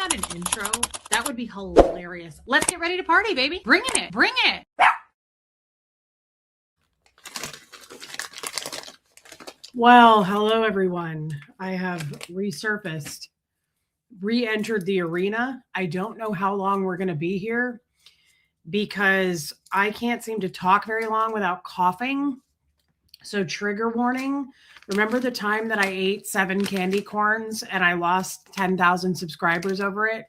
had an intro, that would be hilarious. Let's get ready to party, baby. Bring it. Bring it. Well, hello, everyone. I have resurfaced, re-entered the arena. I don't know how long we're going to be here because I can't seem to talk very long without coughing. So trigger warning. Remember the time that I ate 7 candy corns and I lost 10,000 subscribers over it?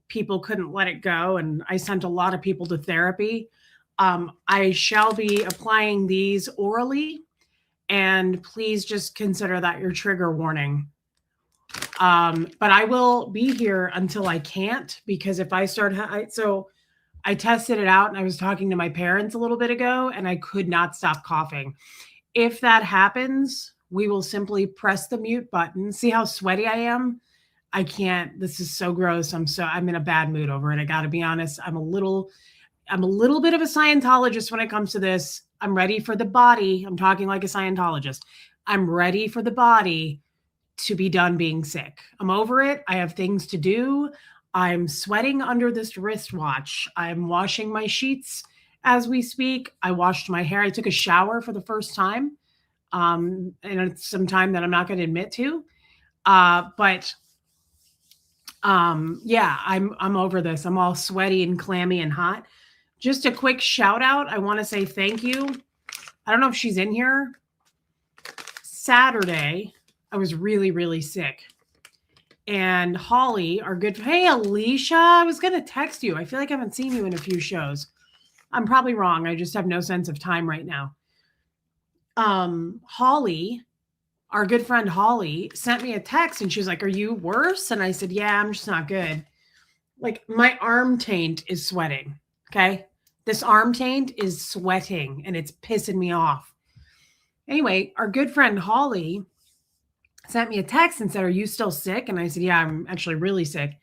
People couldn't let it go, and I sent a lot of people to therapy. I shall be applying these orally, and please just consider that your trigger warning. But I will be here until I can't, because if I start, so I tested it out and I was talking to my parents a little bit ago and I could not stop coughing. If that happens, we will simply press the mute button. See how sweaty I am? I can't. This is so gross. I'm in a bad mood over it. I got to be honest. I'm a little bit of a Scientologist when it comes to this. I'm ready for the body. I'm talking like a Scientologist. I'm ready for the body to be done being sick. I'm over it. I have things to do. I'm sweating under this wristwatch. I'm washing my sheets as we speak. I washed my hair. I took a shower for the first time. And it's some time that I'm not going to admit to. Yeah, I'm over this. I'm all sweaty and clammy and hot. Just a quick shout out. I want to say thank you. I don't know if she's in here. Saturday, I was really, really sick. And Holly, our good, hey, Alicia, I was going to text you. I feel like I haven't seen you in a few shows. I'm probably wrong. I just have no sense of time right now. Holly, our good friend Holly, sent me a text and she was like, "Are you worse?" And I said, "Yeah, I'm just not good." Like, my arm taint is sweating. Okay. This arm taint is sweating and it's pissing me off. Anyway, our good friend Holly sent me a text and said, "Are you still sick?" And I said, "Yeah, I'm actually really sick."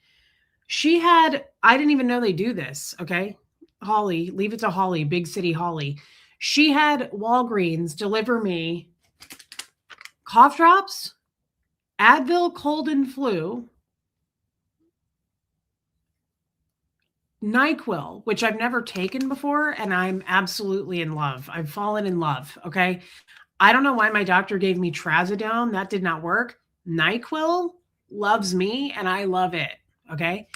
I didn't even know they do this. Okay. Holly, leave it to Holly, big city Holly. She had Walgreens deliver me cough drops, Advil cold and flu, NyQuil, which I've never taken before, and I'm absolutely in love. I've fallen in love, okay? I don't know why my doctor gave me Trazodone. That did not work. NyQuil loves me, and I love it, okay?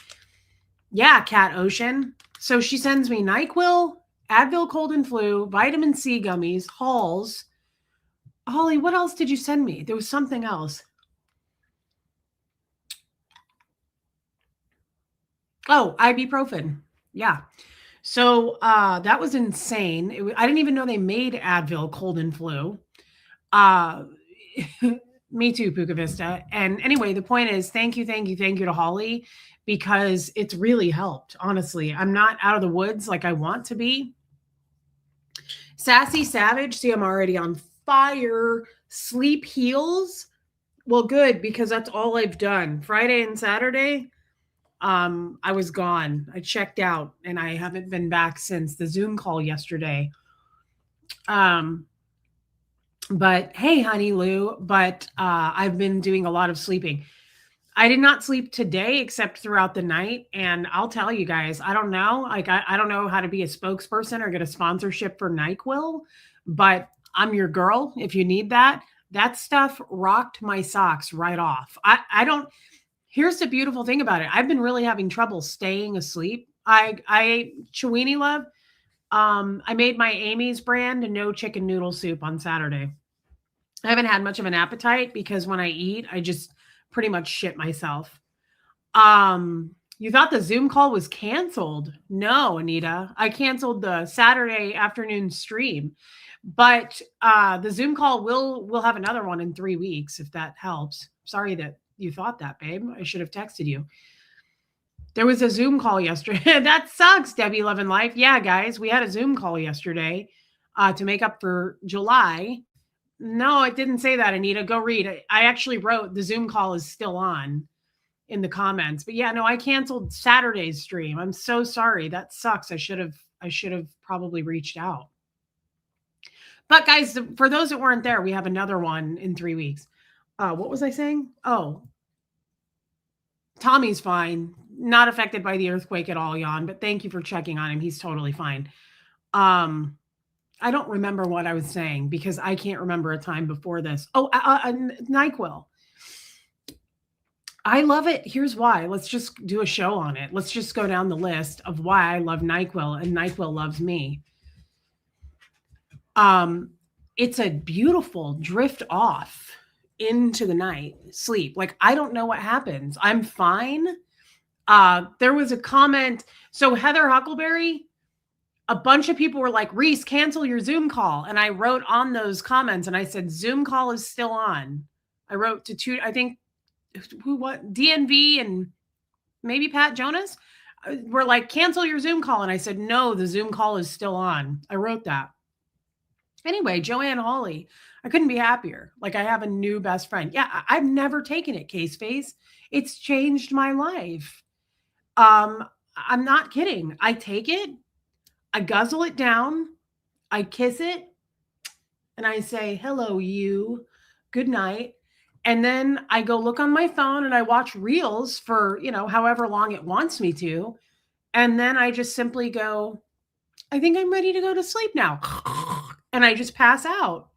Yeah, Cat Ocean. So she sends me NyQuil, Advil cold and flu, vitamin C gummies, Halls. Holly, what else did you send me? There was something else. Oh, ibuprofen. Yeah. So that was insane. I didn't even know they made Advil cold and flu. Me too, Puka Vista. And anyway, the point is, thank you to Holly, because it's really helped. Honestly, I'm not out of the woods like I want to be. Sassy Savage, see, I'm already on fire. Sleep heals. Well, good, because that's all I've done. Friday and Saturday, I was gone. I checked out and I haven't been back since the Zoom call yesterday. But hey, honey Lou, I've been doing a lot of sleeping. I did not sleep today except throughout the night. And I'll tell you guys, I don't know. Like, I don't know how to be a spokesperson or get a sponsorship for NyQuil, but I'm your girl if you need that. That stuff rocked my socks right off. Here's the beautiful thing about it. I've been really having trouble staying asleep. Chewini love. I made my Amy's brand no chicken noodle soup on Saturday. I haven't had much of an appetite because when I eat, I just pretty much shit myself. You thought the Zoom call was canceled? No, Anita. I canceled the Saturday afternoon stream. But the Zoom call we'll have another one in 3 weeks, if that helps. Sorry that you thought that, babe. I should have texted you. There was a Zoom call yesterday. That sucks, Debbie Love and Life. Yeah, guys, we had a Zoom call yesterday to make up for July. No, it didn't say that, Anita. Go read. I actually wrote the Zoom call is still on in the comments. But yeah, no, I canceled Saturday's stream. I'm so sorry. That sucks. I should have probably reached out. But guys, for those that weren't there, we have another one in 3 weeks. What was I saying? Oh, Tommy's fine. not affected by the earthquake at all, Jan, but thank you for checking on him. He's totally fine. I don't remember what I was saying because I can't remember a time before this. Oh, NyQuil. I love it. Here's why. Let's just do a show on it. Let's just go down the list of why I love NyQuil and NyQuil loves me. It's a beautiful drift off into the night sleep. Like, I don't know what happens. I'm fine. There was a comment. So Heather Huckleberry, a bunch of people were like, Reese, cancel your Zoom call. And I wrote on those comments and I said, Zoom call is still on. I wrote to two, I think, what, DNV and maybe Pat Jonas were like, cancel your Zoom call. And I said, no, the Zoom call is still on. I wrote that. Anyway, Joanne Hawley, I couldn't be happier. Like, I have a new best friend. Yeah, I've never taken it, Case Face. It's changed my life. I'm not kidding. I take it, I guzzle it down, I kiss it, and I say, hello, you, good night. And then I go look on my phone and I watch reels for, however long it wants me to. And then I just simply go, I think I'm ready to go to sleep now. And I just pass out.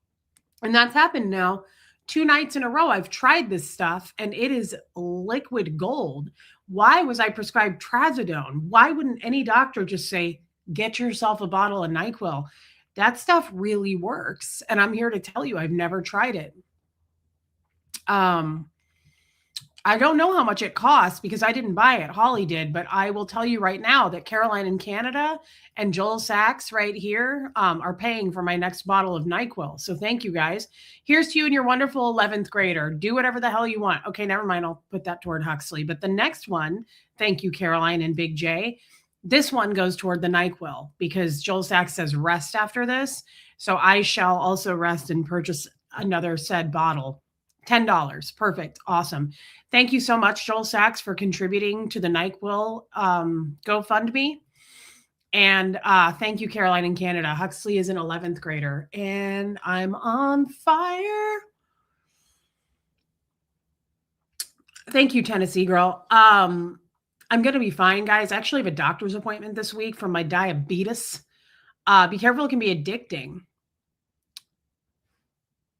And that's happened now 2 nights in a row. I've tried this stuff and it is liquid gold. Why was I prescribed trazodone? Why wouldn't any doctor just say, get yourself a bottle of NyQuil? That stuff really works. And I'm here to tell you, I've never tried it. I don't know how much it costs because I didn't buy it. Holly did, but I will tell you right now that Caroline in Canada and Joel Sachs right here are paying for my next bottle of NyQuil. So thank you guys. Here's to you and your wonderful 11th grader. Do whatever the hell you want. Okay, never mind. I'll put that toward Huxley. But the next one, thank you, Caroline and Big J. This one goes toward the NyQuil because Joel Sachs says rest after this. So I shall also rest and purchase another said bottle. $10. Perfect. Awesome. Thank you so much, Joel Sachs, for contributing to the NyQuil GoFundMe. And thank you, Caroline in Canada. Huxley is an 11th grader and I'm on fire. Thank you, Tennessee girl. I'm going to be fine, guys. I actually have a doctor's appointment this week for my diabetes. Be careful. It can be addicting.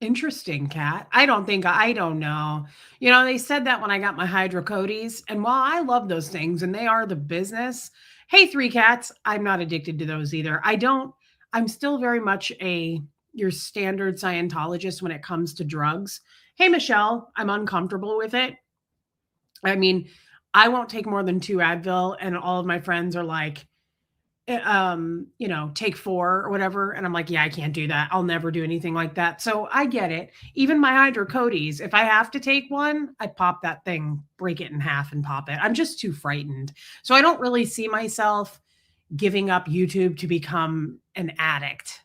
Interesting, Kat. I don't know. They said that when I got my hydrocodone, and while I love those things and they are the business, hey, 3 cats, I'm not addicted to those either. I'm still very much your standard Scientologist when it comes to drugs. Hey, Michelle, I'm uncomfortable with it. I mean, I won't take more than 2 Advil, and all of my friends are like, take 4 or whatever. And I'm like, yeah, I can't do that. I'll never do anything like that. So I get it. Even my hydrocodone, if I have to take one, I pop that thing, break it in half and pop it. I'm just too frightened. So I don't really see myself giving up YouTube to become an addict.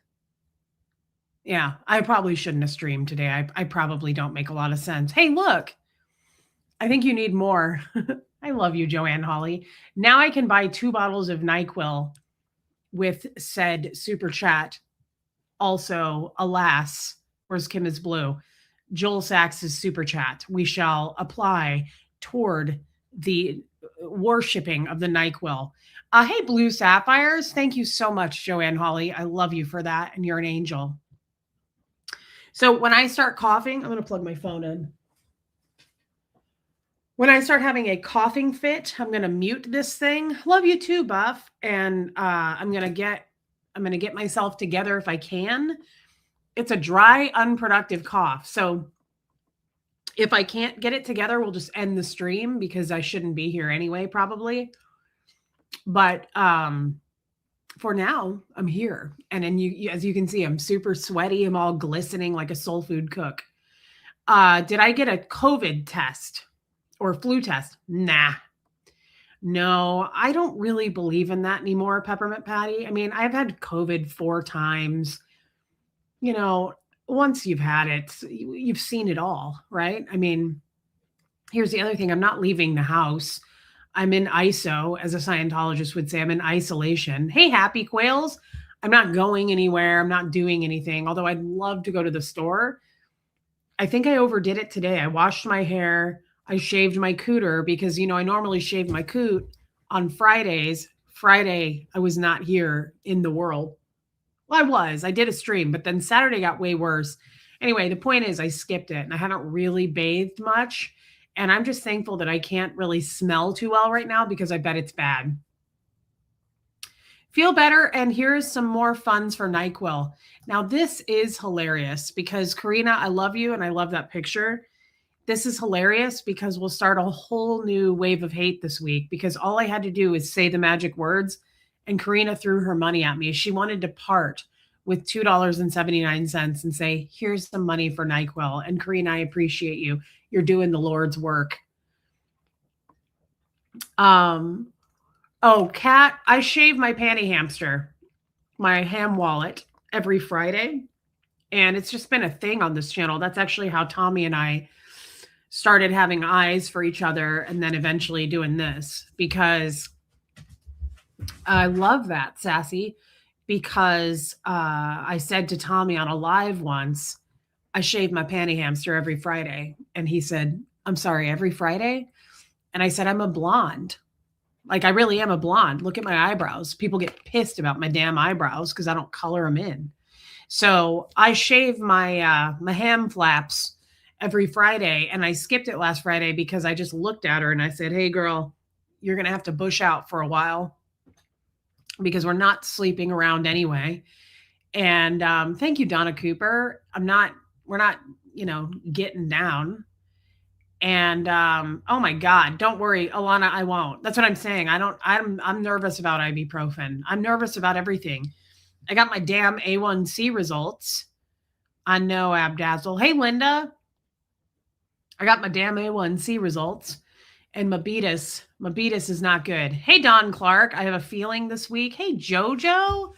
Yeah, I probably shouldn't have streamed today. I probably don't make a lot of sense. Hey, look, I think you need more. I love you, Joanne Hawley. Now I can buy 2 bottles of NyQuil with said super chat. Also, alas, where's Kim is blue? Joel Sachs's super chat. We shall apply toward the worshipping of the NyQuil. Hey, Blue Sapphires. Thank you so much, Joanne Hawley. I love you for that. And you're an angel. So when I start coughing, I'm going to plug my phone in. When I start having a coughing fit, I'm going to mute this thing. Love you too, Buff. And I'm going to get myself together if I can. It's a dry, unproductive cough. So if I can't get it together, we'll just end the stream because I shouldn't be here anyway, probably. But for now, I'm here. And then as you can see, I'm super sweaty. I'm all glistening like a soul food cook. Did I get a COVID test? Or flu test? Nah. No, I don't really believe in that anymore, Peppermint Patty. I mean, I've had COVID 4 times. Once you've had it, you've seen it all, right? I mean, here's the other thing. I'm not leaving the house. I'm in ISO, as a Scientologist would say. I'm in isolation. Hey, happy quails. I'm not going anywhere. I'm not doing anything, although I'd love to go to the store. I think I overdid it today. I washed my hair. I shaved my cooter because, I normally shave my coot on Fridays. Friday, I was not here in the world. Well, I was. I did a stream, but then Saturday got way worse. Anyway, the point is I skipped it and I haven't really bathed much. And I'm just thankful that I can't really smell too well right now because I bet it's bad. Feel better. And here's some more funds for NyQuil. Now, this is hilarious because Karina, I love you and I love that picture. This is hilarious because we'll start a whole new wave of hate this week because all I had to do is say the magic words and Karina threw her money at me. She wanted to part with $2.79 and say, here's some money for NyQuil. And Karina, I appreciate you. You're doing the Lord's work. Oh, Kat, I shave my panty hamster, my ham wallet, every Friday. And it's just been a thing on this channel. That's actually how Tommy and I started having eyes for each other and then eventually doing this because I love that, Sassy, because I said to Tommy on a live once, I shave my panty hamster every Friday. And he said, I'm sorry, every Friday? And I said, I'm a blonde. Like, I really am a blonde. Look at my eyebrows. People get pissed about my damn eyebrows because I don't color them in. So I shave my my ham flaps every Friday, and I skipped it last Friday because I just looked at her and I said, hey, girl, you're going to have to bush out for a while because we're not sleeping around anyway. And thank you, Donna Cooper. We're not, getting down. And oh my God, don't worry, Alana, I won't. That's what I'm saying. I'm nervous about ibuprofen. I'm nervous about everything. I got my damn A1C results. I know, Abdazzle. Hey, Linda. I got my damn A1C results. And Mabitis is not good. Hey, Don Clark. I have a feeling this week. Hey, Jojo.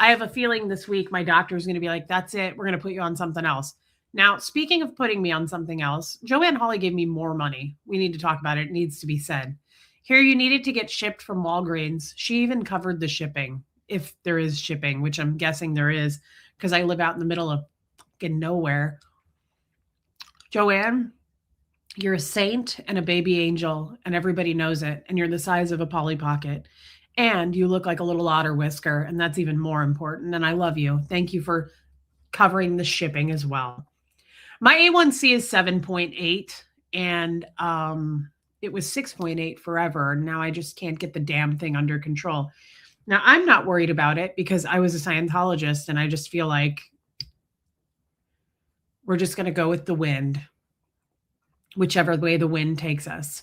I have a feeling this week my doctor is going to be like, that's it. We're going to put you on something else. Now, speaking of putting me on something else, Joanne Hawley gave me more money. We need to talk about it. It needs to be said. Here, you needed to get shipped from Walgreens. She even covered the shipping, if there is shipping, which I'm guessing there is, because I live out in the middle of fucking nowhere. Joanne, you're a saint and a baby angel, and everybody knows it, and you're the size of a Polly Pocket. And you look like a little otter whisker, and that's even more important, and I love you. Thank you for covering the shipping as well. My A1C is 7.8, and it was 6.8 forever. Now I just can't get the damn thing under control. Now, I'm not worried about it because I was a Scientologist, and I just feel like we're just going to go with the wind, whichever way the wind takes us.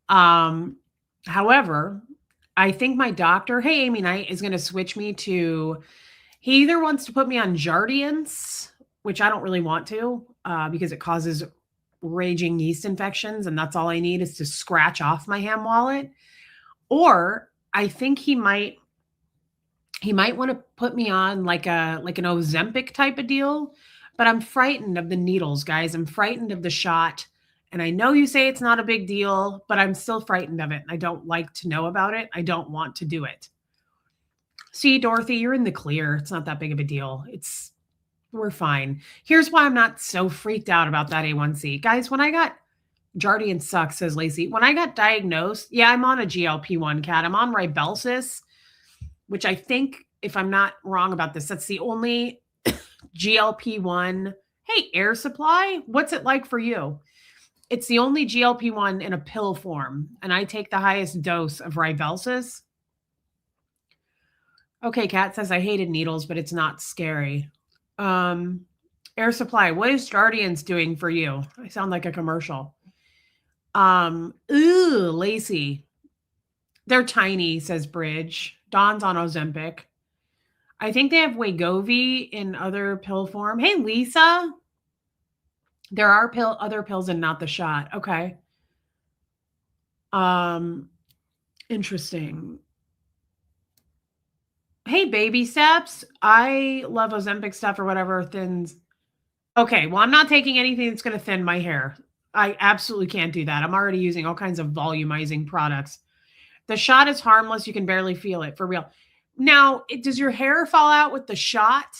However, I think my doctor, hey, Amy Knight, is going to switch me to, he either wants to put me on Jardiance, which I don't really want to because it causes raging yeast infections. And that's all I need is to scratch off my ham wallet. Or I think he might want to put me on like an Ozempic type of deal. But I'm frightened of the needles, guys. I'm frightened of the shot. And I know you say it's not a big deal, but I'm still frightened of it. I don't like to know about it. I don't want to do it. See, Dorothy, you're in the clear. It's not that big of a deal. We're fine. Here's why I'm not so freaked out about that A1C. Guys, when I got, Jardiance sucks, says Lacey. When I got diagnosed, yeah, I'm on a GLP-1, Cat. I'm on Rybelsus, which I think, if I'm not wrong about this, that's the only GLP-1. Hey, Air Supply, what's it like for you? It's the only GLP-1 in a pill form, and I take the highest dose of Rybelsus. Okay, Kat says, I hated needles, but it's not scary. Air Supply, what is Jardiance doing for you? I sound like a commercial. Lacey. They're tiny, says Bridge. Dawn's on Ozempic. I think they have Wegovy in other pill form. Hey, Lisa. There are other pills and not the shot. Okay. Interesting. Hey, Baby Steps. I love Ozempic stuff or whatever thins. Okay, well, I'm not taking anything that's going to thin my hair. I absolutely can't do that. I'm already using all kinds of volumizing products. The shot is harmless. You can barely feel it, for real. Now, does your hair fall out with the shot,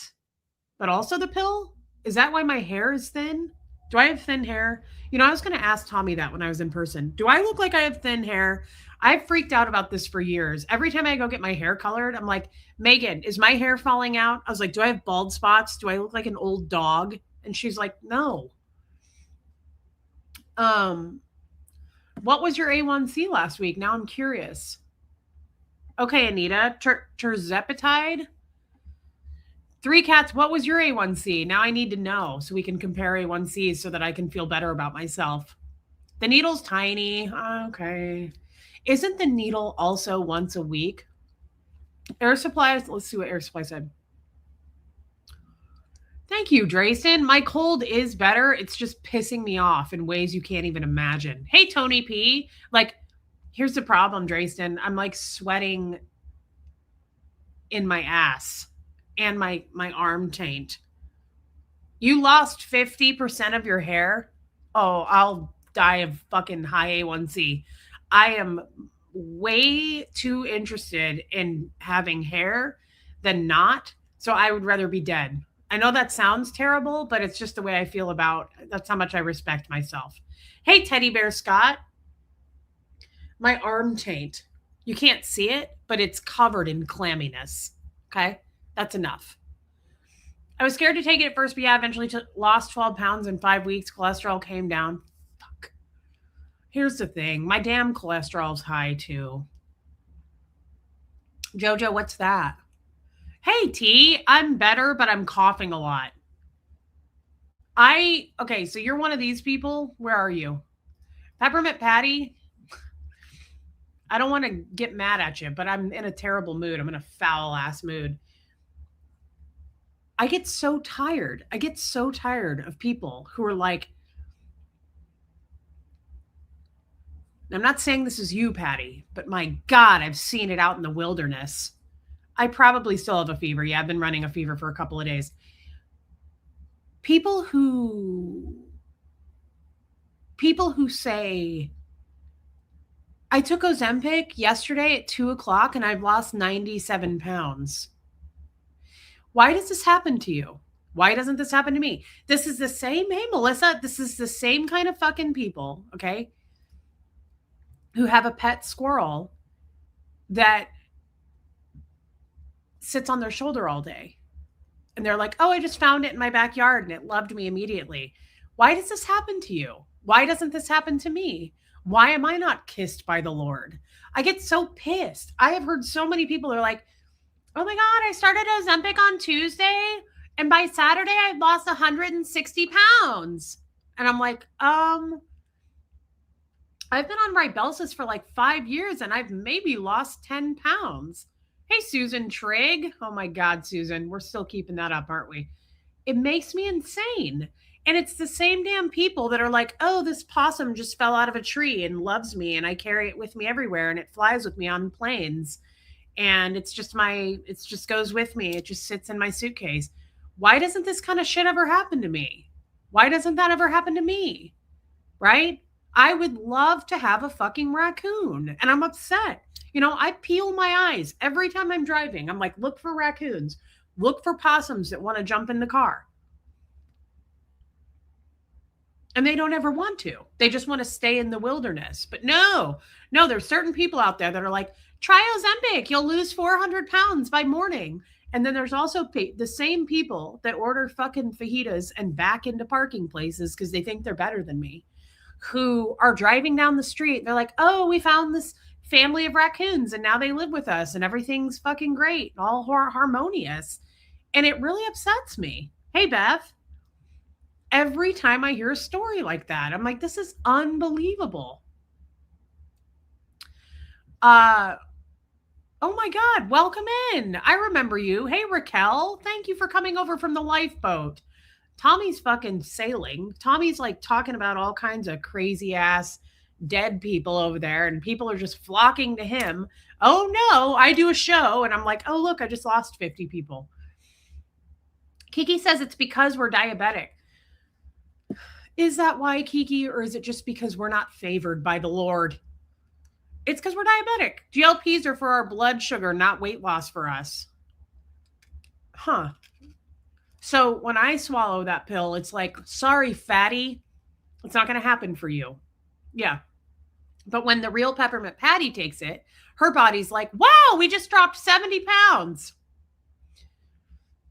but also the pill? Is that why my hair is thin? Do I have thin hair? I was going to ask Tommy that when I was in person. Do I look like I have thin hair? I've freaked out about this for years. Every time I go get my hair colored, I'm like, Megan, is my hair falling out? I was like, do I have bald spots? Do I look like an old dog? And she's like, no. What was your A1C last week? Now I'm curious. Okay, Anita, terzepatide. 3 cats, what was your A1C? Now I need to know so we can compare A1Cs so that I can feel better about myself. The needle's tiny. Okay. Isn't the needle also once a week? Air supplies. Let's see what air supply said. Thank you, Drayston. My cold is better. It's just pissing me off in ways you can't even imagine. Hey, Tony P. Like, here's the problem, Drayston. I'm like sweating in my ass and my arm taint. You lost 50% of your hair? Oh, I'll die of fucking high A1C. I am way too interested in having hair than not. So I would rather be dead. I know that sounds terrible, but it's just the way I feel about that's how much I respect myself. Hey, Teddy Bear Scott. My arm taint. You can't see it, but it's covered in clamminess. Okay? That's enough. I was scared to take it at first, but yeah, eventually lost 12 pounds in 5 weeks. Cholesterol came down. Fuck. Here's the thing. My damn cholesterol's high too. Jojo, what's that? Hey, T, I'm better, but I'm coughing a lot. Okay, so you're one of these people. Where are you? Peppermint Patty? I don't want to get mad at you, but I'm in a terrible mood. I'm in a foul ass mood. I get so tired. I get so tired of people who are like, I'm not saying this is you, Patty, but my God, I've seen it out in the wilderness. I probably still have a fever. Yeah, I've been running a fever for a couple of days. People who say, I took Ozempic yesterday at 2:00 and I've lost 97 pounds. Why does this happen to you? Why doesn't this happen to me? This is the same, hey, Melissa, this is the same kind of fucking people, okay, who have a pet squirrel that sits on their shoulder all day. And they're like, oh, I just found it in my backyard and it loved me immediately. Why does this happen to you? Why doesn't this happen to me? Why am I not kissed by the Lord? I get so pissed. I have heard so many people are like, oh my God, I started Ozempic on Tuesday and by Saturday I lost 160 pounds. And I'm like, I've been on Ribelsis for like 5 years and I've maybe lost 10 pounds. Hey, Susan Trigg. Oh my God, Susan, we're still keeping that up, aren't we? It makes me insane. And it's the same damn people that are like, oh, this possum just fell out of a tree and loves me and I carry it with me everywhere and it flies with me on planes. And it just goes with me. It just sits in my suitcase. Why doesn't this kind of shit ever happen to me? Why doesn't that ever happen to me? Right? I would love to have a fucking raccoon and I'm upset. I peel my eyes every time I'm driving. I'm like, look for raccoons, look for possums that want to jump in the car. And they don't ever want to. They just want to stay in the wilderness. But no, there's certain people out there that are like, try Ozempic, you'll lose 400 pounds by morning. And then there's also the same people that order fucking fajitas and back into parking places because they think they're better than me, who are driving down the street. They're like, oh, we found this family of raccoons and now they live with us and everything's fucking great, all harmonious. And it really upsets me. Hey, Beth. Every time I hear a story like that, I'm like, this is unbelievable. Oh my God, welcome in. I remember you. Hey, Raquel, thank you for coming over from the lifeboat. Tommy's fucking sailing. Tommy's like talking about all kinds of crazy ass dead people over there and people are just flocking to him. Oh no, I do a show and I'm like, oh look, I just lost 50 people. Kiki says it's because we're diabetic. Is that why, Kiki, or is it just because we're not favored by the Lord? It's because we're diabetic. GLPs are for our blood sugar, not weight loss for us. Huh. So when I swallow that pill, it's like, sorry, fatty. It's not going to happen for you. Yeah. But when the real peppermint Patty takes it, her body's like, wow, we just dropped 70 pounds.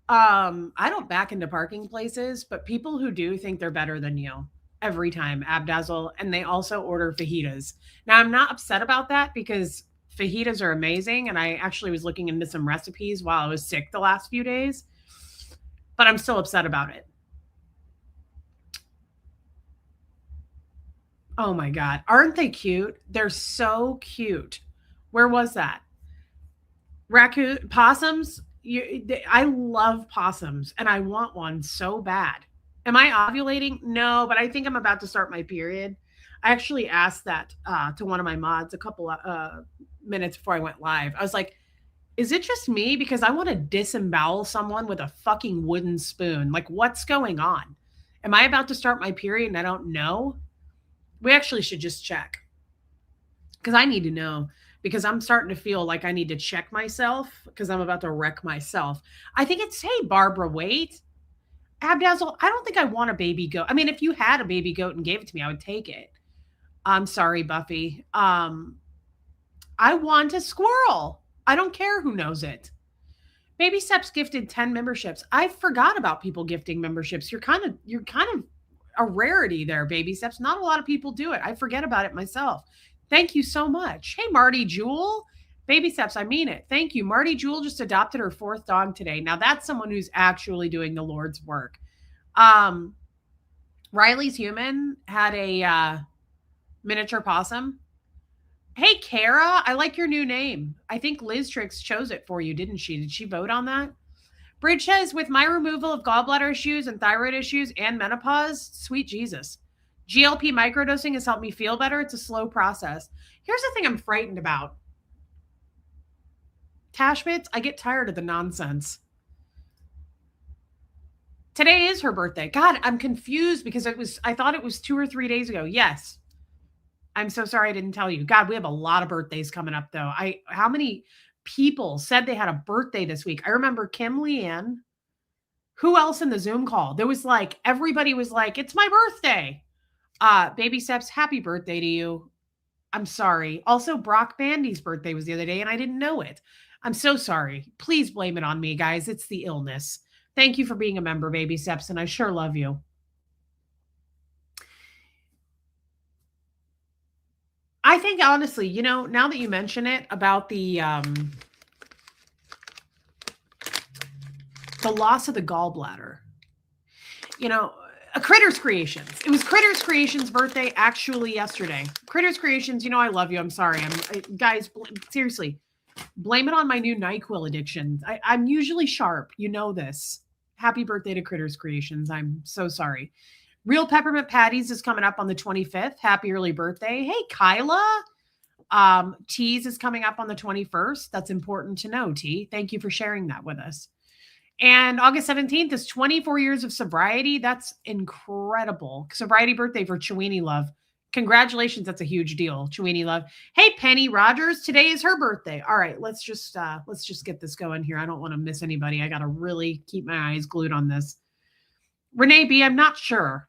I don't back into parking places, but people who do think they're better than you every time, Abdazzle, and they also order fajitas. Now, I'm not upset about that because fajitas are amazing, and I actually was looking into some recipes while I was sick the last few days, but I'm still upset about it. Oh my god, aren't they cute? They're so cute. Where was that? Raccoon possums? I love possums and I want one so bad. Am I ovulating? No, but I think I'm about to start my period. I actually asked that to one of my mods a couple of minutes before I went live. I was like, is it just me? Because I want to disembowel someone with a fucking wooden spoon. Like, what's going on? Am I about to start my period and I don't know? We actually should just check because I need to know because I'm starting to feel like I need to check myself because I'm about to wreck myself. I think it's, hey, Barbara, wait. Abdazzle, I don't think I want a baby goat. I mean, if you had a baby goat and gave it to me, I would take it. I'm sorry, Buffy. I want a squirrel. I don't care who knows it. Baby Steps gifted 10 memberships. I forgot about people gifting memberships. You're kind of a rarity there, Baby Steps. Not a lot of people do it. I forget about it myself. Thank you so much. Hey, Marty Jewel. Baby Steps, I mean it. Thank you. Marty Jewel just adopted her 4th dog today. Now that's someone who's actually doing the Lord's work. Riley's Human had a miniature possum. Hey, Kara, I like your new name. I think Liz Trix chose it for you, didn't she? Did she vote on that? Bridge says, with my removal of gallbladder issues and thyroid issues and menopause, sweet Jesus. GLP microdosing has helped me feel better. It's a slow process. Here's the thing I'm frightened about. Tashmits, I get tired of the nonsense. Today is her birthday. God, I'm confused because I thought it was 2 or 3 days ago. Yes. I'm so sorry I didn't tell you. God, we have a lot of birthdays coming up though. How many people said they had a birthday this week? I remember Kim Leanne. Who else in the Zoom call? There was like, everybody was like, it's my birthday. Baby Steps, happy birthday to you. I'm sorry. Also, Brock Bandy's birthday was the other day and I didn't know it. I'm so sorry. Please blame it on me, guys. It's the illness. Thank you for being a member, Baby Steps, and I sure love you. I think honestly, now that you mention it about the loss of the gallbladder, Critters Creations. It was Critters Creations' birthday actually yesterday. Critters Creations, I love you. I'm sorry. Guys, seriously, blame it on my new NyQuil addiction. I'm usually sharp. You know this. Happy birthday to Critters Creations. I'm so sorry. Real Peppermint Patties is coming up on the 25th. Happy early birthday. Hey, Kyla. Tease is coming up on the 21st. That's important to know, T. Thank you for sharing that with us. And August 17th is 24 years of sobriety. That's incredible. Sobriety birthday for Chewini Love. Congratulations. That's a huge deal. Chewini Love. Hey, Penny Rogers. Today is her birthday. All right, let's just get this going here. I don't want to miss anybody. I got to really keep my eyes glued on this. Renee B, I'm not sure.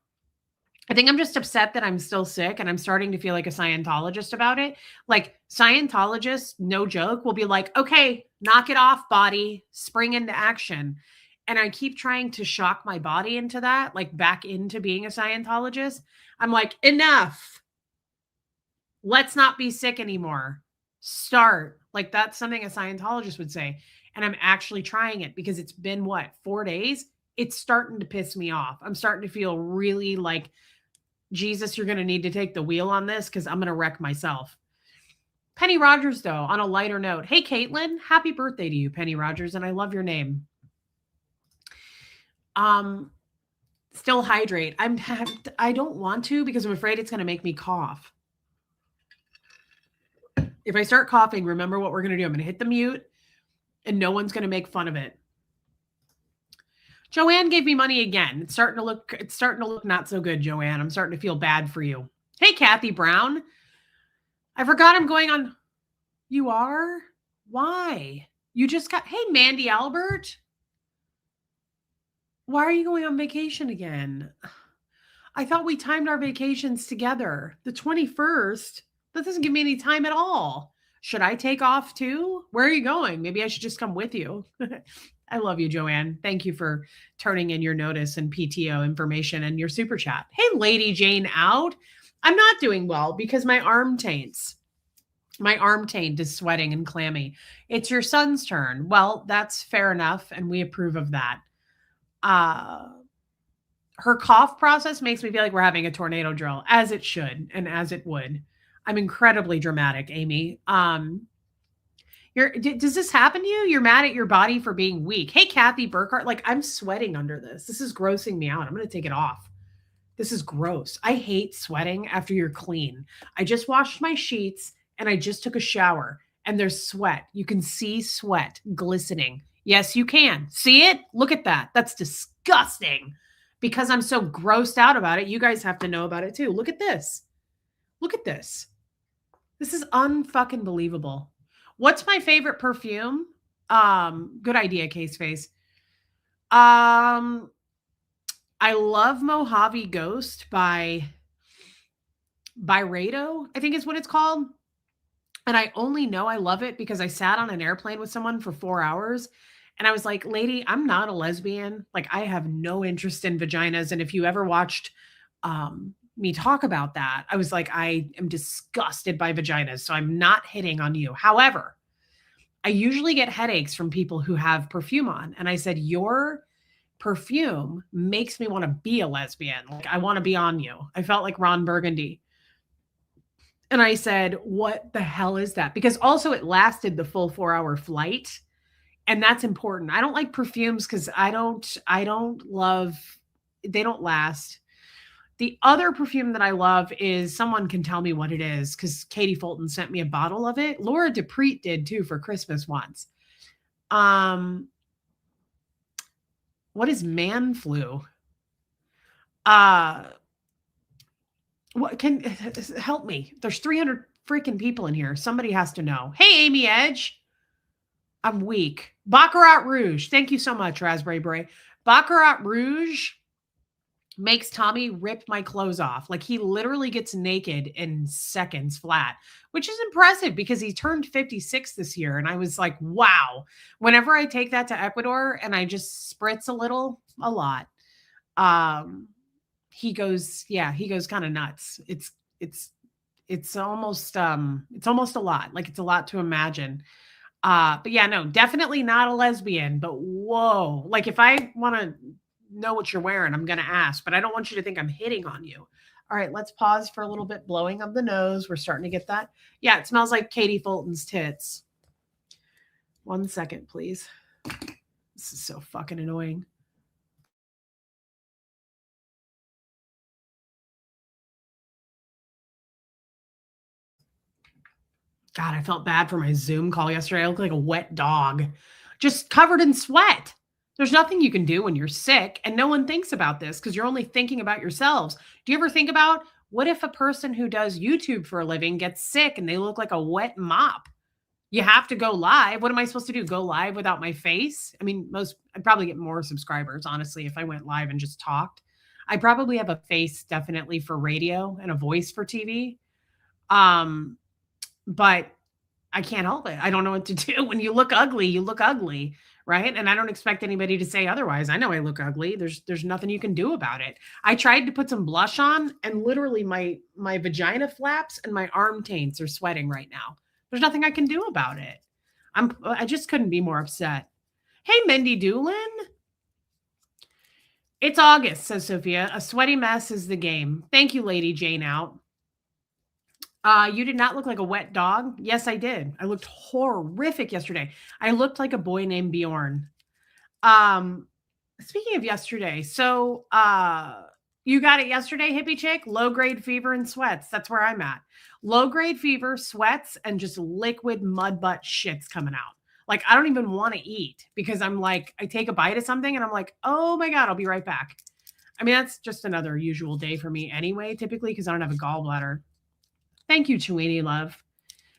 I think I'm just upset that I'm still sick and I'm starting to feel like a Scientologist about it. Like Scientologists, no joke, will be like, okay, knock it off, body, spring into action. And I keep trying to shock my body into that, like back into being a Scientologist. I'm like, enough. Let's not be sick anymore. Start. Like that's something a Scientologist would say. And I'm actually trying it because it's been 4 days? It's starting to piss me off. I'm starting to feel really like, Jesus, you're going to need to take the wheel on this because I'm going to wreck myself. Penny Rogers, though, on a lighter note. Hey, Caitlin, happy birthday to you, Penny Rogers, and I love your name. Still hydrate. I don't want to because I'm afraid it's going to make me cough. If I start coughing, remember what we're going to do. I'm going to hit the mute and no one's going to make fun of it. Joanne gave me money again. It's starting to look not so good, Joanne. I'm starting to feel bad for you. Hey, Kathy Brown. I forgot I'm going on. You are? Why? You just got, hey, Mandy Albert. Why are you going on vacation again? I thought we timed our vacations together. The 21st, that doesn't give me any time at all. Should I take off too? Where are you going? Maybe I should just come with you. I love you, Joanne. Thank you for turning in your notice and PTO information and your super chat. Hey, Lady Jane out. I'm not doing well because my arm taints. My arm taint is sweating and clammy. It's your son's turn. Well, that's fair enough, and we approve of that. Her cough process makes me feel like we're having a tornado drill, as it should and as it would. I'm incredibly dramatic, Amy. Does this happen to you? You're mad at your body for being weak. Hey, Kathy Burkhart, like I'm sweating under this. This is grossing me out. I'm going to take it off. This is gross. I hate sweating after you're clean. I just washed my sheets and I just took a shower and there's sweat. You can see sweat glistening. Yes, you can. See it? Look at that. That's disgusting. Because I'm so grossed out about it, you guys have to know about it too. Look at this. Look at this. This is unfucking believable. What's my favorite perfume? Good idea, Case Face. I love Mojave Ghost by Byredo, I think is what it's called. And I only know I love it because I sat on an airplane with someone for 4 hours and I was like, lady, I'm not a lesbian. Like I have no interest in vaginas. And if you ever watched me talk about that, I was like, I am disgusted by vaginas. So I'm not hitting on you. However, I usually get headaches from people who have perfume on. And I said, your perfume makes me want to be a lesbian. Like I want to be on you. I felt like Ron Burgundy. And I said, what the hell is that? Because also it lasted the full 4-hour flight. And that's important. I don't like perfumes because I don't love, they don't last. The other perfume that I love is, someone can tell me what it is because Katie Fulton sent me a bottle of it. Laura Dupreet did too for Christmas once. What is man flu? What can help me? There's 300 freaking people in here. Somebody has to know. Hey, Amy Edge. I'm weak. Baccarat Rouge. Thank you so much, Raspberry Beret. Baccarat Rouge makes Tommy rip my clothes off. Like he literally gets naked in seconds flat, which is impressive because he turned 56 this year. And I was like, wow. Whenever I take that to Ecuador and I just spritz a lot, he goes kind of nuts. It's almost a lot. Like it's a lot to imagine. But yeah, no, definitely not a lesbian, but whoa. Like if I want to know what you're wearing, I'm going to ask, but I don't want you to think I'm hitting on you. All right, let's pause for a little bit. Blowing of the nose. We're starting to get that. Yeah, it smells like Katie Fulton's tits. 1 second, please. This is so fucking annoying. God, I felt bad for my Zoom call yesterday. I looked like a wet dog, just covered in sweat. There's nothing you can do when you're sick, and no one thinks about this because you're only thinking about yourselves. Do you ever think about what if a person who does YouTube for a living gets sick and they look like a wet mop? You have to go live. What am I supposed to do? Go live without my face? I mean, I'd probably get more subscribers, honestly, if I went live and just talked. I probably have a face definitely for radio and a voice for TV. But I can't help it. I don't know what to do. When you look ugly, right? And I don't expect anybody to say otherwise. I know I look ugly. There's nothing you can do about it. I tried to put some blush on and literally my vagina flaps and my arm taints are sweating right now. There's nothing I can do about it. I just couldn't be more upset. Hey, Mindy Doolin. It's August, says Sophia. A sweaty mess is the game. Thank you, Lady Jane out. You did not look like a wet dog. Yes, I did. I looked horrific yesterday. I looked like a boy named Bjorn. Speaking of yesterday, so you got it yesterday, hippie chick. Low grade fever and sweats. That's where I'm at. Low grade fever, sweats, and just liquid mud butt shits coming out. Like I don't even want to eat because I'm like, I take a bite of something and I'm like, oh my God, I'll be right back. I mean, that's just another usual day for me anyway, typically, because I don't have a gallbladder. Thank you, Chewini Love.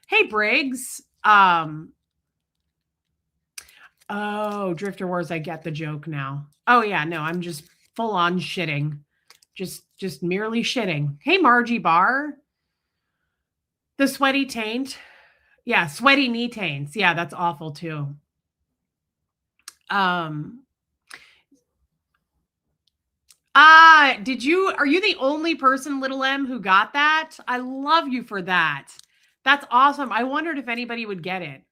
Hey, Briggs. Oh, Drifter Wars, I get the joke now. Oh, yeah, no, I'm just full on shitting. Just merely shitting. Hey, Margie Barr. The sweaty taint. Yeah, sweaty knee taints. Yeah, that's awful too. Um, are you the only person, little M, who got that? I love you for that. That's awesome. I wondered if anybody would get it.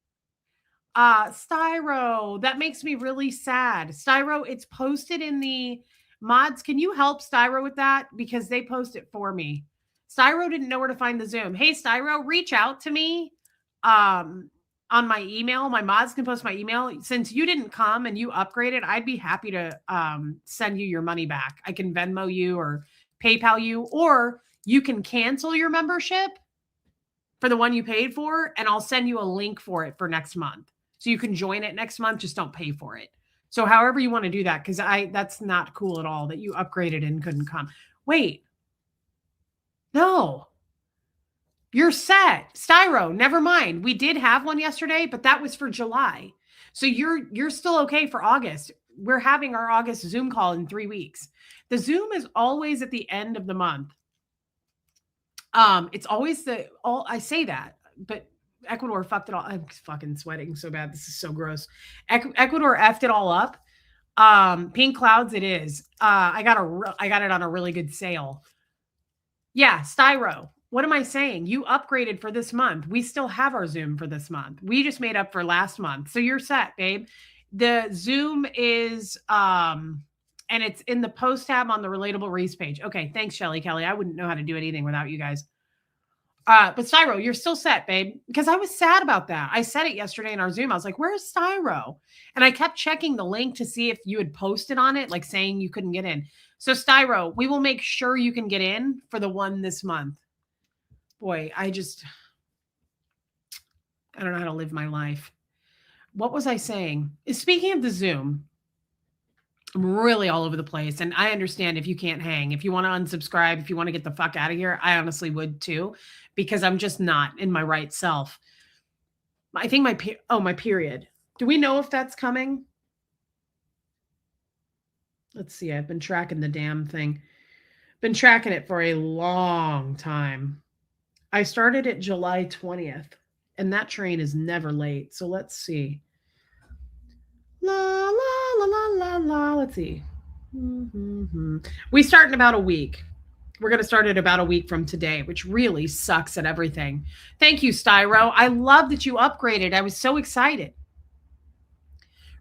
Styro, that makes me really sad. Styro, it's posted in the mods. Can you help Styro with that? Because they post it for me. Styro didn't know where to find the Zoom. Hey, Styro, reach out to me on my email. My mods can post my email. Since you didn't come and you upgraded, I'd be happy to send you your money back. I can Venmo you or PayPal you, or you can cancel your membership for the one you paid for, and I'll send you a link for it for next month. So you can join it next month, just don't pay for it. So however you want to do that, because that's not cool at all that you upgraded and couldn't come. Wait. No. You're set. Styro, never mind. We did have one yesterday, but that was for July. So you're still okay for August. We're having our August Zoom call in 3 weeks. The Zoom is always at the end of the month. It's always I say that, but Ecuador fucked it all. I'm fucking sweating so bad. This is so gross. Ecuador effed it all up. Pink clouds it is. I got it on a really good sale. Yeah, Styro. What am I saying? You upgraded for this month. We still have our Zoom for this month. We just made up for last month. So you're set, babe. The Zoom is and it's in the post tab on the Relatable Reese page. Okay, thanks, Shelly Kelly. I wouldn't know how to do anything without you guys. But Styro, you're still set, babe. Because I was sad about that. I said it yesterday in our Zoom. I was like, where's Styro? And I kept checking the link to see if you had posted on it, like saying you couldn't get in. So Styro, we will make sure you can get in for the one this month. Boy, I don't know how to live my life. What was I saying? Speaking of the Zoom, I'm really all over the place. And I understand if you can't hang, if you want to unsubscribe, if you want to get the fuck out of here, I honestly would too, because I'm just not in my right self. I think my period. Do we know if that's coming? Let's see. I've been tracking the damn thing. Been tracking it for a long time. I started it July 20th, and that train is never late. So let's see. La, la, la, la, la, la. Let's see. We start in about a week. We're going to start at about a week from today, which really sucks at everything. Thank you, Styro. I love that you upgraded. I was so excited.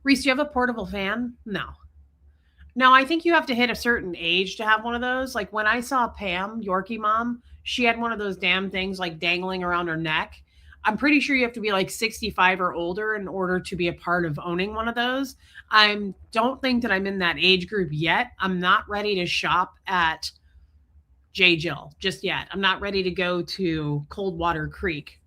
Reese, do you have a portable fan? No. No, I think you have to hit a certain age to have one of those. Like when I saw Pam, Yorkie mom, she had one of those damn things like dangling around her neck. I'm pretty sure you have to be like 65 or older in order to be a part of owning one of those. I don't think that I'm in that age group yet. I'm not ready to shop at J. Jill just yet. I'm not ready to go to Coldwater Creek.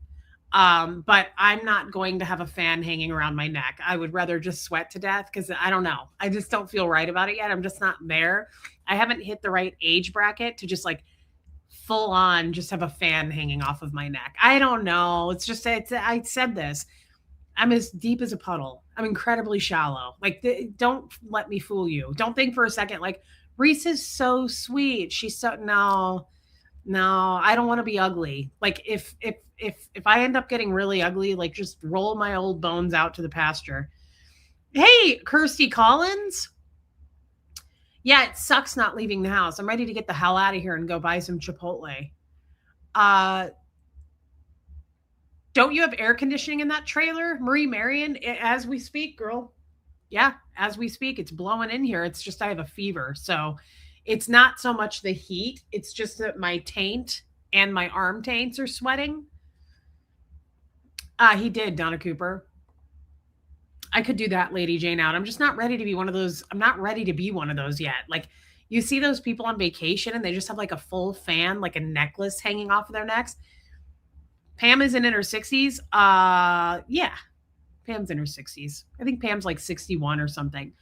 But I'm not going to have a fan hanging around my neck. I would rather just sweat to death because I don't know. I just don't feel right about it yet. I'm just not there. I haven't hit the right age bracket to just like full on just have a fan hanging off of my neck. I don't know. I said this. I'm as deep as a puddle. I'm incredibly shallow. Like, don't let me fool you. Don't think for a second, like, Reese is so sweet. She's so, no, I don't want to be ugly. Like, if I end up getting really ugly, like, just roll my old bones out to the pasture. Hey, Kirsty Collins. Yeah, it sucks not leaving the house. I'm ready to get the hell out of here and go buy some Chipotle. Don't you have air conditioning in that trailer, Marie Marion? As we speak, girl. Yeah, as we speak, it's blowing in here. It's just I have a fever. So it's not so much the heat. It's just that my taint and my arm taints are sweating. He did, Donna Cooper. I could do that, Lady Jane out. I'm just not ready to be one of those. I'm not ready to be one of those yet. Like, you see those people on vacation and they just have like a full fan, like a necklace hanging off of their necks. Pam is in her 60s. Yeah, Pam's in her 60s. I think Pam's like 61 or something.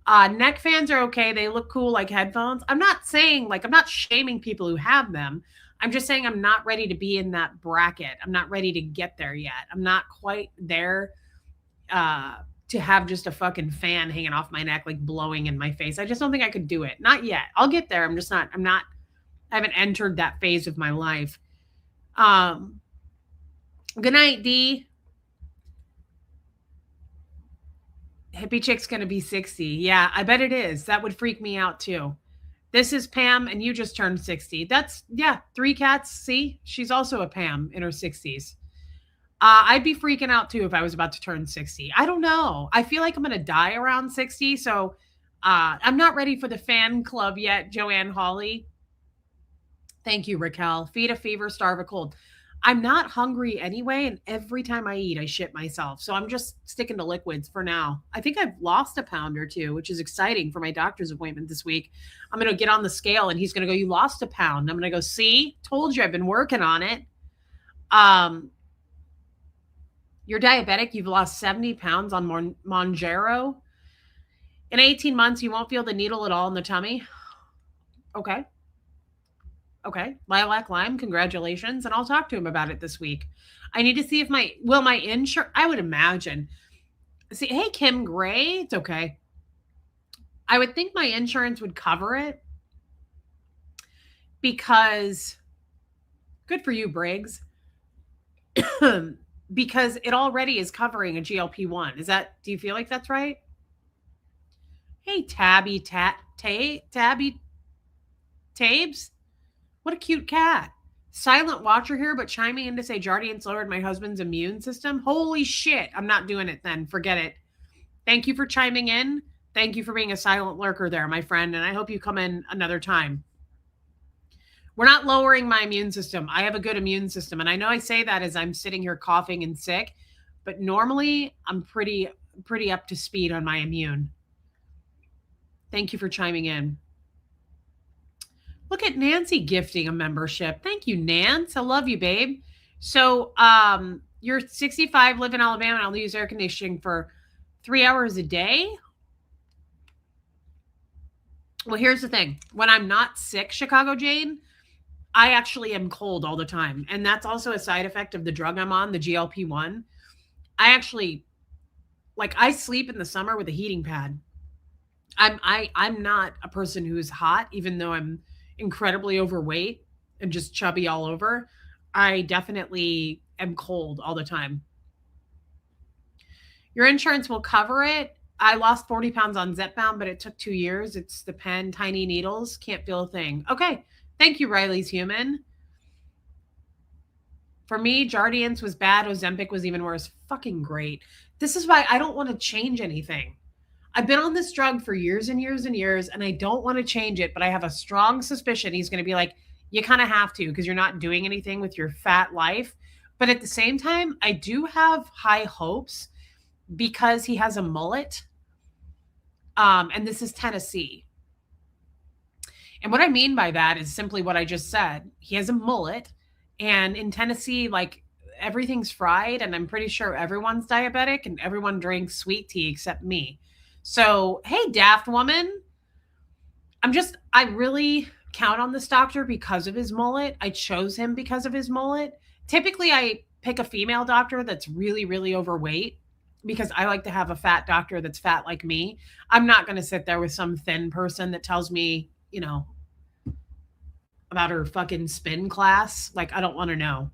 Neck fans are okay. They look cool like headphones. I'm not saying, like, I'm not shaming people who have them. I'm just saying I'm not ready to be in that bracket. I'm not ready to get there yet. I'm not quite there to to have just a fucking fan hanging off my neck, like blowing in my face. I just don't think I could do it. Not yet. I'll get there. I haven't entered that phase of my life. Good night, D. Hippie chick's gonna be 60. Yeah, I bet it is. That would freak me out too. This is Pam, and you just turned 60. That's, yeah, 3 cats. See, she's also a Pam in her 60s. I'd be freaking out too if I was about to turn 60. I don't know. I feel like I'm gonna die around 60, so I'm not ready for the fan club yet. Joanne Hawley. Thank you, Raquel. Feed a fever, starve a cold. I'm not hungry anyway, and every time I eat, I shit myself. So I'm just sticking to liquids for now. I think I've lost a pound or 2, which is exciting for my doctor's appointment this week. I'm going to get on the scale, and he's going to go, "You lost a pound." I'm going to go, "See? Told you I've been working on it." You're diabetic. You've lost 70 pounds on Mounjaro. In 18 months, you won't feel the needle at all in the tummy. Okay. Lilac Lime, congratulations. And I'll talk to him about it this week. I need to see if my insurance, I would imagine. See, hey, Kim Gray, it's okay. I would think my insurance would cover it because, good for you, Briggs, because it already is covering a GLP-1. Do you feel like that's right? Hey, Tabby Tabes. What a cute cat. Silent watcher here, but chiming in to say Jardiance lowered my husband's immune system. Holy shit. I'm not doing it then. Forget it. Thank you for chiming in. Thank you for being a silent lurker there, my friend. And I hope you come in another time. We're not lowering my immune system. I have a good immune system. And I know I say that as I'm sitting here coughing and sick, but normally I'm pretty up to speed on my immune. Thank you for chiming in. Look at Nancy gifting a membership. Thank you, Nance. I love you, babe. So you're 65, live in Alabama, and I'll use air conditioning for 3 hours a day. Well, here's the thing. When I'm not sick, Chicago Jane, I actually am cold all the time. And that's also a side effect of the drug I'm on, the GLP-1. I sleep in the summer with a heating pad. I'm not a person who's hot, even though I'm incredibly overweight and just chubby all over. I definitely am cold all the time. Your insurance will cover it. I lost 40 pounds on Zepbound, but it took 2 years. It's the pen, tiny needles, can't feel a thing. Okay. Thank you, Riley's Human. For me, Jardiance was bad. Ozempic was even worse. Fucking great. This is why I don't want to change anything. I've been on this drug for years and years and years, and I don't want to change it, but I have a strong suspicion he's going to be like, you kind of have to because you're not doing anything with your fat life. But at the same time, I do have high hopes because he has a mullet. And this is Tennessee. And what I mean by that is simply what I just said. He has a mullet. And in Tennessee, like, everything's fried, and I'm pretty sure everyone's diabetic and everyone drinks sweet tea except me. So, hey, daft woman. I really count on this doctor because of his mullet. I chose him because of his mullet. Typically, I pick a female doctor that's really, really overweight because I like to have a fat doctor that's fat like me. I'm not going to sit there with some thin person that tells me, about her fucking spin class. Like, I don't want to know.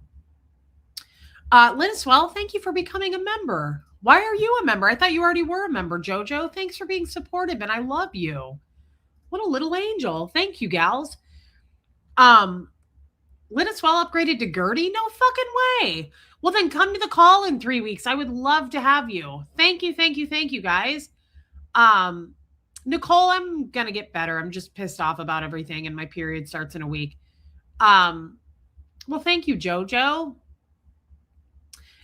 Linswell, thank you for becoming a member. Why are you a member? I thought you already were a member, Jojo. Thanks for being supportive, and I love you. What a little angel. Thank you, gals. Linswell upgraded to Gertie? No fucking way. Well, then come to the call in 3 weeks. I would love to have you. Thank you, guys. Nicole, I'm going to get better. I'm just pissed off about everything, and my period starts in a week. Well, thank you, Jojo.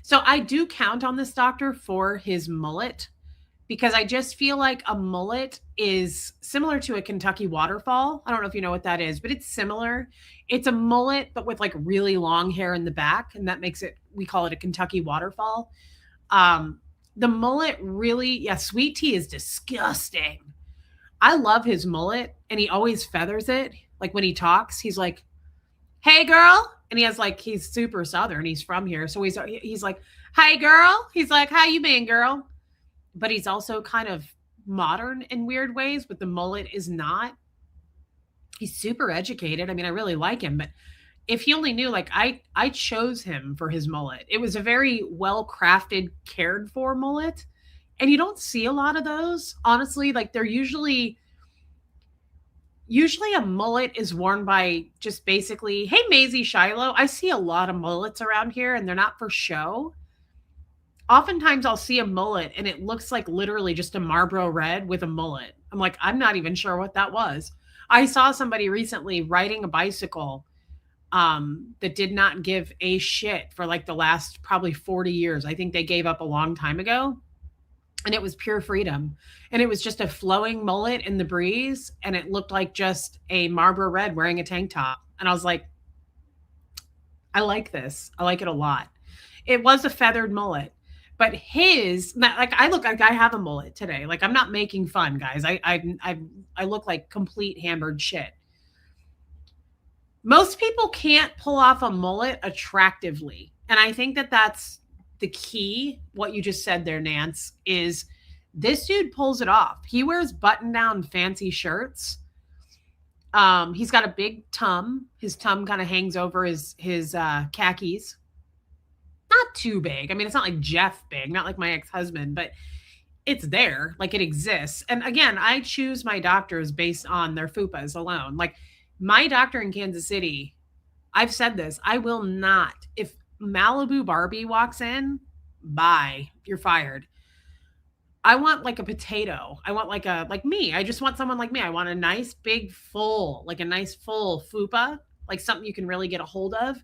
So I do count on this doctor for his mullet because I just feel like a mullet is similar to a Kentucky waterfall. I don't know if you know what that is, but it's similar. It's a mullet, but with like really long hair in the back. And that makes it, we call it a Kentucky waterfall. The mullet really, sweet tea is disgusting. I love his mullet, and he always feathers it. Like when he talks, he's like, "Hey girl." And he has he's super Southern. He's from here. So he's like, "Hey girl." He's like, "How you been, girl?" but he's also kind of modern in weird ways, but the mullet is not. He's super educated. I mean, I really like him, but if he only knew, like, I chose him for his mullet. It was a very well crafted, cared for mullet, and you don't see a lot of those, honestly. Like, they're usually a mullet is worn by just basically, hey, Maisie Shiloh. I see a lot of mullets around here, and they're not for show. Oftentimes, I'll see a mullet, and it looks like literally just a Marlboro Red with a mullet. I'm like, I'm not even sure what that was. I saw somebody recently riding a bicycle that did not give a shit for like the last probably 40 years. I think they gave up a long time ago, and it was pure freedom. And it was just a flowing mullet in the breeze, and it looked like just a Marlboro Red wearing a tank top. And I was like, I like this. I like it a lot. It was a feathered mullet, but like, I look like I have a mullet today. Like, I'm not making fun, guys. I look like complete hammered shit. Most people can't pull off a mullet attractively. And I think that that's the key. What you just said there, Nance, is this dude pulls it off. He wears button down fancy shirts. He's got a big tum. His tum kind of hangs over his khakis. Not too big. I mean, it's not like Jeff big, not like my ex-husband, but it's there. Like, it exists. And again, I choose my doctors based on their fupas alone. Like, my doctor in Kansas City, I've said this, I will not, if Malibu Barbie walks in, bye, you're fired. I want like a potato. I want like me. I just want someone like me. I want a nice big full, like a nice full fupa, like something you can really get a hold of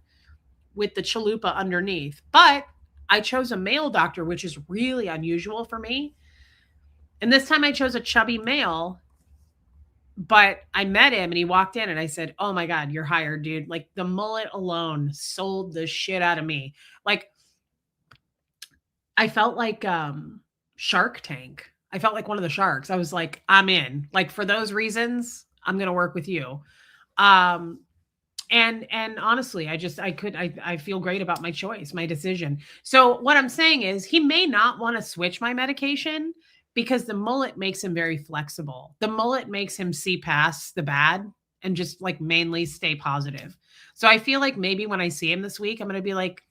with the chalupa underneath. But I chose a male doctor, which is really unusual for me. And this time I chose a chubby male, but I met him and he walked in and I said, "Oh my God, you're hired, dude." Like, the mullet alone sold the shit out of me. Like, I felt like Shark Tank. I felt like one of the sharks. I was like, I'm in. Like, for those reasons, I'm gonna work with you. Um and honestly, I feel great about my choice, my decision. So what I'm saying is, he may not want to switch my medication because the mullet makes him very flexible. The mullet makes him see past the bad and just like mainly stay positive. So I feel like maybe when I see him this week, I'm going to be like,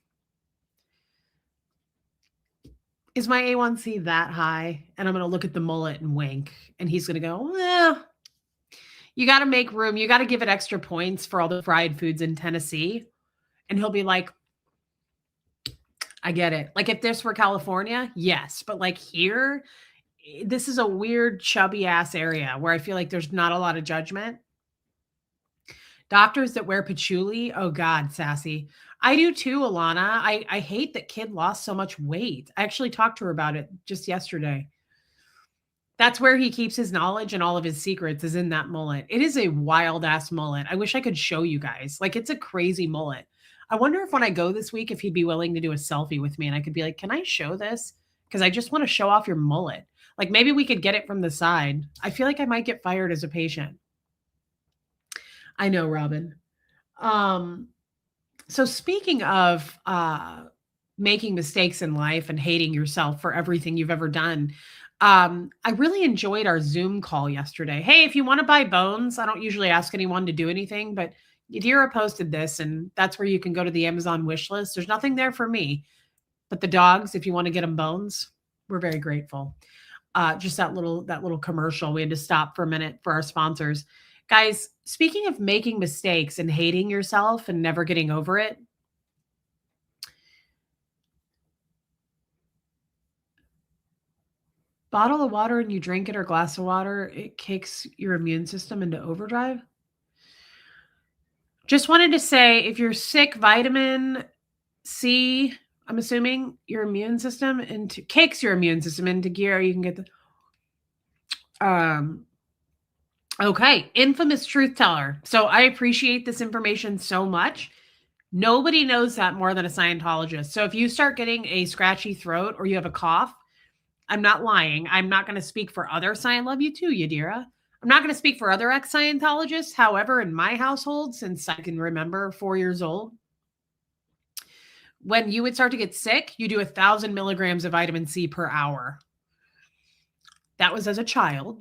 is my A1C that high? And I'm going to look at the mullet and wink. And he's going to go, well, you got to make room. You got to give it extra points for all the fried foods in Tennessee. And he'll be like, I get it. Like, if this were California, yes. But like here, this is a weird, chubby ass area where I feel like there's not a lot of judgment. Doctors that wear patchouli, oh God, sassy. I do too, Alana. I hate that kid lost so much weight. I actually talked to her about it just yesterday. That's where he keeps his knowledge and all of his secrets, is in that mullet. It is a wild ass mullet. I wish I could show you guys. Like, it's a crazy mullet. I wonder if when I go this week, if he'd be willing to do a selfie with me and I could be like, can I show this? Because I just want to show off your mullet. Like, maybe we could get it from the side. I feel like I might get fired as a patient. I know, Robin. So speaking of making mistakes in life and hating yourself for everything you've ever done, I really enjoyed our Zoom call yesterday. Hey, if you want to buy bones, I don't usually ask anyone to do anything, but Yadira posted this, and that's where you can go to the Amazon wish list. There's nothing there for me, but the dogs, if you want to get them bones, we're very grateful. Just that little commercial. We had to stop for a minute for our sponsors. Guys, speaking of making mistakes and hating yourself and never getting over it, bottle of water and you drink it, or glass of water, it kicks your immune system into overdrive. Just wanted to say, if you're sick, vitamin C, I'm assuming your immune system kicks your immune system into gear. You can get the okay, infamous truth teller. So I appreciate this information so much. Nobody knows that more than a Scientologist. So if you start getting a scratchy throat or you have a cough, I'm not lying. I'm not going to speak for other Scientologists. Love you too, Yadira. I'm not going to speak for other ex-Scientologists. However, in my household, since I can remember 4 years old, when you would start to get sick, you do 1,000 milligrams of vitamin C per hour. That was as a child.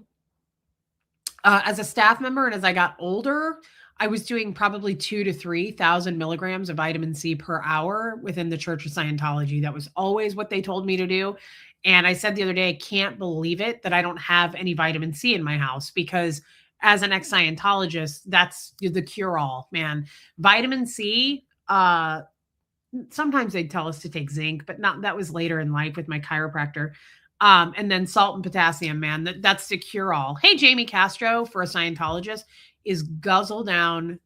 As a staff member and as I got older, I was doing probably 2 to 3,000 milligrams of vitamin C per hour within the Church of Scientology. That was always what they told me to do. And I said the other day, I can't believe it that I don't have any vitamin C in my house because as an ex-Scientologist, that's the cure-all, man. Vitamin C, sometimes they'd tell us to take zinc, but not that was later in life with my chiropractor. And then salt and potassium, man. That's the cure-all. Hey, Jamie Castro, for a Scientologist, is guzzle down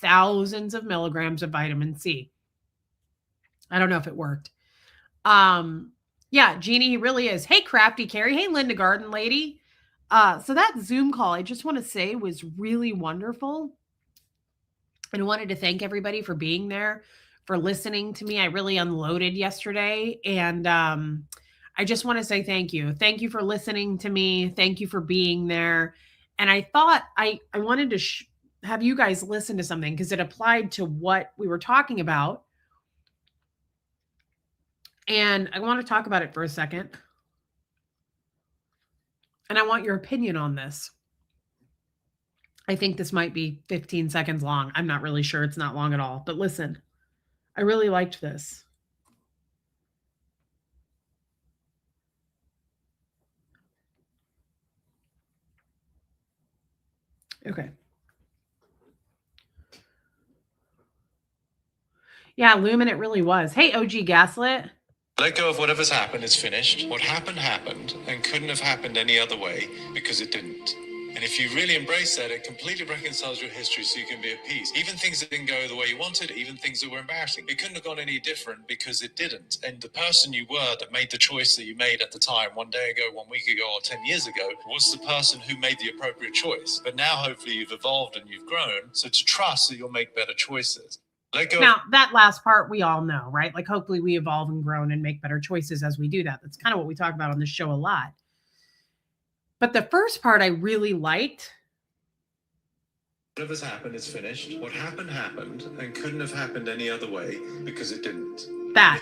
thousands of milligrams of vitamin C. I don't know if it worked. Yeah, Jeannie, he really is. Hey, Crafty Carrie. Hey, Linda Garden Lady. So that Zoom call, I just want to say, was really wonderful. And I wanted to thank everybody for being there, for listening to me. I really unloaded yesterday. And I just want to say thank you. Thank you for listening to me. Thank you for being there. And I thought I wanted to have you guys listen to something because it applied to what we were talking about. And I want to talk about it for a second. And I want your opinion on this. I think this might be 15 seconds long. I'm not really sure. It's not long at all. But listen, I really liked this. Okay. Yeah, Lumen, it really was. Hey, OG Gaslit. Let go of whatever's happened, it's finished. What happened, happened, and couldn't have happened any other way because it didn't. And if you really embrace that, it completely reconciles your history so you can be at peace. Even things that didn't go the way you wanted, even things that were embarrassing. It couldn't have gone any different because it didn't. And the person you were that made the choice that you made at the time, 1 day ago, 1 week ago, or 10 years ago, was the person who made the appropriate choice. But now, hopefully, you've evolved and you've grown. So to trust that you'll make better choices. Let go. Now, that last part we all know, right? Like, hopefully we evolve and grow and make better choices as we do that. That's kind of what we talk about on this show a lot. But the first part I really liked. Whatever's happened, it's finished. What happened, happened, and couldn't have happened any other way because it didn't. Oh,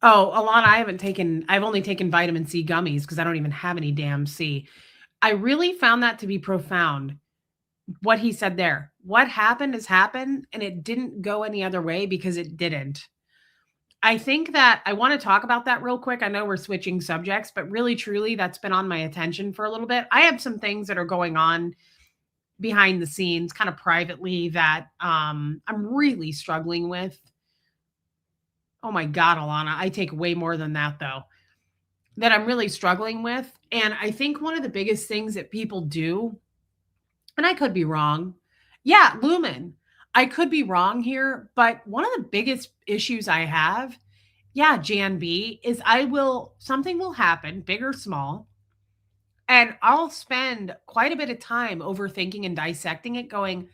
Alana, I've only taken vitamin C gummies because I don't even have any damn C. I really found that to be profound. What he said there. What happened has happened, and it didn't go any other way because it didn't. I think that I want to talk about that real quick. I know we're switching subjects, but really, truly, that's been on my attention for a little bit. I have some things that are going on behind the scenes, kind of privately, that I'm really struggling with. Oh my God, Alana, I take way more than that, though, that I'm really struggling with. And I think one of the biggest things that people do, and I could be wrong. Yeah, Lumen, I could be wrong here, but one of the biggest issues I have, yeah, Jan B, is something will happen, big or small, and I'll spend quite a bit of time overthinking and dissecting it, going,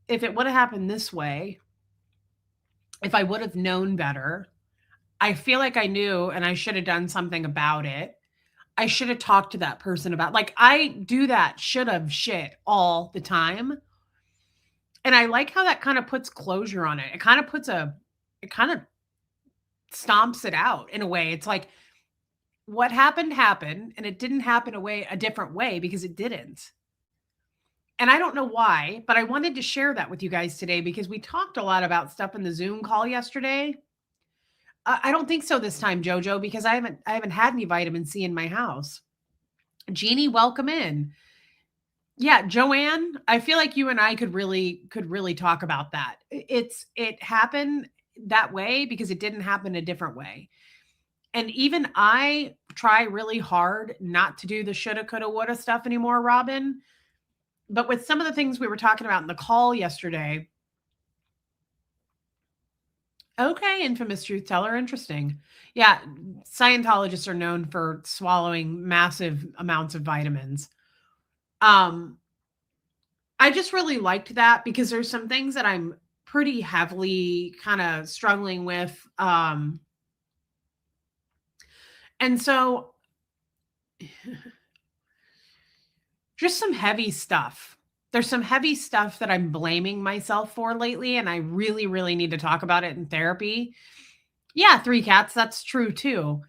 if it would have happened this way, if I would have known better, I feel like I knew and I should have done something about it. I should have talked to that person about, like, I do that should have shit all the time. And I like how that kind of puts closure on it. It kind of stomps it out in a way. It's like, what happened, happened, and it didn't happen a different way because it didn't. And I don't know why, but I wanted to share that with you guys today because we talked a lot about stuff in the Zoom call yesterday. I don't think so this time, Jojo, because I haven't had any vitamin C in my house. Jeannie, welcome in. Yeah, Joanne, I feel like you and I could really talk about that. It happened that way because it didn't happen a different way. And even I try really hard not to do the shoulda, coulda, woulda stuff anymore, Robin. But with some of the things we were talking about in the call yesterday. Okay, infamous truth teller. Interesting. Yeah, Scientologists are known for swallowing massive amounts of vitamins. I just really liked that because there's some things that I'm pretty heavily kind of struggling with. And so just some heavy stuff. There's some heavy stuff that I'm blaming myself for lately, and I really, really need to talk about it in therapy. Yeah, three cats, that's true too.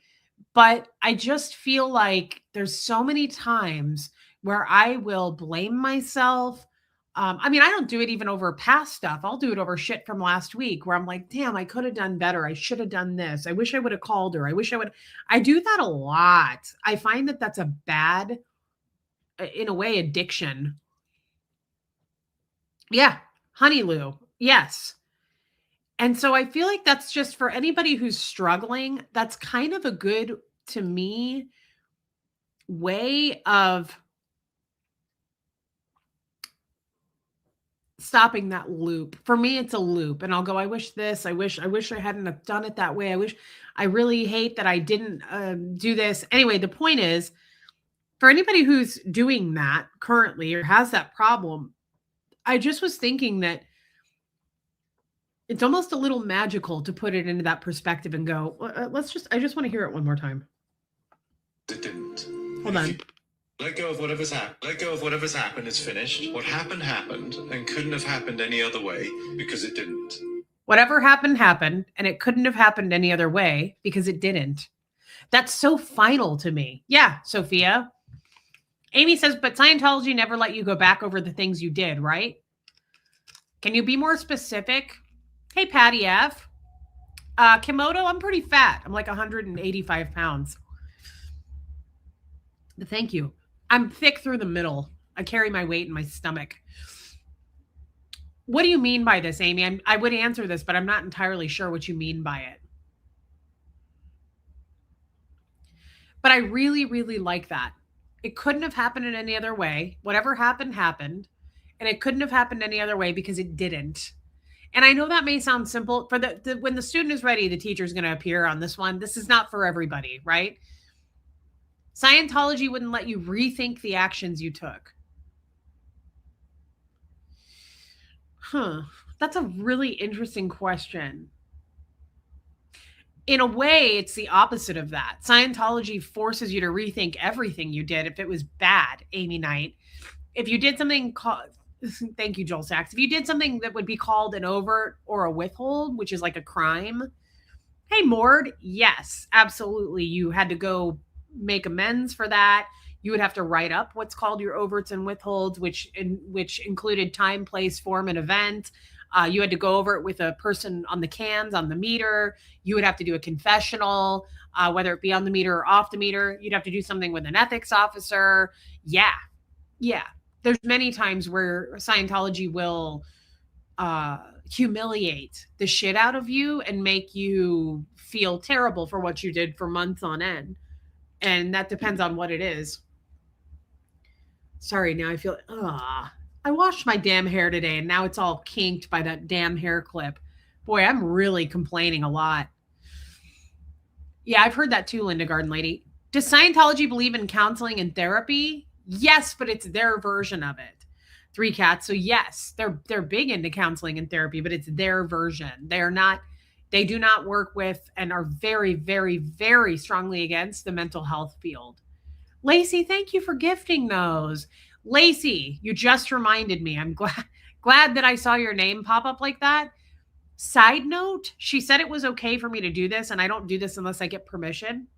But I just feel like there's so many times where I will blame myself. I mean, I don't do it even over past stuff. I'll do it over shit from last week where I'm like, damn, I could have done better. I should have done this. I wish I would have called her. I wish I would. I do that a lot. I find that that's a bad, in a way, addiction. Yeah. Honey Lou. Yes. And so I feel like that's just for anybody who's struggling, that's kind of a good, to me, way of stopping that loop. For me, it's a loop, and I'll go, I wish this, I wish I hadn't have done it that way. I really hate that I didn't do this. Anyway, the point is, for anybody who's doing that currently or has that problem, I just was thinking that it's almost a little magical to put it into that perspective and go, I just want to hear it one more time. It didn't. Hold on. Let go of whatever's happened. Let go of whatever's happened. It's finished. What happened happened and couldn't have happened any other way because it didn't. Whatever happened, happened, and it couldn't have happened any other way because it didn't. That's so final to me. Yeah, Sophia. Amy says, but Scientology never let you go back over the things you did, right? Can you be more specific? Hey, Patty F. Kimoto, I'm pretty fat. I'm like 185 pounds. Thank you. I'm thick through the middle. I carry my weight in my stomach. What do you mean by this, Amy? I would answer this, but I'm not entirely sure what you mean by it. But I really, really like that. It couldn't have happened in any other way. Whatever happened, happened. And it couldn't have happened any other way because it didn't. And I know that may sound simple. For when the student is ready, the teacher is going to appear on this one. This is not for everybody, right? Scientology wouldn't let you rethink the actions you took. That's a really interesting question. In a way, it's the opposite of that. Scientology forces you to rethink everything you did if it was bad, Amy Knight. If you did something called, thank you, Joel Sachs. If you did something that would be called an overt or a withhold, which is like a crime. Hey, Mord, yes, absolutely. You had to go make amends for that. You would have to write up what's called your overts and withholds, which included time, place, form, and event. You had to go over it with a person on the cans, on the meter. You would have to do a confessional, whether it be on the meter or off the meter. You'd have to do something with an ethics officer. Yeah. There's many times where Scientology will humiliate the shit out of you and make you feel terrible for what you did for months on end. And that depends on what it is. Sorry, now I feel, I washed my damn hair today and now it's all kinked by that damn hair clip. Boy, I'm really complaining a lot. Yeah, I've heard that too, Linda Garden Lady. Does Scientology believe in counseling and therapy? Yes, but it's their version of it. Three Cats. So yes, they're big into counseling and therapy, but it's their version. They do not work with and are very, very, very strongly against the mental health field. Lacey, thank you for gifting those. Lacey, you just reminded me. I'm glad that I saw your name pop up like that. Side note, she said it was okay for me to do this, and I don't do this unless I get permission.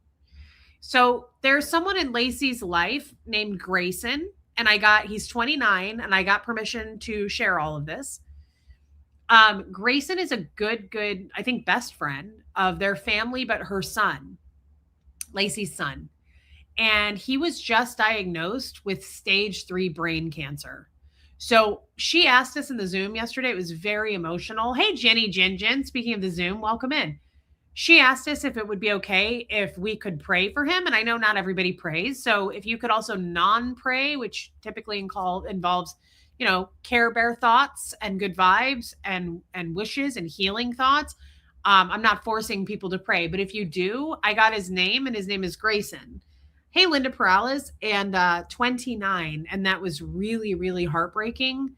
So there's someone in Lacey's life named Grayson, and he's 29, and I got permission to share all of this. Grayson is a good, I think, best friend of their family, but her son, Lacey's son. And he was just diagnosed with stage 3 brain cancer. So she asked us in the Zoom yesterday. It was very emotional. Hey, Jenny Jin, speaking of the Zoom, welcome in. She asked us if it would be okay if we could pray for him. And I know not everybody prays. So if you could also non-pray, which typically involves, Care Bear thoughts and good vibes and wishes and healing thoughts. I'm not forcing people to pray, but if you do, I got his name, and his name is Grayson. Hey, Linda Perales, and 29. And that was really, really heartbreaking.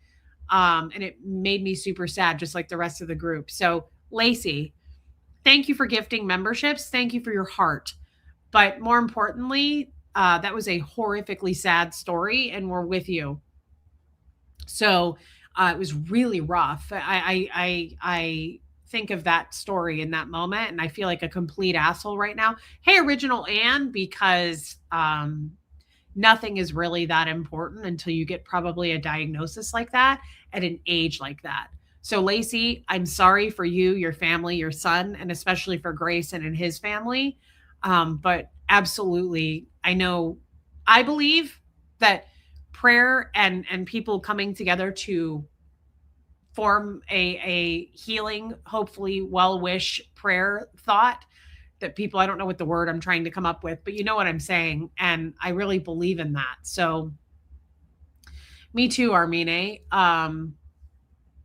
And it made me super sad, just like the rest of the group. So Lacey, thank you for gifting memberships. Thank you for your heart. But more importantly, that was a horrifically sad story, and we're with you. So it was really rough. I think of that story in that moment, and I feel like a complete asshole right now. Hey, Original Anne, because nothing is really that important until you get probably a diagnosis like that at an age like that. So, Lacey, I'm sorry for you, your family, your son, and especially for Grayson and his family. But absolutely, I believe that prayer and people coming together to form a healing, hopefully well wish prayer thought that people, I don't know what the word I'm trying to come up with, but you know what I'm saying. And I really believe in that. So me too, Armine.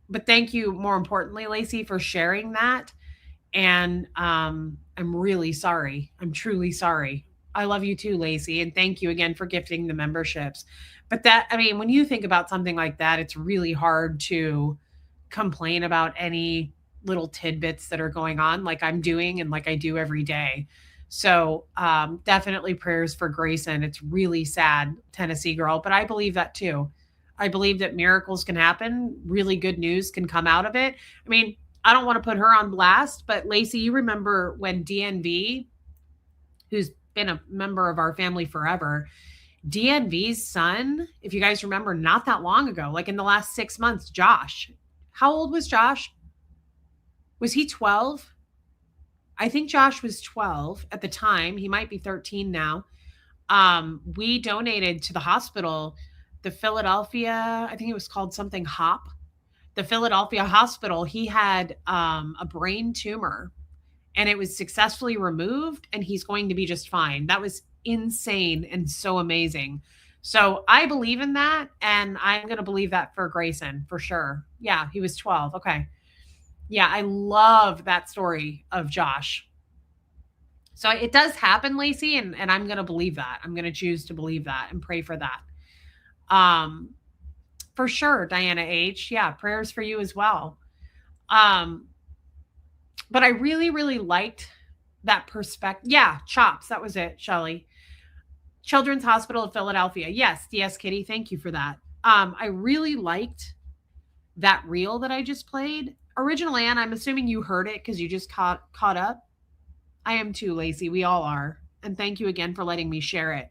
But thank you more importantly, Lacey, for sharing that. And I'm really sorry. I'm truly sorry. I love you too, Lacey. And thank you again for gifting the memberships. But that, I mean, when you think about something like that, it's really hard to complain about any little tidbits that are going on like I'm doing and like I do every day. So definitely prayers for Grayson. It's really sad, Tennessee girl, but I believe that too. I believe that miracles can happen. Really good news can come out of it. I mean, I don't want to put her on blast, but Lacey, you remember when DNV, who's been a member of our family forever, DNV's son, if you guys remember, not that long ago, like in the last 6 months, Josh. How old was Josh? Was he 12? I think Josh was 12 at the time. He might be 13 now. We donated to the hospital, the Philadelphia, I think it was called something HOP, the Philadelphia hospital. He had a brain tumor and it was successfully removed and he's going to be just fine. That was insane and so amazing. So I believe in that, and I'm going to believe that for Grayson for sure. Yeah, he was 12. Okay. Yeah, I love that story of Josh. So it does happen, Lacey, and I'm going to believe that. I'm going to choose to believe that and pray for that. For sure, Diana H. Yeah, prayers for you as well. But I really, really liked that perspective. Yeah, CHOPS. That was it, Shelly. Children's Hospital of Philadelphia. Yes, DS Kitty. Thank you for that. I really liked that reel that I just played. Original Anne, I'm assuming you heard it because you just caught up. I am too, Lacey. We all are. And thank you again for letting me share it.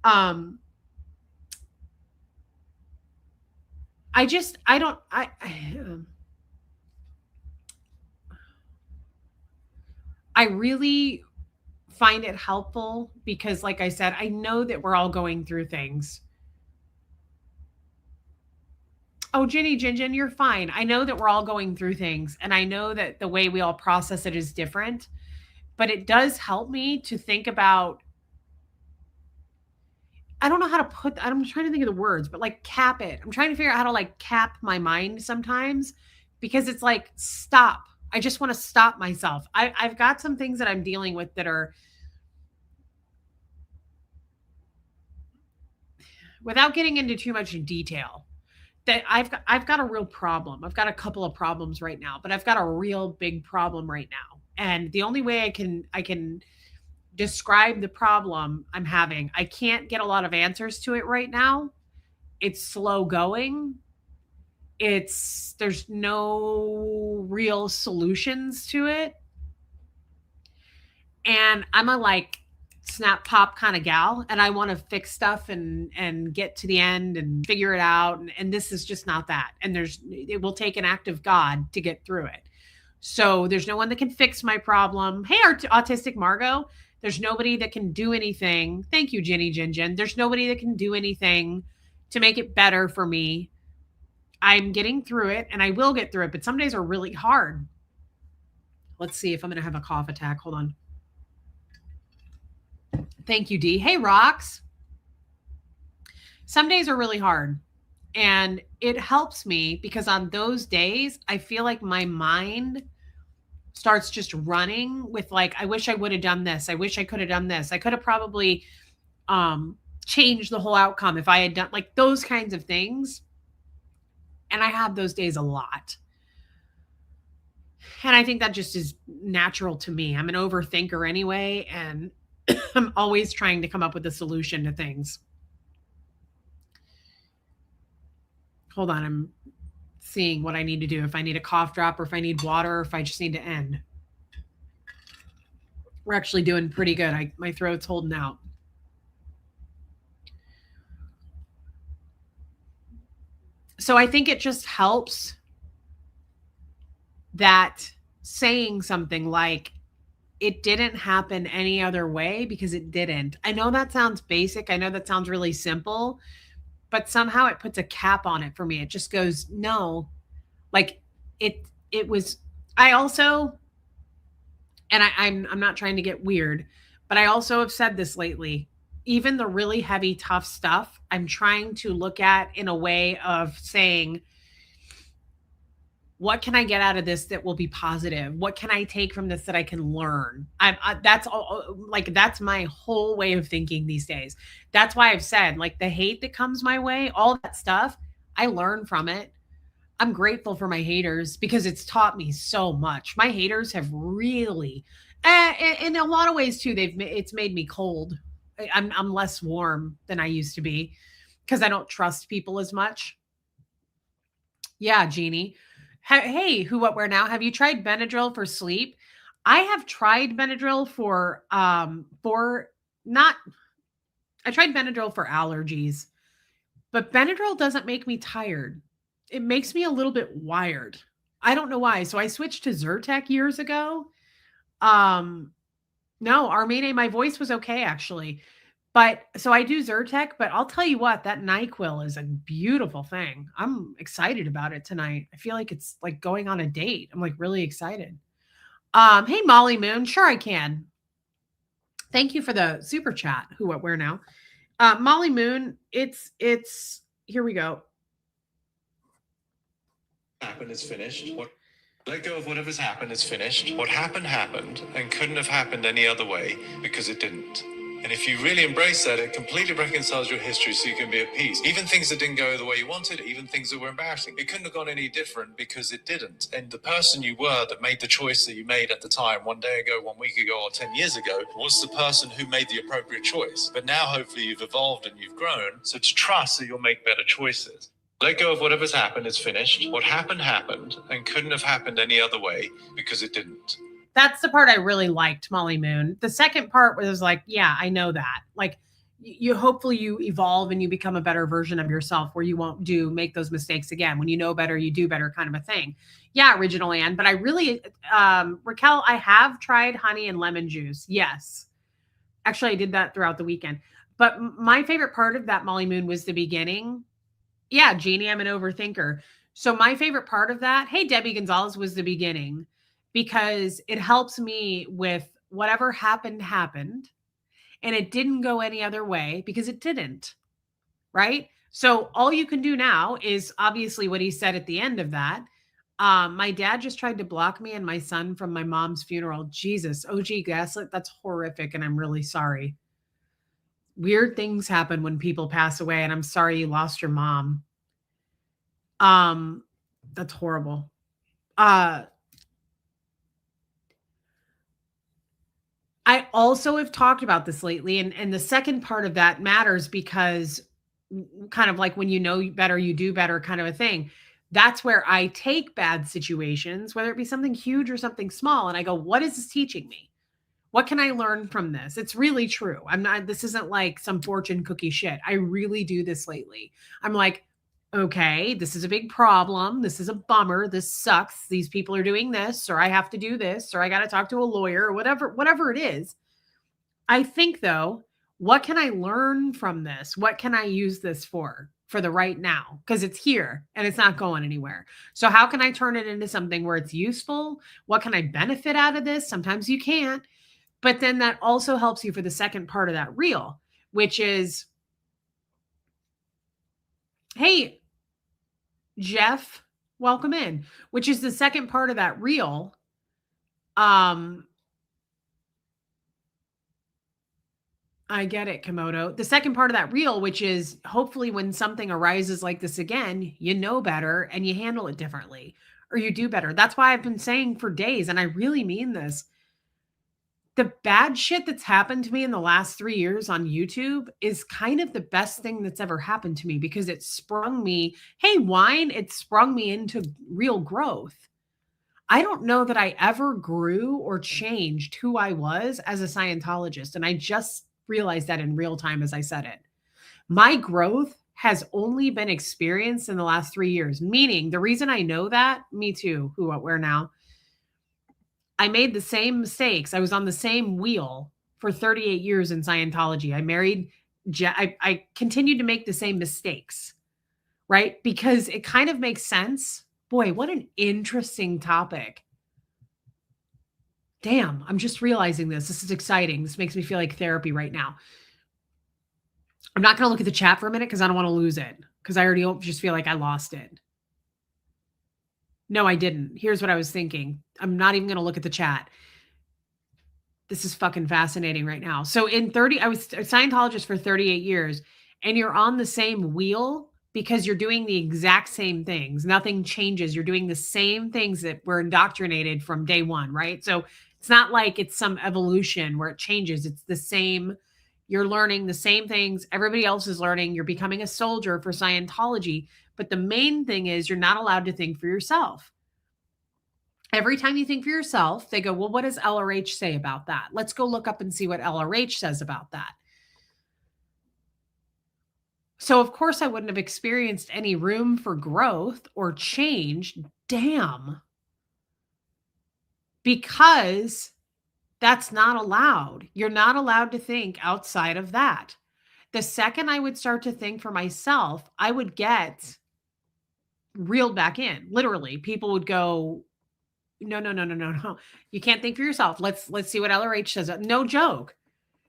I really find it helpful because, like I said, I know that we're all going through things. Oh, Jenny Jinjin, you're fine. I know that we're all going through things, and I know that the way we all process it is different, but it does help me to think about, I don't know how to put, I'm trying to think of the words, but like cap it. I'm trying to figure out how to like cap my mind sometimes because it's like, stop. I just want to stop myself. I've got some things that I'm dealing with that are, without getting into too much detail, that I've got a real problem. I've got a couple of problems right now, but I've got a real big problem right now. And the only way I can describe the problem I'm having, I can't get a lot of answers to it right now. It's slow going. There's no real solutions to it. And I'm a like snap pop kind of gal, and I want to fix stuff and get to the end and figure it out. And this is just not that. And it will take an act of God to get through it. So there's no one that can fix my problem. Hey, autistic Margot, there's nobody that can do anything. Thank you, Jenny Jinjin. There's nobody that can do anything to make it better for me. I'm getting through it, and I will get through it, but some days are really hard. Let's see if I'm going to have a cough attack. Hold on. Thank you, Dee. Hey, Rox. Some days are really hard, and it helps me because on those days, I feel like my mind starts just running with like, I wish I would have done this. I wish I could have done this. I could have probably changed the whole outcome if I had done like those kinds of things. And I have those days a lot. And I think that just is natural to me. I'm an overthinker anyway, and I'm always trying to come up with a solution to things. Hold on, I'm seeing what I need to do, if I need a cough drop or if I need water or if I just need to end. We're actually doing pretty good. My throat's holding out. So I think it just helps that saying something like, it didn't happen any other way, because it didn't. I know that sounds basic. I know that sounds really simple, but somehow it puts a cap on it for me. It just goes, no, like it was. I also, and I'm not trying to get weird, but I also have said this lately. Even the really heavy, tough stuff, I'm trying to look at in a way of saying, what can I get out of this that will be positive? What can I take from this that I can learn? That's all, like, that's my whole way of thinking these days. That's why I've said, like, the hate that comes my way, all that stuff, I learn from it. I'm grateful for my haters because it's taught me so much. My haters have really, in a lot of ways too, it's made me cold. I'm less warm than I used to be because I don't trust people as much. Yeah, Jeannie. Hey, who, what, where now? Have you tried Benadryl for sleep? I have tried Benadryl for not. I tried Benadryl for allergies, but Benadryl doesn't make me tired. It makes me a little bit wired. I don't know why. So I switched to Zyrtec years ago. Um, no, Armene, my voice was okay actually. But so I do Zyrtec, but I'll tell you what, that NyQuil is a beautiful thing. I'm excited about it tonight. I feel like it's like going on a date. I'm like really excited. Hey Molly Moon, sure I can. Thank you for the super chat. Who, what, where now? Molly Moon, it's here we go. Happened is finished. Let go of whatever's happened is finished. What happened happened and couldn't have happened any other way because it didn't. And if you really embrace that, it completely reconciles your history so you can be at peace. Even things that didn't go the way you wanted, even things that were embarrassing. It couldn't have gone any different because it didn't. And the person you were that made the choice that you made at the time, 1 day ago, 1 week ago, or 10 years ago, was the person who made the appropriate choice. But now hopefully you've evolved and you've grown. So to trust that you'll make better choices. Let go of whatever's happened is finished. What happened happened and couldn't have happened any other way because it didn't. That's the part I really liked, Molly Moon. The second part was like, yeah, I know that. Like, you hopefully you evolve and you become a better version of yourself where you won't make those mistakes again. When you know better, you do better, kind of a thing. Yeah, Original Ann. But I really, Raquel, I have tried honey and lemon juice. Yes. Actually, I did that throughout the weekend. But my favorite part of that, Molly Moon, was the beginning. Yeah, Jeannie, I'm an overthinker. So my favorite part of that, hey, Debbie Gonzalez, was the beginning, because it helps me with whatever happened, and it didn't go any other way because it didn't. Right. So all you can do now is obviously what he said at the end of that. My dad just tried to block me and my son from my mom's funeral. Jesus, OG Gaslit, that's horrific. And I'm really sorry. Weird things happen when people pass away, and I'm sorry you lost your mom. That's horrible. I also have talked about this lately, and the second part of that matters because kind of like when you know better, you do better, kind of a thing. That's where I take bad situations, whether it be something huge or something small, and I go, what is this teaching me? What can I learn from this? It's really true. This isn't like some fortune cookie shit. I really do this lately. I'm like, okay, this is a big problem. This is a bummer. This sucks. These people are doing this, or I have to do this, or I got to talk to a lawyer, or whatever it is. I think though, what can I learn from this? What can I use this for the right now? Because it's here and it's not going anywhere. So how can I turn it into something where it's useful? What can I benefit out of this? Sometimes you can't. But then that also helps you for the second part of that reel, which is, hey, Jeff, welcome in, which is the second part of that reel. I get it, Komodo. The second part of that reel, which is hopefully when something arises like this again, you know better and you handle it differently, or you do better. That's why I've been saying for days, and I really mean this, the bad shit that's happened to me in the last 3 years on YouTube is kind of the best thing that's ever happened to me because it sprung me, hey, wine, it sprung me into real growth. I don't know that I ever grew or changed who I was as a Scientologist. And I just realized that in real time as I said it. My growth has only been experienced in the last 3 years, meaning the reason I know that, me too, who, what, where now, I made the same mistakes. I was on the same wheel for 38 years in Scientology. I married, I continued to make the same mistakes, right? Because it kind of makes sense. Boy, what an interesting topic. Damn, I'm just realizing this. This is exciting. This makes me feel like therapy right now. I'm not going to look at the chat for a minute because I don't want to lose it because I already just feel like I lost it. No, I didn't. Here's what I was thinking. I'm not even going to look at the chat. This is fucking fascinating right now. So I was a Scientologist for 38 years and you're on the same wheel because you're doing the exact same things. Nothing changes. You're doing the same things that were indoctrinated from day one, right? So it's not like it's some evolution where it changes. It's the same. You're learning the same things everybody else is learning. You're becoming a soldier for Scientology. But the main thing is you're not allowed to think for yourself. Every time you think for yourself, they go, well, what does LRH say about that? Let's go look up and see what LRH says about that. So, of course, I wouldn't have experienced any room for growth or change. Damn. Because that's not allowed. You're not allowed to think outside of that. The second I would start to think for myself, I would get reeled back in. Literally, people would go, no. You can't think for yourself. Let's see what LRH says. No joke.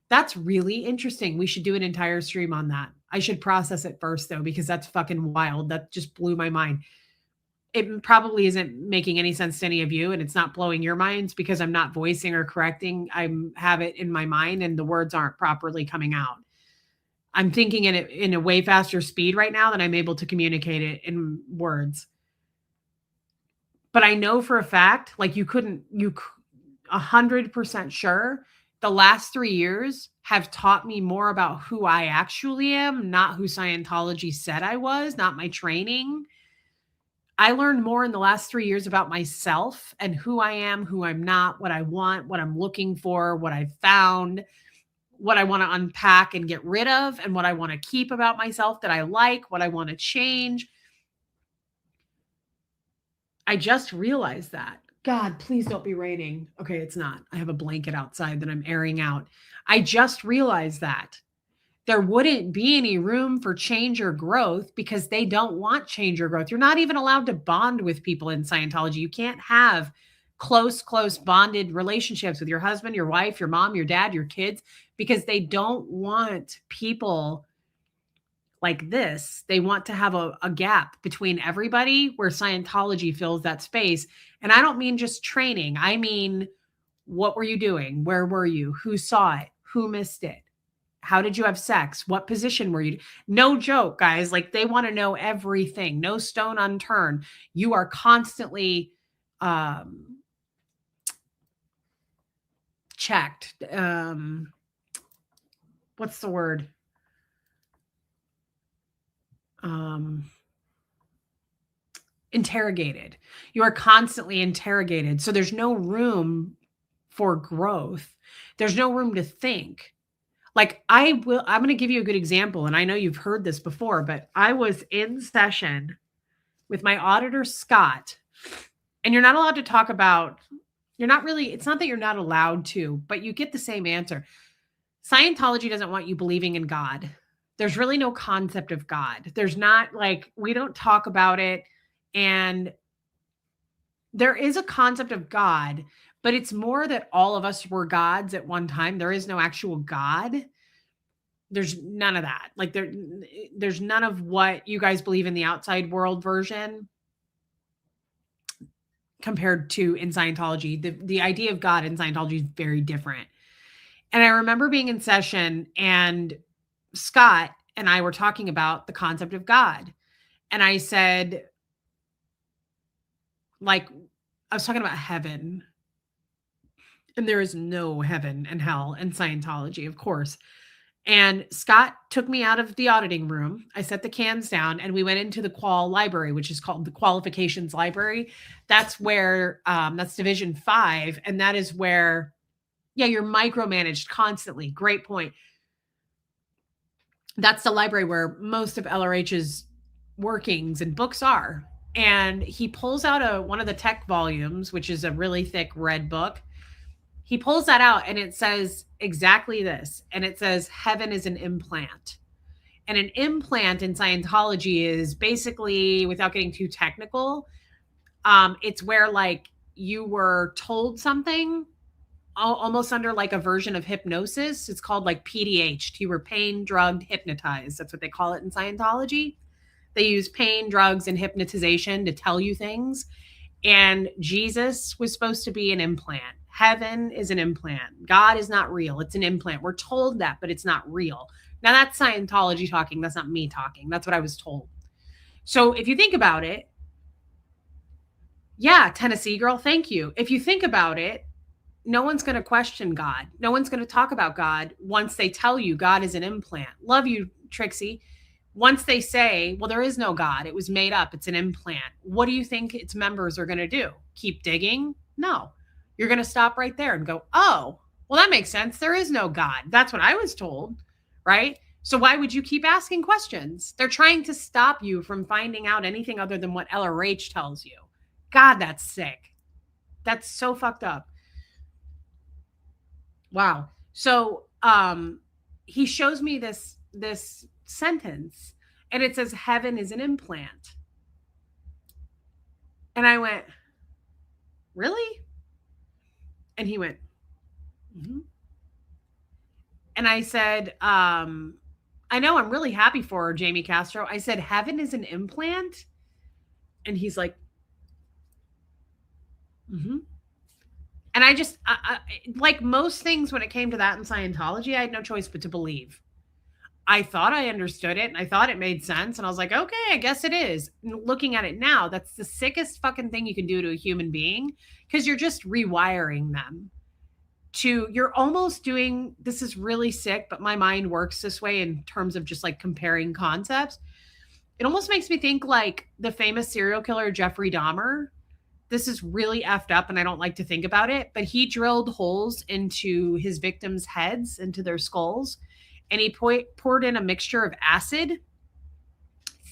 That's really interesting. We should do an entire stream on that. I should process it first though, because that's fucking wild. That just blew my mind. It probably isn't making any sense to any of you, and it's not blowing your minds because I'm not voicing or correcting. I have it in my mind and the words aren't properly coming out. I'm thinking in a way faster speed right now than I'm able to communicate it in words. But I know for a fact, like you 100% sure the last 3 years have taught me more about who I actually am, not who Scientology said I was, not my training. I learned more in the last 3 years about myself and who I am, who I'm not, what I want, what I'm looking for, what I've found, what I want to unpack and get rid of, and what I want to keep about myself that I like, what I want to change. I just realized that. God, please don't be raining. Okay, it's not. I have a blanket outside that I'm airing out. I just realized that there wouldn't be any room for change or growth because they don't want change or growth. You're not even allowed to bond with people in Scientology. You can't have close bonded relationships with your husband, your wife, your mom, your dad, your kids, because they don't want people like this. They want to have a gap between everybody where Scientology fills that space. And I don't mean just training. I mean, what were you doing? Where were you? Who saw it? Who missed it? How did you have sex? What position were you? No joke, guys. Like they want to know everything. No stone unturned. You are constantly checked. What's the word? Interrogated. You are constantly interrogated. So there's no room for growth. There's no room to think. Like I'm going to give you a good example. And I know you've heard this before, but I was in session with my auditor, Scott, and you're not allowed to talk about, it's not that you're not allowed to, but you get the same answer. Scientology doesn't want you believing in God. There's really no concept of God. There's not like, we don't talk about it. And there is a concept of God, but it's more that all of us were gods at one time. There is no actual God. There's none of that. Like there's none of what you guys believe in the outside world version compared to in Scientology. The idea of God in Scientology is very different. And I remember being in session and Scott and I were talking about the concept of God. And I said, like, I was talking about heaven. And there is no heaven and hell in Scientology, of course. And Scott took me out of the auditing room. I set the cans down and we went into the qual library, which is called the qualifications library. That's where, that's division 5. And that is where, yeah, you're micromanaged constantly. Great point. That's the library where most of LRH's workings and books are. And he pulls out one of the tech volumes, which is a really thick red book. He pulls that out and it says exactly this. And it says, heaven is an implant. And an implant in Scientology is basically, without getting too technical, it's where like you were told something almost under like a version of hypnosis. It's called like PDH. You were pain, drugged, hypnotized. That's what they call it in Scientology. They use pain, drugs, and hypnotization to tell you things. And Jesus was supposed to be an implant. Heaven is an implant. God is not real. It's an implant. We're told that, but it's not real. Now that's Scientology talking. That's not me talking. That's what I was told. So if you think about it, yeah, Tennessee girl, thank you. If you think about it, no one's going to question God. No one's going to talk about God once they tell you God is an implant. Love you, Trixie. Once they say, well, there is no God, it was made up, it's an implant. What do you think its members are going to do? Keep digging? No. You're going to stop right there and go, oh, well, that makes sense. There is no God. That's what I was told, right? So why would you keep asking questions? They're trying to stop you from finding out anything other than what LRH tells you. God, that's sick. That's so fucked up. Wow. So he shows me this sentence and it says heaven is an implant. And I went, really? And he went, mm-hmm. And I said, I know, I'm really happy for her, Jamie Castro. I said, heaven is an implant? And he's like, mm-hmm. And I just, like most things when it came to that in Scientology, I had no choice but to believe. I thought I understood it and I thought it made sense. And I was like, okay, I guess it is. And looking at it now, that's the sickest fucking thing you can do to a human being because you're just rewiring them to, you're almost doing, this is really sick, but my mind works this way in terms of just like comparing concepts. It almost makes me think like the famous serial killer, Jeffrey Dahmer. This is really effed up and I don't like to think about it, but he drilled holes into his victims' heads, into their skulls, and he poured in a mixture of acid,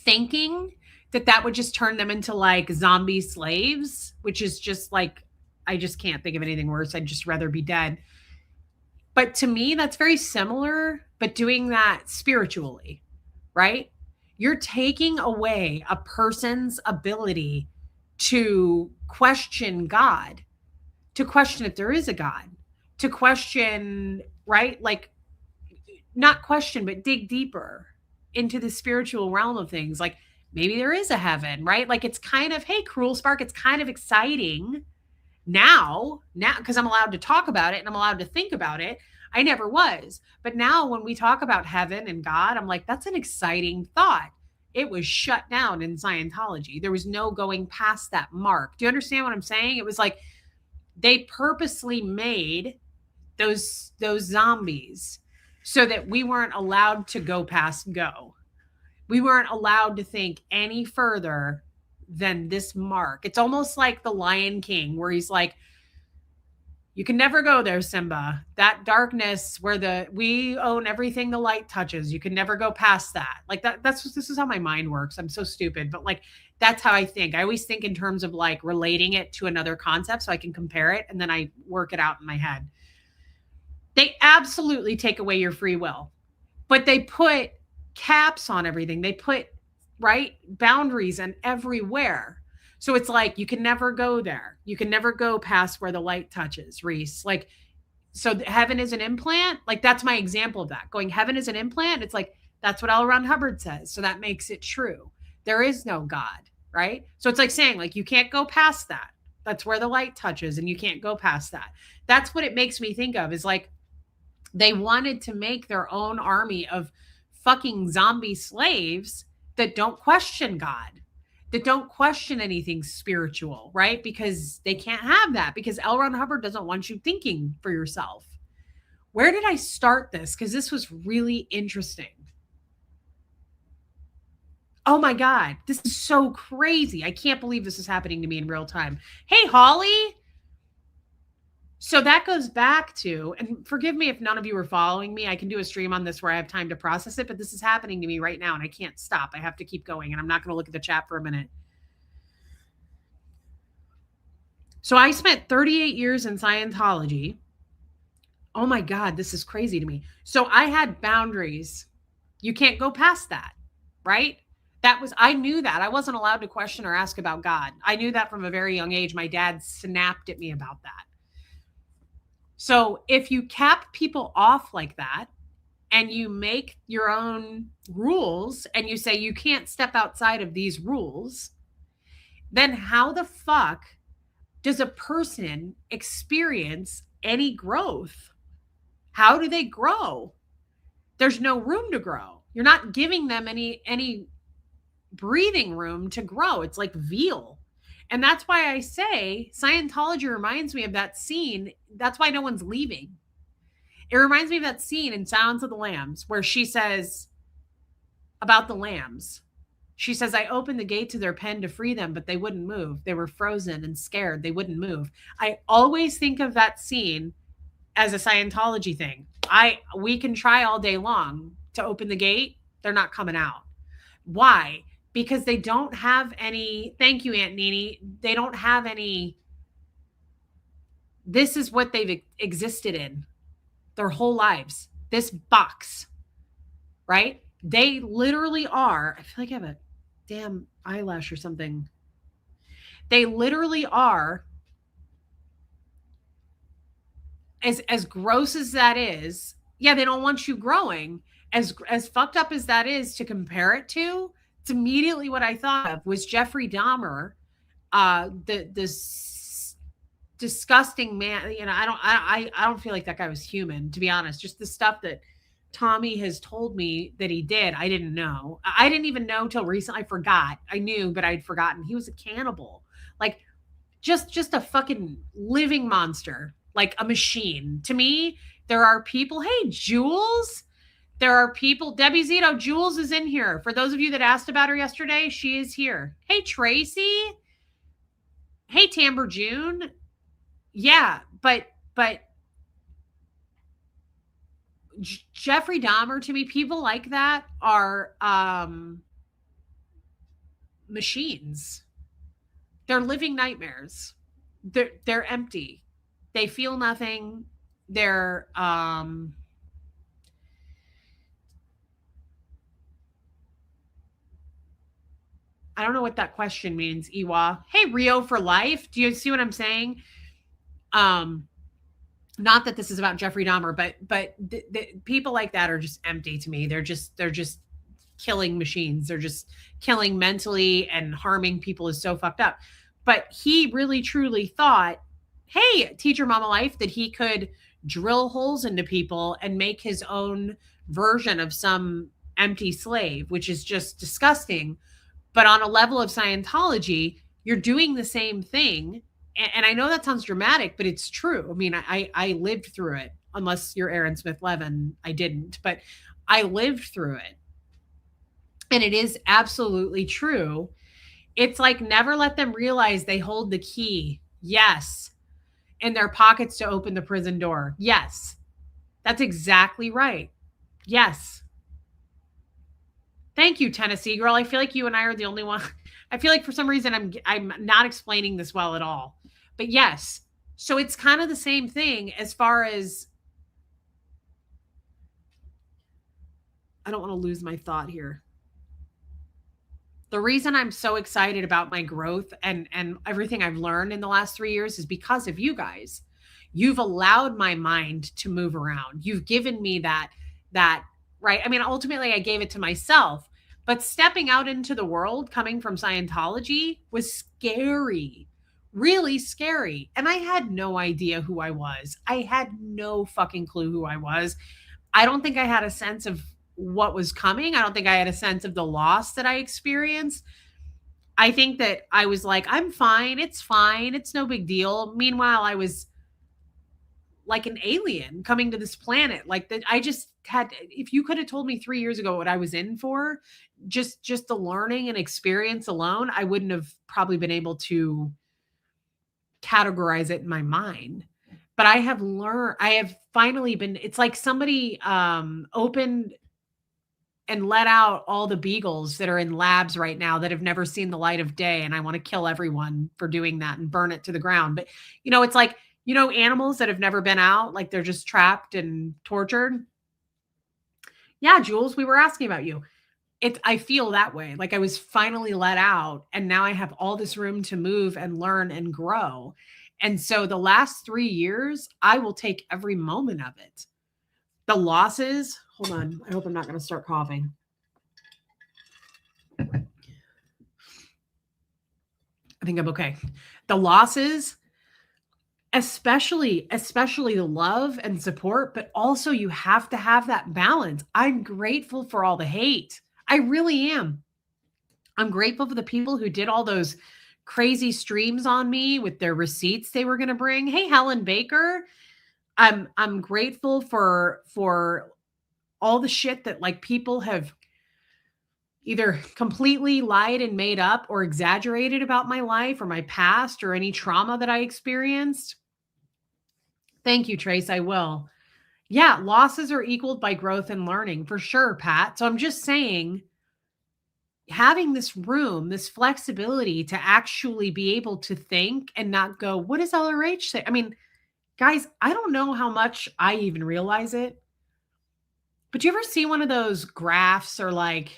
thinking that that would just turn them into like zombie slaves, which is just like, I just can't think of anything worse. I'd just rather be dead. But to me, that's very similar, but doing that spiritually, right? You're taking away a person's ability to question God, to question if there is a God, to question, right? Like, not question, but dig deeper into the spiritual realm of things. Like maybe there is a heaven, right? Like it's kind of, hey, Cruel Spark, it's kind of exciting now, because I'm allowed to talk about it and I'm allowed to think about it. I never was. But now when we talk about heaven and God, I'm like, that's an exciting thought. It was shut down in Scientology. There was no going past that mark. Do you understand what I'm saying? It was like they purposely made those zombies so that we weren't allowed to go past go. We weren't allowed to think any further than this mark. It's almost like the Lion King where he's like, you can never go there, Simba. That darkness where we own everything the light touches. You can never go past that. Like this is how my mind works. I'm so stupid, but like that's how I think. I always think in terms of like relating it to another concept so I can compare it and then I work it out in my head. They absolutely take away your free will, but they put caps on everything. They put, right, boundaries and everywhere. So it's like, you can never go there. You can never go past where the light touches, Reese. Like, so heaven is an implant. Like, that's my example of that. Going, heaven is an implant. It's like, that's what L. Ron Hubbard says. So that makes it true. There is no God, right? So it's like saying, like, you can't go past that. That's where the light touches and you can't go past that. That's what it makes me think of is like, they wanted to make their own army of fucking zombie slaves that don't question God. that don't question anything spiritual, right? Because they can't have that, because L. Ron Hubbard doesn't want you thinking for yourself. Where did I start this? Because this was really interesting. Oh my God, this is so crazy. I can't believe this is happening to me in real time. Hey, Holly. So that goes back to, and forgive me if none of you are following me. I can do a stream on this where I have time to process it, but this is happening to me right now and I can't stop. I have to keep going, and I'm not going to look at the chat for a minute. So I spent 38 years in Scientology. Oh my God, this is crazy to me. So I had boundaries. You can't go past that, right? I knew that. I wasn't allowed to question or ask about God. I knew that from a very young age. My dad snapped at me about that. So if you cap people off like that and you make your own rules and you say you can't step outside of these rules, then how the fuck does a person experience any growth? How do they grow? There's no room to grow. You're not giving them any breathing room to grow. It's like veal. And that's why I say Scientology reminds me of that scene. That's why no one's leaving. It reminds me of that scene in Silence of the Lambs where she says about the lambs. She says, I opened the gate to their pen to free them, but they wouldn't move. They were frozen and scared. They wouldn't move. I always think of that scene as a Scientology thing. We can try all day long to open the gate. They're not coming out. Why? Because they don't have any, thank you, Aunt Nini. They don't have any, this is what they've existed in their whole lives. This box, right? They literally are, I feel like I have a damn eyelash or something. They literally are, as gross as that is, yeah, they don't want you growing. As fucked up as that is to compare it to, it's immediately what I thought of was Jeffrey Dahmer, this disgusting man. You know, I don't feel like that guy was human, to be honest. Just the stuff that Tommy has told me that he did, I didn't know. I didn't even know till recently. I forgot. I knew, but I'd forgotten. He was a cannibal, like just a fucking living monster, like a machine. To me, there are people. Hey, Jules. There are people. Debbie Zito, Jules is in here. For those of you that asked about her yesterday, she is here. Hey, Tracy. Hey, Tamber June. Yeah, but Jeffrey Dahmer, to me, people like that are machines. They're living nightmares. They're empty. They feel nothing. They're I don't know what that question means, Iwa. Hey, Rio for life. Do you see what I'm saying? Not that this is about Jeffrey Dahmer, but people like that are just empty to me. They're just killing machines. They're just killing mentally, and harming people is so fucked up. But he really truly thought, hey, Teacher Mama Life, that he could drill holes into people and make his own version of some empty slave, which is just disgusting. But on a level of Scientology, you're doing the same thing. And I know that sounds dramatic, but it's true. I mean, I lived through it. Unless you're Aaron Smith Levin, I didn't, but I lived through it. And it is absolutely true. It's like, never let them realize they hold the key. Yes. In their pockets to open the prison door. Yes. That's exactly right. Yes. Thank you, Tennessee girl. I feel like you and I are the only one. I feel like for some reason I'm not explaining this well at all. But yes. So it's kind of the same thing as far as, I don't want to lose my thought here. The reason I'm so excited about my growth and everything I've learned in the last 3 years is because of you guys. You've allowed my mind to move around. You've given me that, right? I mean, ultimately I gave it to myself, but stepping out into the world coming from Scientology was scary, really scary. And I had no idea who I was. I had no fucking clue who I was. I don't think I had a sense of what was coming. I don't think I had a sense of the loss that I experienced. I think that I was like, I'm fine. It's fine. It's no big deal. Meanwhile, I was like an alien coming to this planet. Like that, I just had. If you could have told me 3 years ago what I was in for, just the learning and experience alone, I wouldn't have probably been able to categorize it in my mind. But I have learned. I have finally been. It's like somebody opened and let out all the beagles that are in labs right now that have never seen the light of day, and I want to kill everyone for doing that and burn it to the ground. But it's like, animals that have never been out, like they're just trapped and tortured. Yeah, Jules, we were asking about you. I feel that way. Like I was finally let out and now I have all this room to move and learn and grow. And so the last 3 years, I will take every moment of it. The losses, hold on. I hope I'm not going to start coughing. I think I'm okay. The losses, especially the love and support, but also you have to have that balance. I'm grateful for all the hate. I really am. I'm grateful for the people who did all those crazy streams on me with their receipts they were going to bring. Hey, Helen Baker. I'm grateful for all the shit that like people have either completely lied and made up or exaggerated about my life or my past or any trauma that I experienced. Thank you, Trace. I will. Yeah, losses are equaled by growth and learning for sure, Pat. So I'm just saying, having this room, this flexibility to actually be able to think and not go, what does LRH say? I mean, guys, I don't know how much I even realize it. But you ever see one of those graphs or like,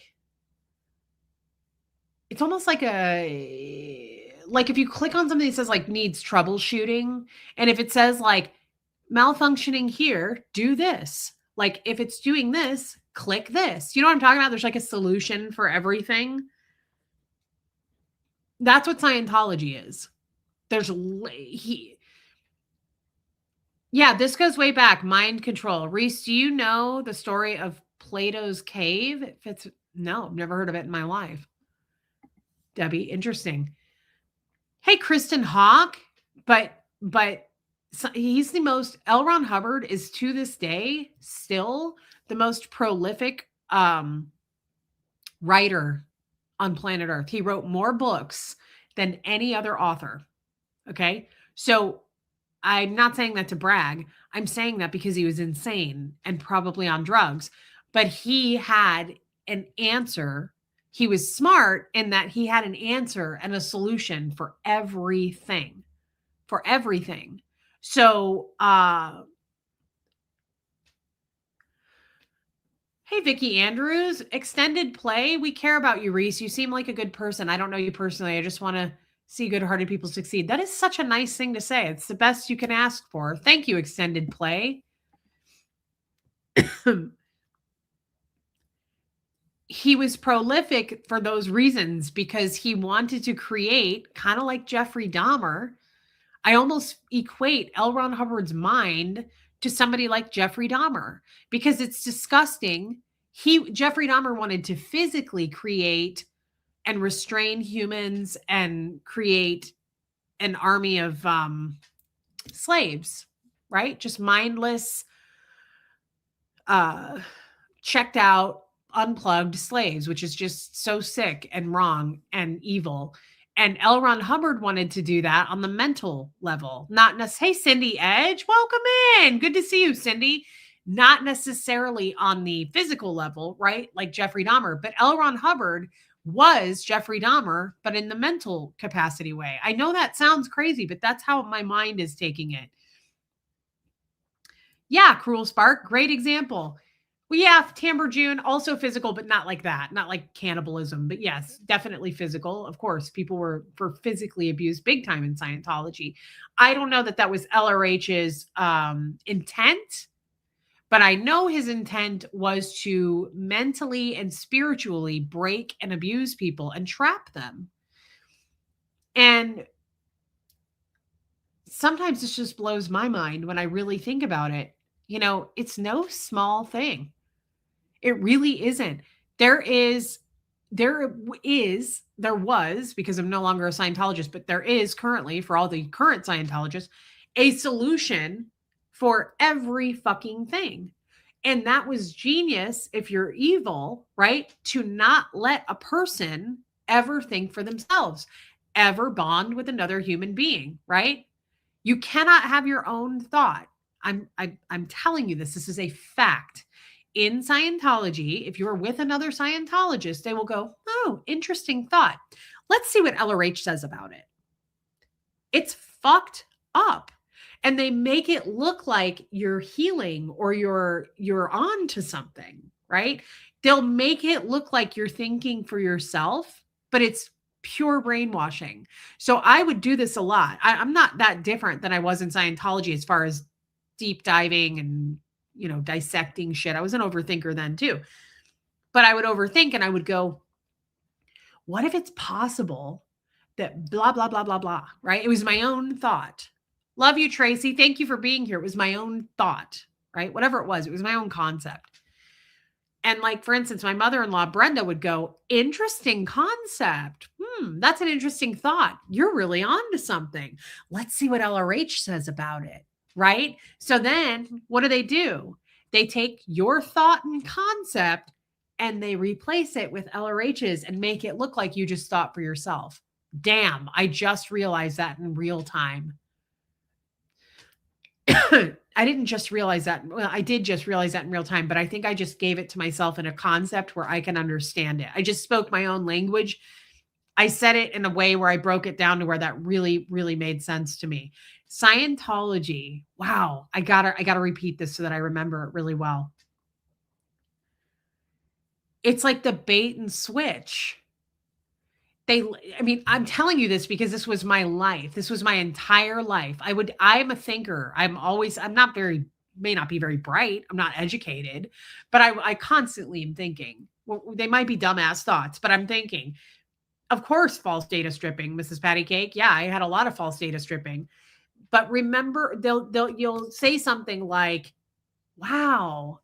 it's almost like if you click on something that says like needs troubleshooting, and if it says like malfunctioning here, do this. Like if it's doing this, click this. You know what I'm talking about? There's like a solution for everything. That's what Scientology is. Yeah, this goes way back. Mind control. Reese, do you know the story of Plato's cave? No, I've never heard of it in my life. Debbie, interesting. Hey, Kristen Hawk, but he's the most, L. Ron Hubbard is to this day still the most prolific writer on planet Earth. He wrote more books than any other author. Okay. So I'm not saying that to brag. I'm saying that because he was insane and probably on drugs, but he had an answer. He was smart in that he had an answer and a solution for everything. So, hey, Vicki Andrews, extended play. We care about you, Reese. You seem like a good person. I don't know you personally. I just want to see good-hearted people succeed. That is such a nice thing to say. It's the best you can ask for. Thank you, extended play. He was prolific for those reasons because he wanted to create, kind of like Jeffrey Dahmer. I almost equate L. Ron Hubbard's mind to somebody like Jeffrey Dahmer because it's disgusting. Jeffrey Dahmer wanted to physically create and restrain humans and create an army of slaves, right? Just mindless, checked out, unplugged slaves, which is just so sick and wrong and evil. And L. Ron Hubbard wanted to do that on the mental level, not necessarily. Hey, Cindy Edge, welcome in. Good to see you, Cindy. Not necessarily on the physical level, right? Like Jeffrey Dahmer, but L. Ron Hubbard was Jeffrey Dahmer, but in the mental capacity way. I know that sounds crazy, but that's how my mind is taking it. Yeah, Cruel Spark, great example. Well, yeah, Tamber June, also physical, but not like that. Not like cannibalism, but yes, definitely physical. Of course, people were physically abused big time in Scientology. I don't know that was LRH's intent, but I know his intent was to mentally and spiritually break and abuse people and trap them. And sometimes this just blows my mind when I really think about it. It's no small thing. It really isn't. There is there was, because I'm no longer a Scientologist, but there is currently, for all the current Scientologists, a solution for every fucking thing. And that was genius if you're evil, right? To not let a person ever think for themselves, ever bond with another human being, right? You cannot have your own thought. I'm telling you this. This is a fact. In Scientology, if you're with another Scientologist, they will go, "Oh, interesting thought. Let's see what LRH says about it." It's fucked up. And they make it look like you're healing or you're on to something, right? They'll make it look like you're thinking for yourself, but it's pure brainwashing. So I would do this a lot. I'm not that different than I was in Scientology as far as deep diving and, dissecting shit. I was an overthinker then too. But I would overthink and I would go, what if it's possible that blah, blah, blah, blah, blah, right? It was my own thought. Love you, Tracy. Thank you for being here. It was my own thought, right? Whatever it was my own concept. And like, for instance, my mother-in-law, Brenda, would go, interesting concept. That's an interesting thought. You're really on to something. Let's see what LRH says about it, right? So then what do? They take your thought and concept and they replace it with LRH's and make it look like you just thought for yourself. Damn, I just realized that in real time. I didn't just realize that. Well, I did just realize that in real time, but I think I just gave it to myself in a concept where I can understand it. I just spoke my own language. I said it in a way where I broke it down to where that really, really made sense to me. Scientology. Wow. I gotta repeat this so that I remember it really well. It's like the bait and switch. I'm telling you this because this was my life. This was my entire life. I'm a thinker. May not be very bright. I'm not educated, but I constantly am thinking. Well, they might be dumbass thoughts, but I'm thinking, of course, false data stripping, Mrs. Patty Cake. Yeah, I had a lot of false data stripping. But remember, you'll say something like, wow,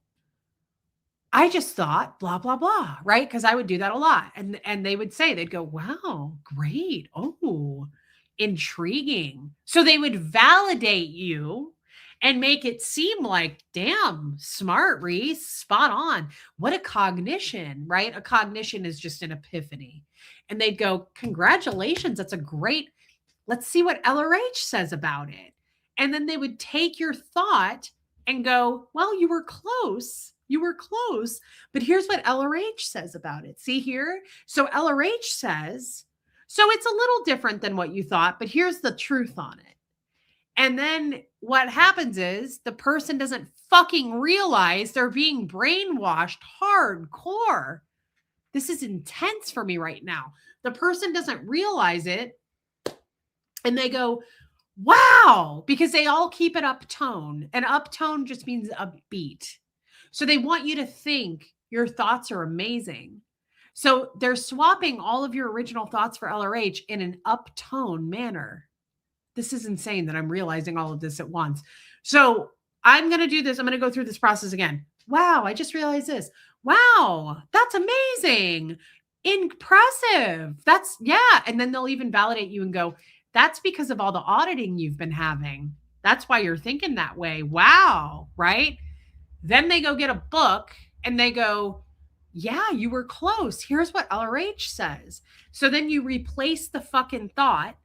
I just thought blah, blah, blah, right? Because I would do that a lot. And they'd go, wow, great. Oh, intriguing. So they would validate you and make it seem like, damn, smart, Reese, spot on. What a cognition, right? A cognition is just an epiphany. And they'd go, congratulations, that's a great, let's see what LRH says about it. And then they would take your thought and go, well, you were close. You were close, but here's what LRH says about it. See here? So LRH says, so it's a little different than what you thought, but here's the truth on it. And then what happens is the person doesn't fucking realize they're being brainwashed hardcore. This is intense for me right now. The person doesn't realize it and they go, wow, because they all keep it uptone. And uptone just means upbeat. So they want you to think your thoughts are amazing. So they're swapping all of your original thoughts for LRH in an uptone manner. This is insane that I'm realizing all of this at once. So I'm going to do this. I'm going to go through this process again. Wow, I just realized this. Wow, that's amazing. Impressive. Yeah. And then they'll even validate you and go, that's because of all the auditing you've been having. That's why you're thinking that way. Wow. Right. Then they go get a book and they go, yeah, you were close. Here's what LRH says. So then you replace the fucking thought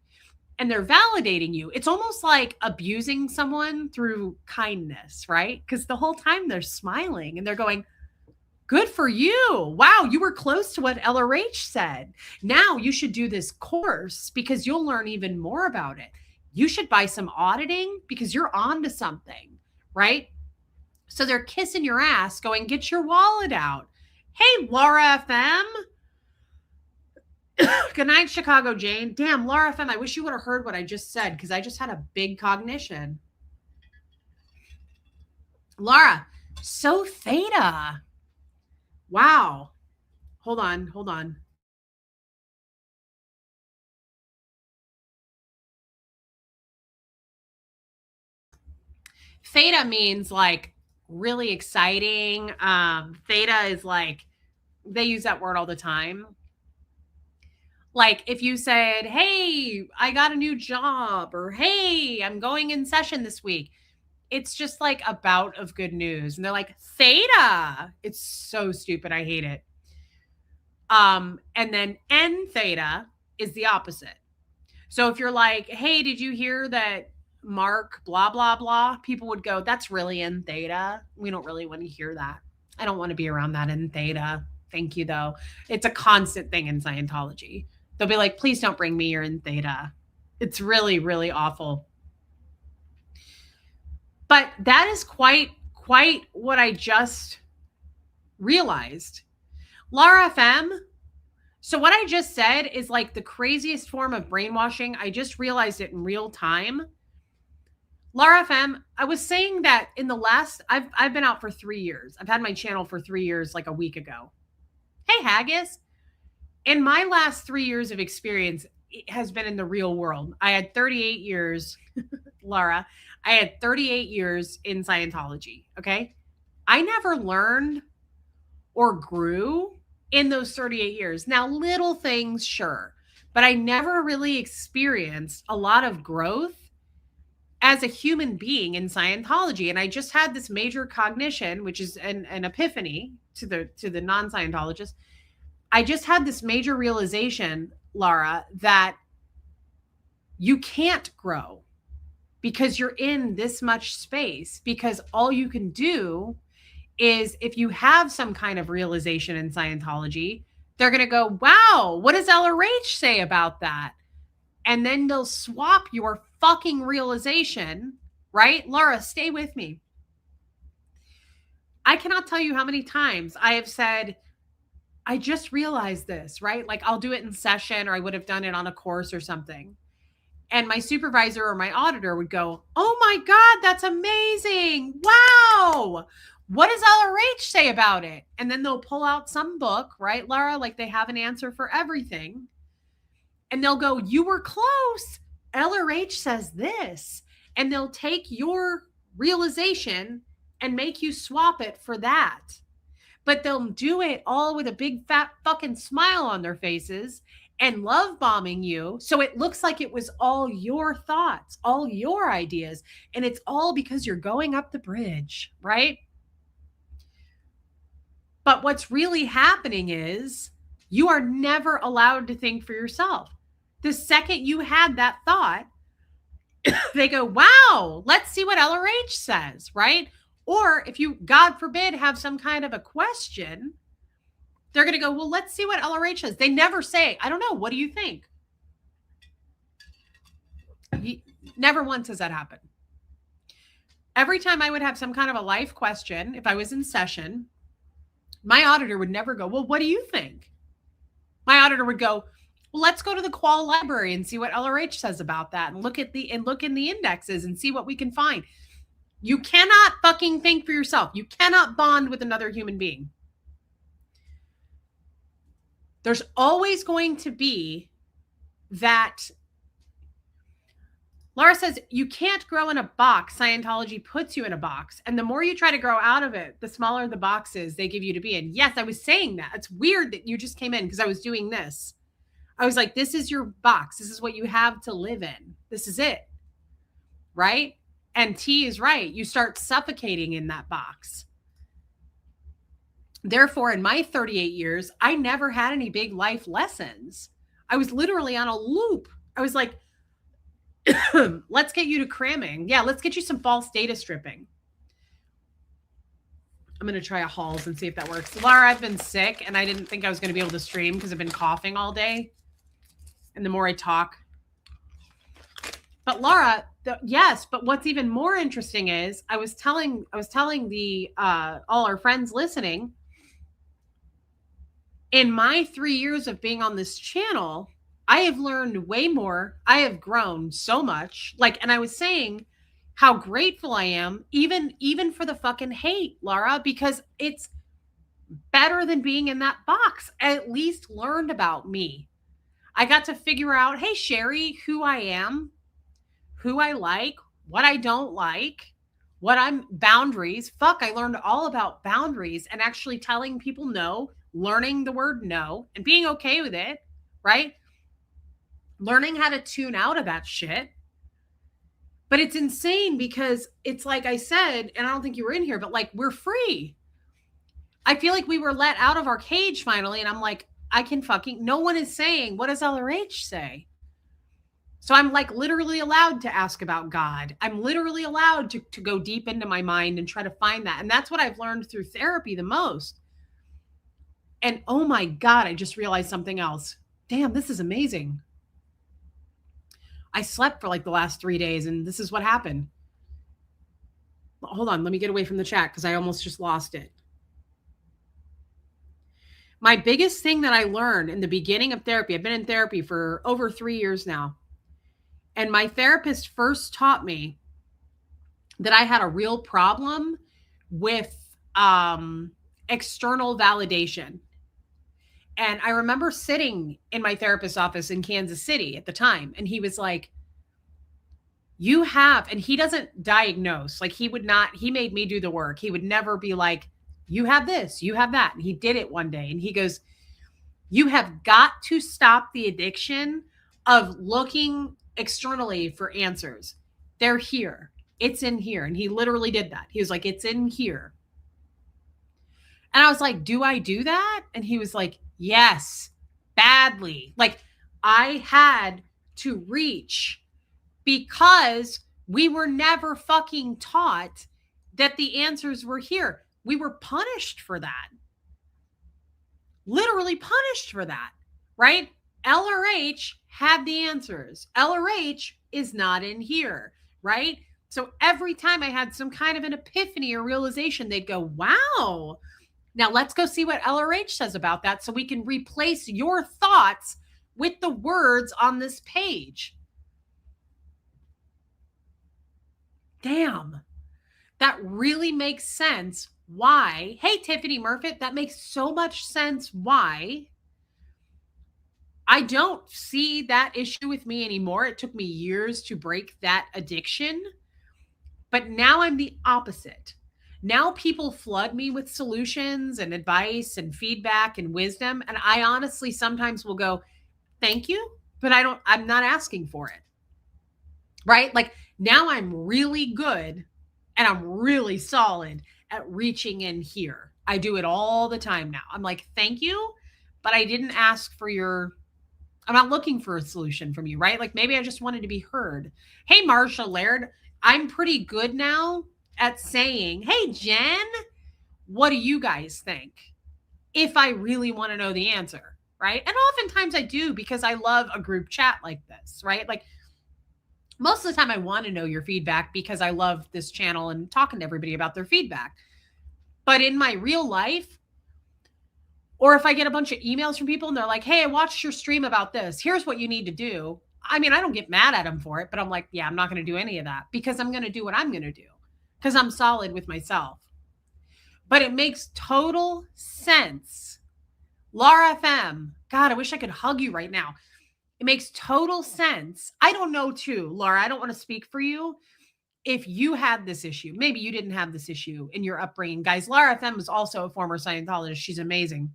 and they're validating you. It's almost like abusing someone through kindness, right? Because the whole time they're smiling and they're going, good for you. Wow, you were close to what LRH said. Now you should do this course because you'll learn even more about it. You should buy some auditing because you're on to something, right? So they're kissing your ass going, get your wallet out. Hey, Laura FM. Good night, Chicago Jane. Damn, Laura FM, I wish you would have heard what I just said because I just had a big cognition. Laura, so theta. Wow. Hold on. Theta means like really exciting. Theta is like, they use that word all the time. Like if you said, hey, I got a new job, or hey, I'm going in session this week, it's just like a bout of good news. And they're like, theta. It's so stupid. I hate it. And then N theta is the opposite. So if you're like, hey, did you hear that Mark blah blah blah? People would go, that's really N theta. We don't really want to hear that. I don't want to be around that N theta. Thank you though. It's a constant thing in Scientology. They'll be like, please don't bring me your N theta. It's really, really awful. But that is quite what I just realized. Lara FM. So what I just said is like the craziest form of brainwashing. I just realized it in real time. Lara FM, I was saying that in the last, I've been out for 3 years. I've had my channel for 3 years, like a week ago. Hey, Haggis. In my last 3 years of experience, it has been in the real world. I had 38 years, Lara. I had 38 years in Scientology. Okay. I never learned or grew in those 38 years. Now, little things, sure, but I never really experienced a lot of growth as a human being in Scientology. And I just had this major cognition, which is an epiphany to the non-Scientologists. I just had this major realization, Lara, that you can't grow because you're in this much space, because all you can do is, if you have some kind of realization in Scientology, they're going to go, wow, what does LRH say about that? And then they'll swap your fucking realization, right? Lara, stay with me. I cannot tell you how many times I have said, I just realized this, right? Like I'll do it in session, or I would have done it on a course or something. And my supervisor or my auditor would go, oh my God, that's amazing. Wow. What does LRH say about it? And then they'll pull out some book, right, Lara? Like they have an answer for everything. And they'll go, you were close. LRH says this. And they'll take your realization and make you swap it for that. But they'll do it all with a big fat fucking smile on their faces and love bombing you. So it looks like it was all your thoughts, all your ideas. And it's all because you're going up the bridge, right? But what's really happening is you are never allowed to think for yourself. The second you had that thought, they go, wow, let's see what LRH says, right? Or if you, God forbid, have some kind of a question, they're going to go, well, let's see what LRH says. They never say, I don't know. What do you think? Never once has that happened. Every time I would have some kind of a life question, if I was in session, my auditor would never go, well, what do you think? My auditor would go, well, let's go to the Qual library and see what LRH says about that, and look in the indexes and see what we can find. You cannot fucking think for yourself. You cannot bond with another human being. There's always going to be that. Lara says, you can't grow in a box. Scientology puts you in a box. And the more you try to grow out of it, the smaller the boxes they give you to be in. Yes, I was saying that. It's weird that you just came in because I was doing this. I was like, this is your box. This is what you have to live in. This is it. Right? And T is right. You start suffocating in that box. Therefore, in my 38 years, I never had any big life lessons. I was literally on a loop. I was like, let's get you to cramming. Yeah, let's get you some false data stripping. I'm going to try a Halls and see if that works. Lara, I've been sick and I didn't think I was going to be able to stream because I've been coughing all day. And the more I talk. But Lara, yes, but what's even more interesting is I was telling the all our friends listening, in my 3 years of being on this channel, I have learned way more. I have grown so much. And I was saying how grateful I am, even for the fucking hate, Lara, because it's better than being in that box. I at least learned about me. I got to figure out, hey, Sherry, who I am, who I like, what I don't like, what I'm boundaries. Fuck, I learned all about boundaries and actually telling people no, learning the word no and being okay with it, right? learning how to tune out of that shit. But it's insane because it's like I said, and I don't think you were in here, but like we're free. I feel like we were let out of our cage finally. And I'm like, I can fucking, no one is saying, what does LRH say? So I'm like literally allowed to ask about God. I'm literally allowed to go deep into my mind and try to find that. And that's what I've learned through therapy the most. And oh my God, I just realized something else. Damn, this is amazing. I slept for like the last 3 days and this is what happened. Hold on, let me get away from the chat because I almost just lost it. My biggest thing that I learned in the beginning of therapy, I've been in therapy for over 3 years now. And my therapist first taught me that I had a real problem with external validation. And I remember sitting in my therapist's office in Kansas City at the time, and he was like, you have, and he doesn't diagnose, like he made me do the work. He would never be like, you have this, you have that. And he did it one day. And he goes, you have got to stop the addiction of looking externally for answers. They're here. It's in here. And he literally did that. He was like, it's in here. And I was like, do I do that? And he was like, yes, badly. Like I had to reach because we were never fucking taught that the answers were here. We were punished for that. Literally punished for that, right? LRH had the answers. LRH is not in here, right? So every time I had some kind of an epiphany or realization, they'd go, wow. Now let's go see what LRH says about that so we can replace your thoughts with the words on this page. Damn. That really makes sense. Why? Hey, Tiffany Murphy, that makes so much sense. Why? I don't see that issue with me anymore. It took me years to break that addiction, but now I'm the opposite. Now people flood me with solutions and advice and feedback and wisdom. And I honestly sometimes will go, thank you, but I'm not asking for it. Right? Like now I'm really good and I'm really solid at reaching in here. I do it all the time now. I'm like, thank you, but I didn't ask for I'm not looking for a solution from you, right? Like maybe I just wanted to be heard. Hey, Marsha Laird, I'm pretty good now at saying, hey, Jen, what do you guys think? If I really want to know the answer, right? And oftentimes I do because I love a group chat like this, right? Like most of the time I want to know your feedback because I love this channel and talking to everybody about their feedback. But in my real life, or if I get a bunch of emails from people and they're like, hey, I watched your stream about this. Here's what you need to do. I mean, I don't get mad at them for it, but I'm like, yeah, I'm not going to do any of that because I'm going to do what I'm going to do because I'm solid with myself. But it makes total sense. Laura FM. God, I wish I could hug you right now. It makes total sense. I don't know too, Laura, I don't want to speak for you. If you had this issue, maybe you didn't have this issue in your upbringing. Guys, Laura FM is also a former Scientologist. She's amazing.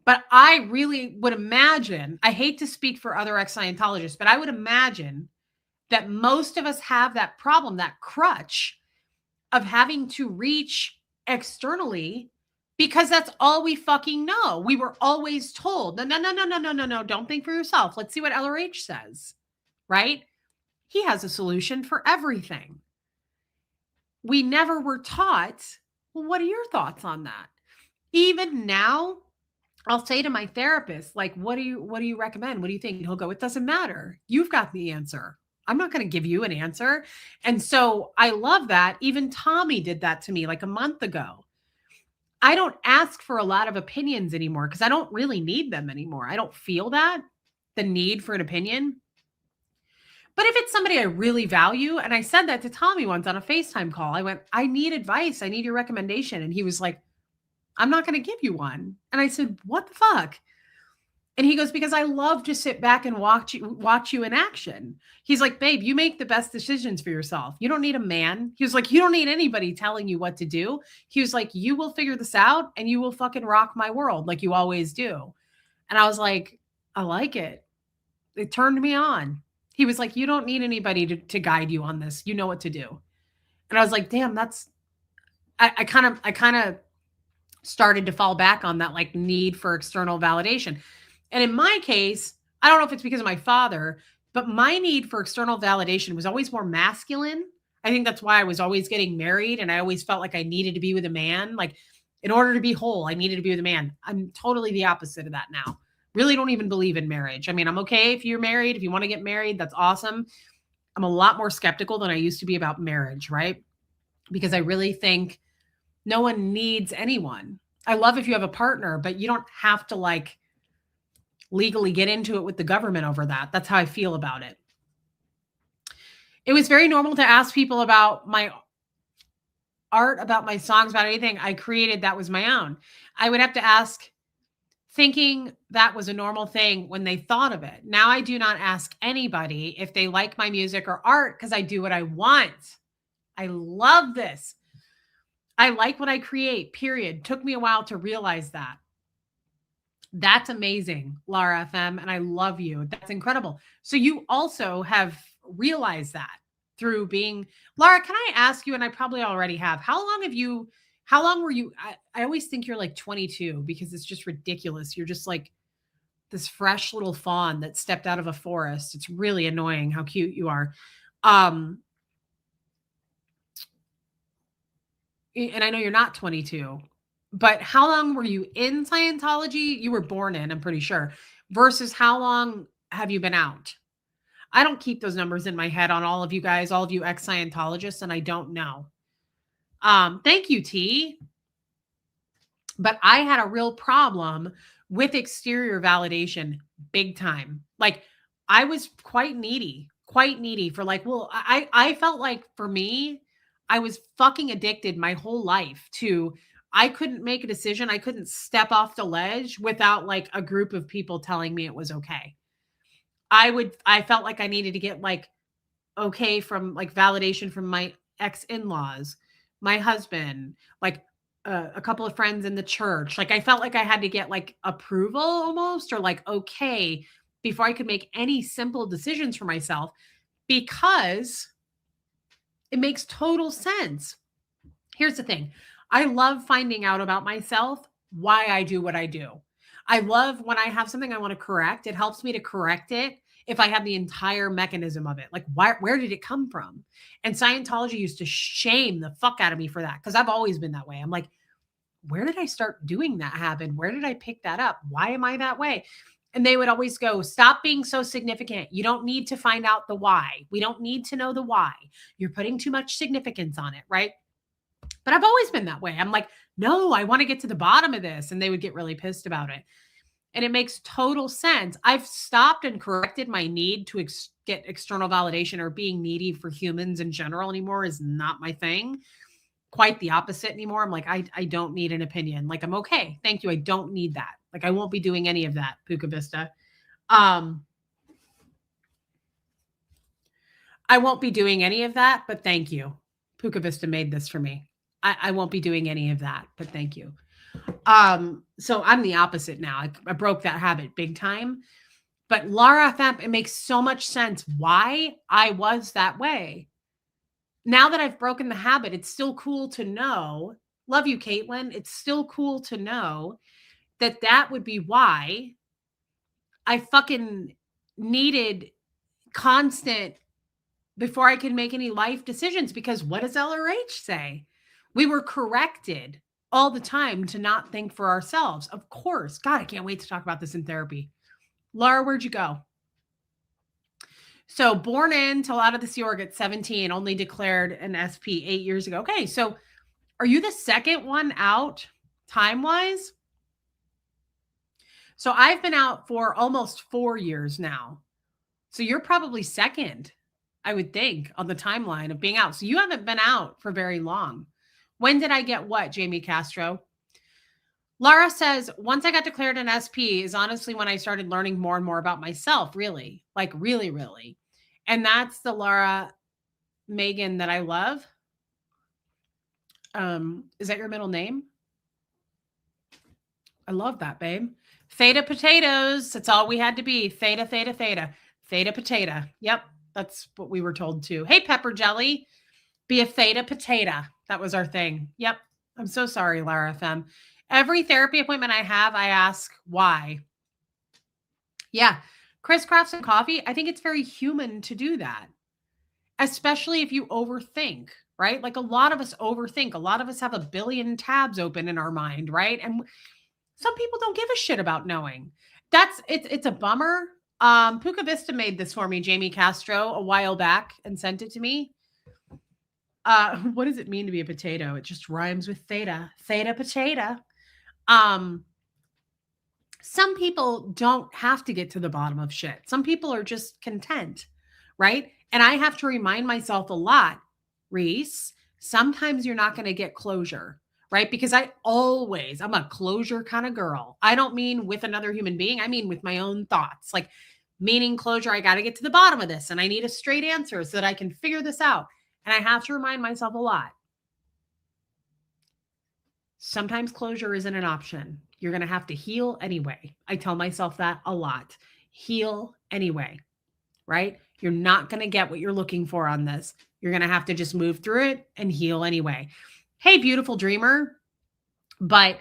But I really would imagine, I hate to speak for other ex-Scientologists, but I would imagine that most of us have that problem, that crutch of having to reach externally because that's all we fucking know. We were always told, no, don't think for yourself. Let's see what LRH says, right? He has a solution for everything. We never were taught, well, what are your thoughts on that? Even now, I'll say to my therapist, like, what do you recommend? What do you think? He'll go, it doesn't matter. You've got the answer. I'm not going to give you an answer. And so I love that. Even Tommy did that to me like a month ago. I don't ask for a lot of opinions anymore because I don't really need them anymore. I don't feel the need for an opinion. But if it's somebody I really value, and I said that to Tommy once on a FaceTime call, I went, I need advice. I need your recommendation. And he was like, I'm not going to give you one. And I said, what the fuck? And he goes, because I love to sit back and watch you in action. He's like, babe, you make the best decisions for yourself. You don't need a man. He was like, you don't need anybody telling you what to do. He was like, you will figure this out and you will fucking rock my world like you always do. And I was like, I like it. it turned me on. He was like, you don't need anybody to guide you on this. You know what to do. And I was like, damn, I kind of started to fall back on that like need for external validation. And in my case, I don't know if it's because of my father, but my need for external validation was always more masculine. I think that's why I was always getting married and I always felt like I needed to be with a man. Like in order to be whole, I needed to be with a man. I'm totally the opposite of that now. Really don't even believe in marriage. I mean, I'm okay if you're married, if you want to get married, that's awesome. I'm a lot more skeptical than I used to be about marriage, right? Because I really think no one needs anyone. I love if you have a partner, but you don't have to like legally get into it with the government over that. That's how I feel about it. It was very normal to ask people about my art, about my songs, about anything I created that was my own. I would have to ask, thinking that was a normal thing when they thought of it. Now I do not ask anybody if they like my music or art because I do what I want. I love this. I like what I create, period. Took me a while to realize that. That's amazing, Lara FM, and I love you. That's incredible. So you also have realized that through being Lara. Can I ask you, and I probably already have, how long were you? I always think you're like 22 because it's just ridiculous. You're just like this fresh little fawn that stepped out of a forest. It's really annoying how cute you are. And I know you're not 22, but how long were you in Scientology? You were born in, I'm pretty sure, versus how long have you been out? I don't keep those numbers in my head on all of you guys, all of you ex-Scientologists, and I don't know. Thank you, T. But I had a real problem with exterior validation big time. Like I was quite needy for like, well, I felt like for me, I was fucking addicted my whole life to, I couldn't make a decision. I couldn't step off the ledge without like a group of people telling me it was okay. I felt like I needed to get like, okay from like validation from my ex-in-laws, my husband, like a couple of friends in the church. Like I felt like I had to get like approval almost or like okay before I could make any simple decisions for myself because it makes total sense. Here's the thing. I love finding out about myself, why I do what I do. I love when I have something I want to correct. It helps me to correct it if I have the entire mechanism of it. Like, where did it come from? And Scientology used to shame the fuck out of me for that because I've always been that way. I'm like, where did I start doing that habit? Where did I pick that up? Why am I that way? And they would always go, stop being so significant. You don't need to find out the why. We don't need to know the why. You're putting too much significance on it, right? But I've always been that way. I'm like, no, I want to get to the bottom of this. And they would get really pissed about it. And it makes total sense. I've stopped and corrected my need to get external validation or being needy for humans in general anymore is not my thing. Quite the opposite anymore. I'm like, I don't need an opinion. Like, I'm okay. Thank you. I don't need that. Like, I won't be doing any of that, Puka Vista. I won't be doing any of that, but thank you. Puka Vista made this for me. I won't be doing any of that, but thank you. So I'm the opposite now. I broke that habit big time. But Lara FM, it makes so much sense why I was that way. Now that I've broken the habit, it's still cool to know. Love you, Caitlin. It's still cool to know that that would be why I fucking needed constant before I could make any life decisions. Because what does LRH say? We were corrected all the time to not think for ourselves. Of course. God, I can't wait to talk about this in therapy. Laura, where'd you go? So born into out of the Sea Org at 17, only declared an SP 8 years ago. Okay, so are you the second one out time-wise? So I've been out for almost 4 years now. So you're probably second, I would think, on the timeline of being out. So you haven't been out for very long. When did I get what, Jamie Castro? Lara says, once I got declared an SP is honestly when I started learning more and more about myself, really. Like really, really. And that's the Lara Megan that I love. Is that your middle name? I love that, babe. Theta potatoes. That's all we had to be. Theta, theta, theta. Theta potato. Yep. That's what we were told too. Hey, pepper jelly, be a theta potato. That was our thing. Yep. I'm so sorry, Lara FM. Every therapy appointment I have, I ask why. Yeah. Chris Crafts and Coffee, I think it's very human to do that, especially if you overthink, right? Like a lot of us overthink. A lot of us have a billion tabs open in our mind, right? And some people don't give a shit about knowing. It's a bummer. Puka Vista made this for me, Jamie Castro, a while back and sent it to me. What does it mean to be a potato? It just rhymes with theta. Theta potato. Some people don't have to get to the bottom of shit. Some people are just content, right? And I have to remind myself a lot, Reese, sometimes you're not going to get closure, right? Because I'm a closure kind of girl. I don't mean with another human being. I mean with my own thoughts, like meaning closure. I got to get to the bottom of this and I need a straight answer so that I can figure this out. And I have to remind myself a lot. Sometimes closure isn't an option. You're going to have to heal anyway. I tell myself that a lot. Heal anyway, right? You're not going to get what you're looking for on this. You're going to have to just move through it and heal anyway. Hey, beautiful dreamer. But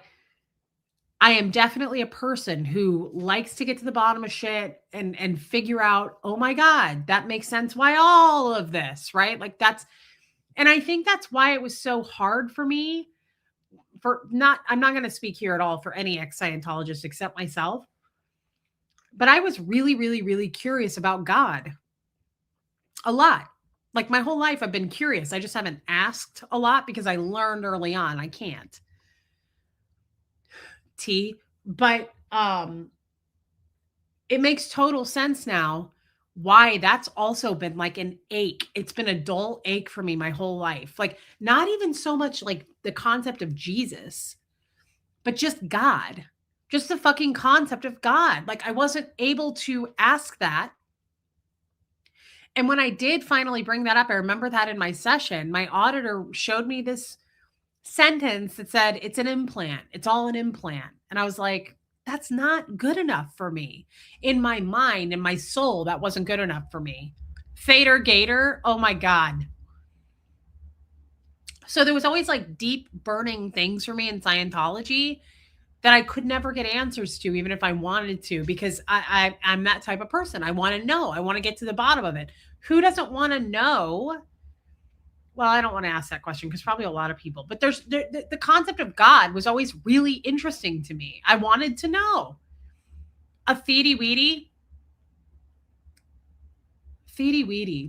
I am definitely a person who likes to get to the bottom of shit and figure out, oh my God, that makes sense. Why all of this, right? Like and I think that's why it was so hard for me I'm not going to speak here at all for any ex-Scientologist except myself. But I was really, really, really curious about God a lot. Like my whole life, I've been curious. I just haven't asked a lot because I learned early on I can't. But it makes total sense now why that's also been like an ache. It's been a dull ache for me my whole life. Like not even so much like the concept of Jesus, but just God, just the fucking concept of God. Like I wasn't able to ask that. And when I did finally bring that up, I remember that in my session, my auditor showed me this sentence that said, it's an implant. It's all an implant. And I was like, that's not good enough for me. In my mind, in my soul, that wasn't good enough for me. Fader Gator, oh my God. So there was always like deep burning things for me in Scientology that I could never get answers to, even if I wanted to, because I'm that type of person. I want to know. I want to get to the bottom of it. Who doesn't want to know? Well, I don't want to ask that question because probably a lot of people, but the concept of God was always really interesting to me. I wanted to know. A feedy-weedy,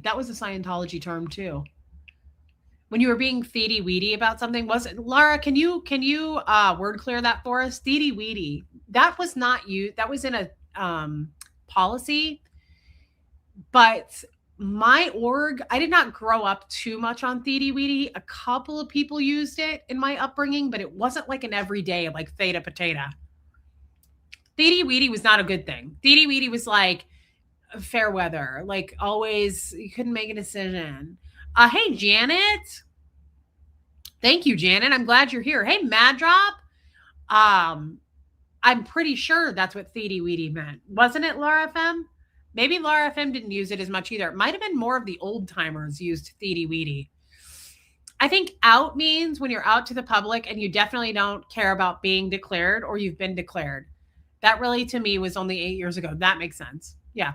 that was a Scientology term too. When you were being feedy-weedy about something, was it, Laura, can you word clear that for us? Feedy-weedy, that was not you. That was in a policy, but my org, I did not grow up too much on Theta Weedy. A couple of people used it in my upbringing, but it wasn't like an everyday, like Theta Potato. Theta Weedy was not a good thing. Theta Weedy was like fair weather, like always, you couldn't make a decision. Hey, Janet. Thank you, Janet. I'm glad you're here. Hey, Mad Drop. I'm pretty sure that's what Theta Weedy meant. Wasn't it, Laura FM? Maybe Laura FM didn't use it as much either. It might have been more of the old timers used Theta Weedy. I think out means when you're out to the public and you definitely don't care about being declared or you've been declared. That really, to me, was only 8 years ago. That makes sense. Yeah.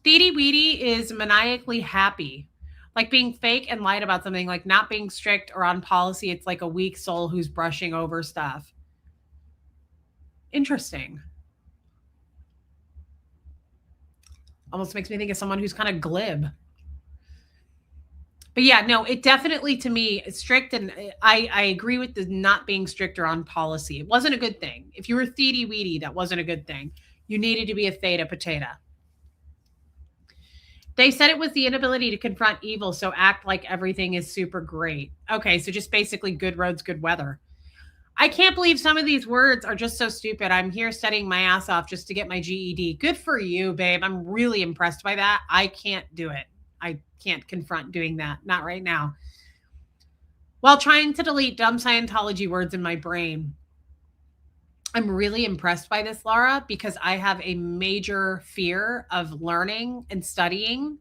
Theta Weedy is maniacally happy. Like being fake and lied about something, like not being strict or on policy. It's like a weak soul who's brushing over stuff. Interesting. Almost makes me think of someone who's kind of glib. But yeah, no, it definitely, to me, is strict. And I agree with the not being stricter on policy. It wasn't a good thing. If you were Theta Weedy, that wasn't a good thing. You needed to be a Theta Potato. They said it was the inability to confront evil, so act like everything is super great. Okay, so just basically good roads, good weather. I can't believe some of these words are just so stupid. I'm here studying my ass off just to get my GED. Good for you, babe. I'm really impressed by that. I can't do it. I can't confront doing that. Not right now. While trying to delete dumb Scientology words in my brain. I'm really impressed by this, Laura, because I have a major fear of learning and studying.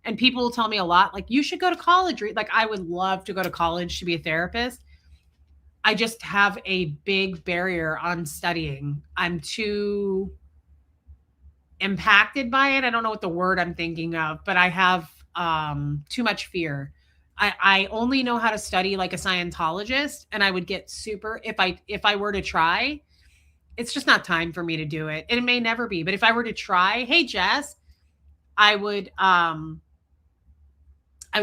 And people will tell me a lot, like, you should go to college. Like, I would love to go to college to be a therapist. I just have a big barrier on studying. I'm too impacted by it. I don't know what the word I'm thinking of, but I have too much fear. I only know how to study like a Scientologist, and I would get super if I were to try. It's just not time for me to do it, and it may never be. But if I were to try, hey Jess, I would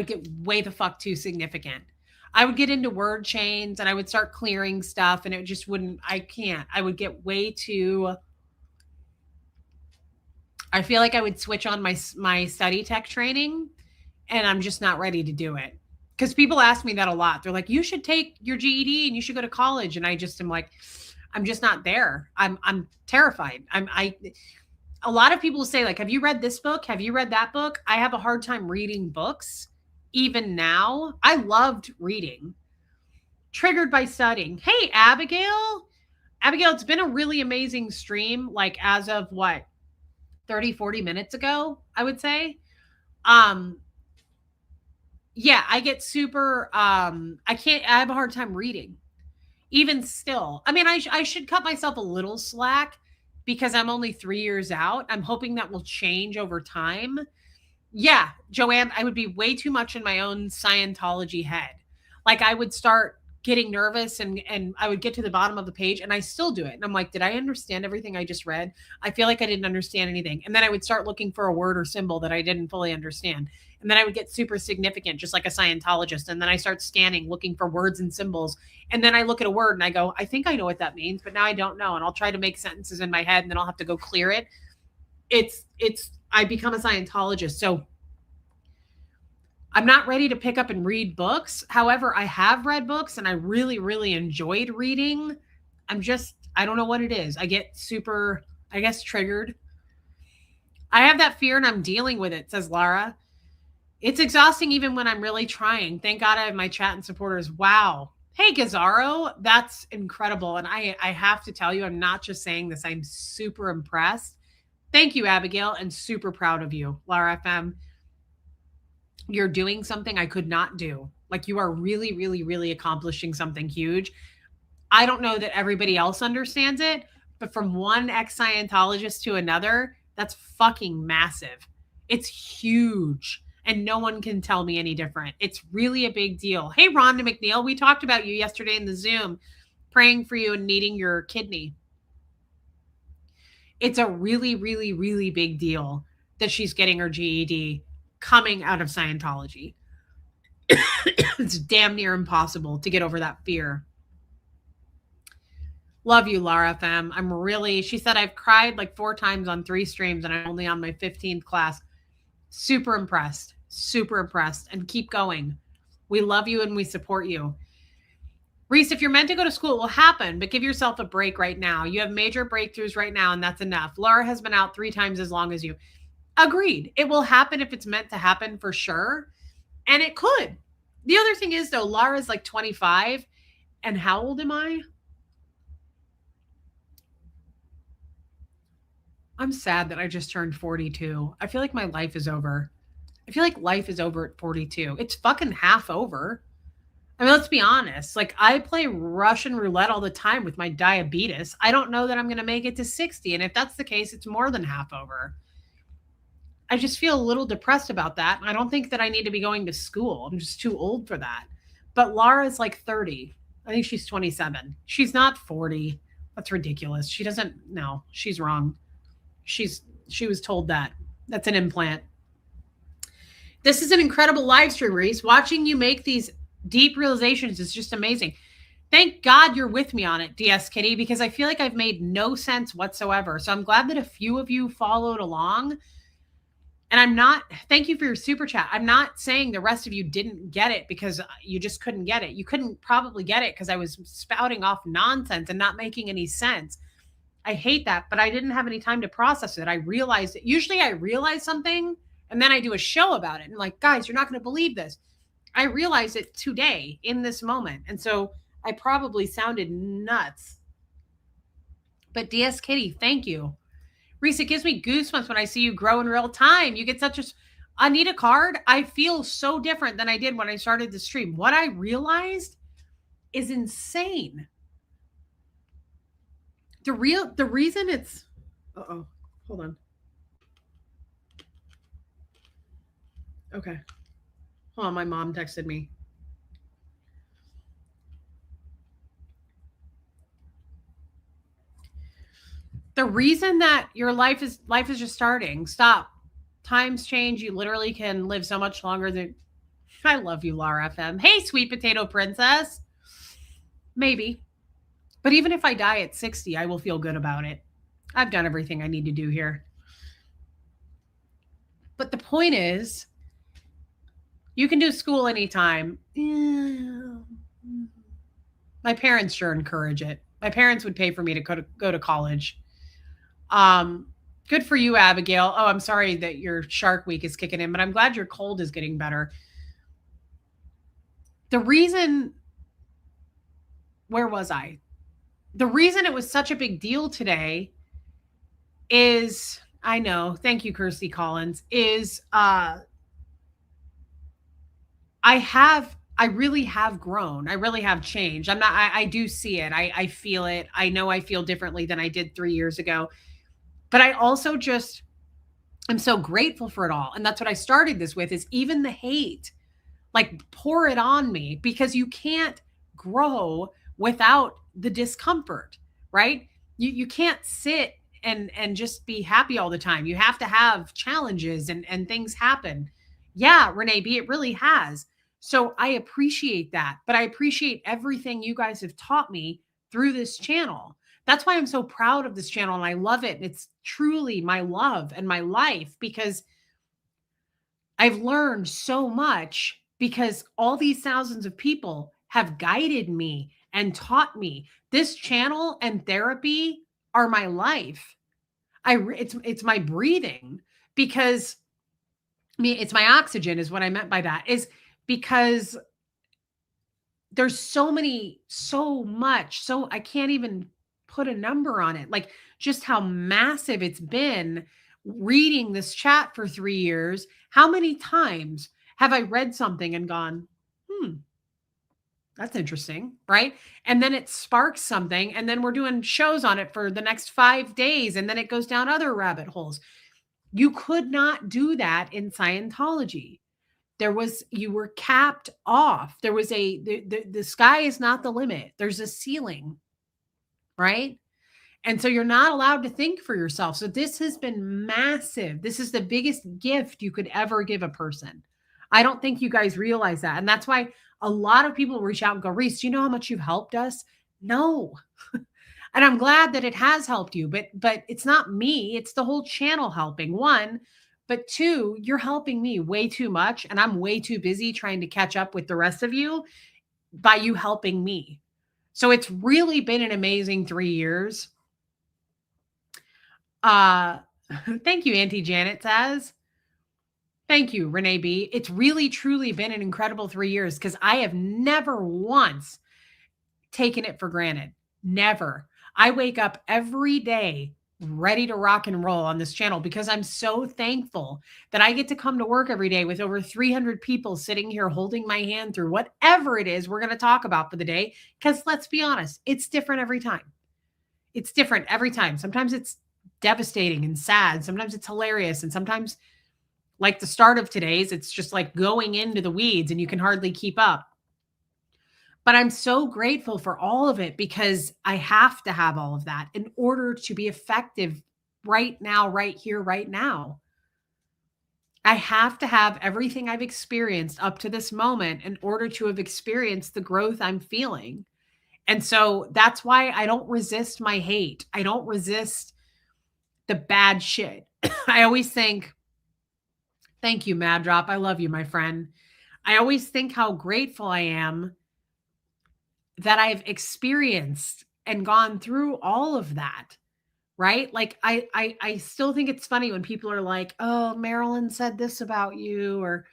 get way the fuck too significant. I would get into word chains and I would start clearing stuff, and it just wouldn't. I can't. I would get way too. I feel like I would switch on my study tech training, and I'm just not ready to do it. Because people ask me that a lot. They're like, you should take your GED and you should go to college. And I just am like, I'm just not there. I'm terrified. A lot of people say, like, have you read this book? Have you read that book? I have a hard time reading books. Even now, I loved reading. Triggered by studying. Hey, Abigail. Abigail, it's been a really amazing stream, like as of what, 30, 40 minutes ago, I would say. Yeah, I get super, I have a hard time reading. Even still. I mean, I should cut myself a little slack because I'm only 3 years out. I'm hoping that will change over time. Yeah, Joanne, I would be way too much in my own Scientology head. Like, I would start getting nervous and I would get to the bottom of the page, and I still do it. And I'm like, did I understand everything I just read? I feel like I didn't understand anything. And then I would start looking for a word or symbol that I didn't fully understand. And then I would get super significant, just like a Scientologist. And then I start scanning, looking for words and symbols. And then I look at a word and I go, I think I know what that means, but now I don't know. And I'll try to make sentences in my head, and then I'll have to go clear it. I become a Scientologist. So I'm not ready to pick up and read books. However, I have read books and I really, really enjoyed reading. I don't know what it is. I get super, I guess, triggered. I have that fear and I'm dealing with it, says Lara. It's exhausting even when I'm really trying. Thank God I have my chat and supporters. Wow. Hey, Gazaro, that's incredible. And I have to tell you, I'm not just saying this. I'm super impressed. Thank you, Abigail, and super proud of you, Lara FM. You're doing something I could not do. Like, you are really, really, really accomplishing something huge. I don't know that everybody else understands it, but from one ex-Scientologist to another, that's fucking massive. It's huge. And no one can tell me any different. It's really a big deal. Hey, Rhonda McNeil, we talked about you yesterday in the Zoom, praying for you and needing your kidney. It's a really, really, really big deal that she's getting her GED coming out of Scientology. It's damn near impossible to get over that fear. Love you, Lara FM. She said, I've cried like 4 times on 3 streams and I'm only on my 15th class. Super impressed. Super impressed. And keep going. We love you and we support you. Reese, if you're meant to go to school, it will happen, but give yourself a break right now. You have major breakthroughs right now, and that's enough. Laura has been out 3 times as long as you. Agreed. It will happen if it's meant to happen, for sure. And it could. The other thing is, though, Laura's like 25. And how old am I? I'm sad that I just turned 42. I feel like my life is over. I feel like life is over at 42. It's fucking half over. I mean, let's be honest. Like, I play Russian roulette all the time with my diabetes. I don't know that I'm going to make it to 60. And if that's the case, it's more than half over. I just feel a little depressed about that. I don't think that I need to be going to school. I'm just too old for that. But Laura's like 30. I think she's 27. She's not 40. That's ridiculous. She doesn't. No, she's wrong. She was told that. That's an implant. This is an incredible live stream, Reese. Watching you make these deep realizations is just amazing. Thank God you're with me on it, DS Kitty, because I feel like I've made no sense whatsoever. So I'm glad that a few of you followed along. And thank you for your super chat. I'm not saying the rest of you didn't get it because you just couldn't get it. You couldn't probably get it because I was spouting off nonsense and not making any sense. I hate that, but I didn't have any time to process it. I realized it. Usually I realize something and then I do a show about it. And like, guys, you're not going to believe this. I realized it today in this moment. And so I probably sounded nuts. But DS Kitty, thank you. Reese, it gives me goosebumps when I see you grow in real time. You get such a Anita card. I feel so different than I did when I started the stream. What I realized is insane. The reason it's oh, hold on. Okay. Hold on, my mom texted me. The reason that your life is just starting. Stop. Times change. You literally can live so much longer than I love you, Lara FM. Hey, sweet potato princess. Maybe. But even if I die at 60, I will feel good about it. I've done everything I need to do here. But the point is, you can do school anytime. My parents sure encourage it. My parents would pay for me to go to college. Good for you, Abigail. Oh, I'm sorry that your Shark Week is kicking in, but I'm glad your cold is getting better. The reason, where was I? The reason it was such a big deal today is, I know, thank you, Kirsty Collins, is I really have grown. I really have changed. I do see it. I feel it. I know I feel differently than I did 3 years ago. But I also just am so grateful for it all. And that's what I started this with, is even the hate, like, pour it on me, because you can't grow without the discomfort, right? You can't sit and just be happy all the time. You have to have challenges and things happen. Yeah, Renee B, it really has. So I appreciate that, but I appreciate everything you guys have taught me through this channel. That's why I'm so proud of this channel and I love it. And it's truly my love and my life, because I've learned so much, because all these thousands of people have guided me and taught me. This channel and therapy are my life. It's my breathing, because it's my oxygen is what I meant by that, is because there's so much, so I can't even put a number on it. Like, just how massive it's been reading this chat for 3 years. How many times have I read something and gone, that's interesting, right? And then it sparks something, and then we're doing shows on it for the next 5 days, and then it goes down other rabbit holes. You could not do that in Scientology. You were capped off. There was the sky is not the limit. There's a ceiling, right? And so you're not allowed to think for yourself. So this has been massive. This is the biggest gift you could ever give a person. I don't think you guys realize that. And that's why a lot of people reach out and go, Reese, do you know how much you've helped us? No. And I'm glad that it has helped you, but it's not me. It's the whole channel helping, one. But two, you're helping me way too much. And I'm way too busy trying to catch up with the rest of you by you helping me. So it's really been an amazing 3 years. Thank you, Auntie Janet says. Thank you, Renee B. It's really, truly been an incredible 3 years, because I have never once taken it for granted. Never. I wake up every day ready to rock and roll on this channel, because I'm so thankful that I get to come to work every day with over 300 people sitting here holding my hand through whatever it is we're going to talk about for the day. Because let's be honest, it's different every time. It's different every time. Sometimes it's devastating and sad. Sometimes it's hilarious. And sometimes, like the start of today's, it's just like going into the weeds and you can hardly keep up. But I'm so grateful for all of it, because I have to have all of that in order to be effective right now, right here, right now. I have to have everything I've experienced up to this moment in order to have experienced the growth I'm feeling. And so that's why I don't resist my hate. I don't resist the bad shit. I always think, thank you, Mad Drop. I love you, my friend. I always think how grateful I am that I've experienced and gone through all of that, right? Like, I still think it's funny when people are like, oh, Marilyn said this about you, or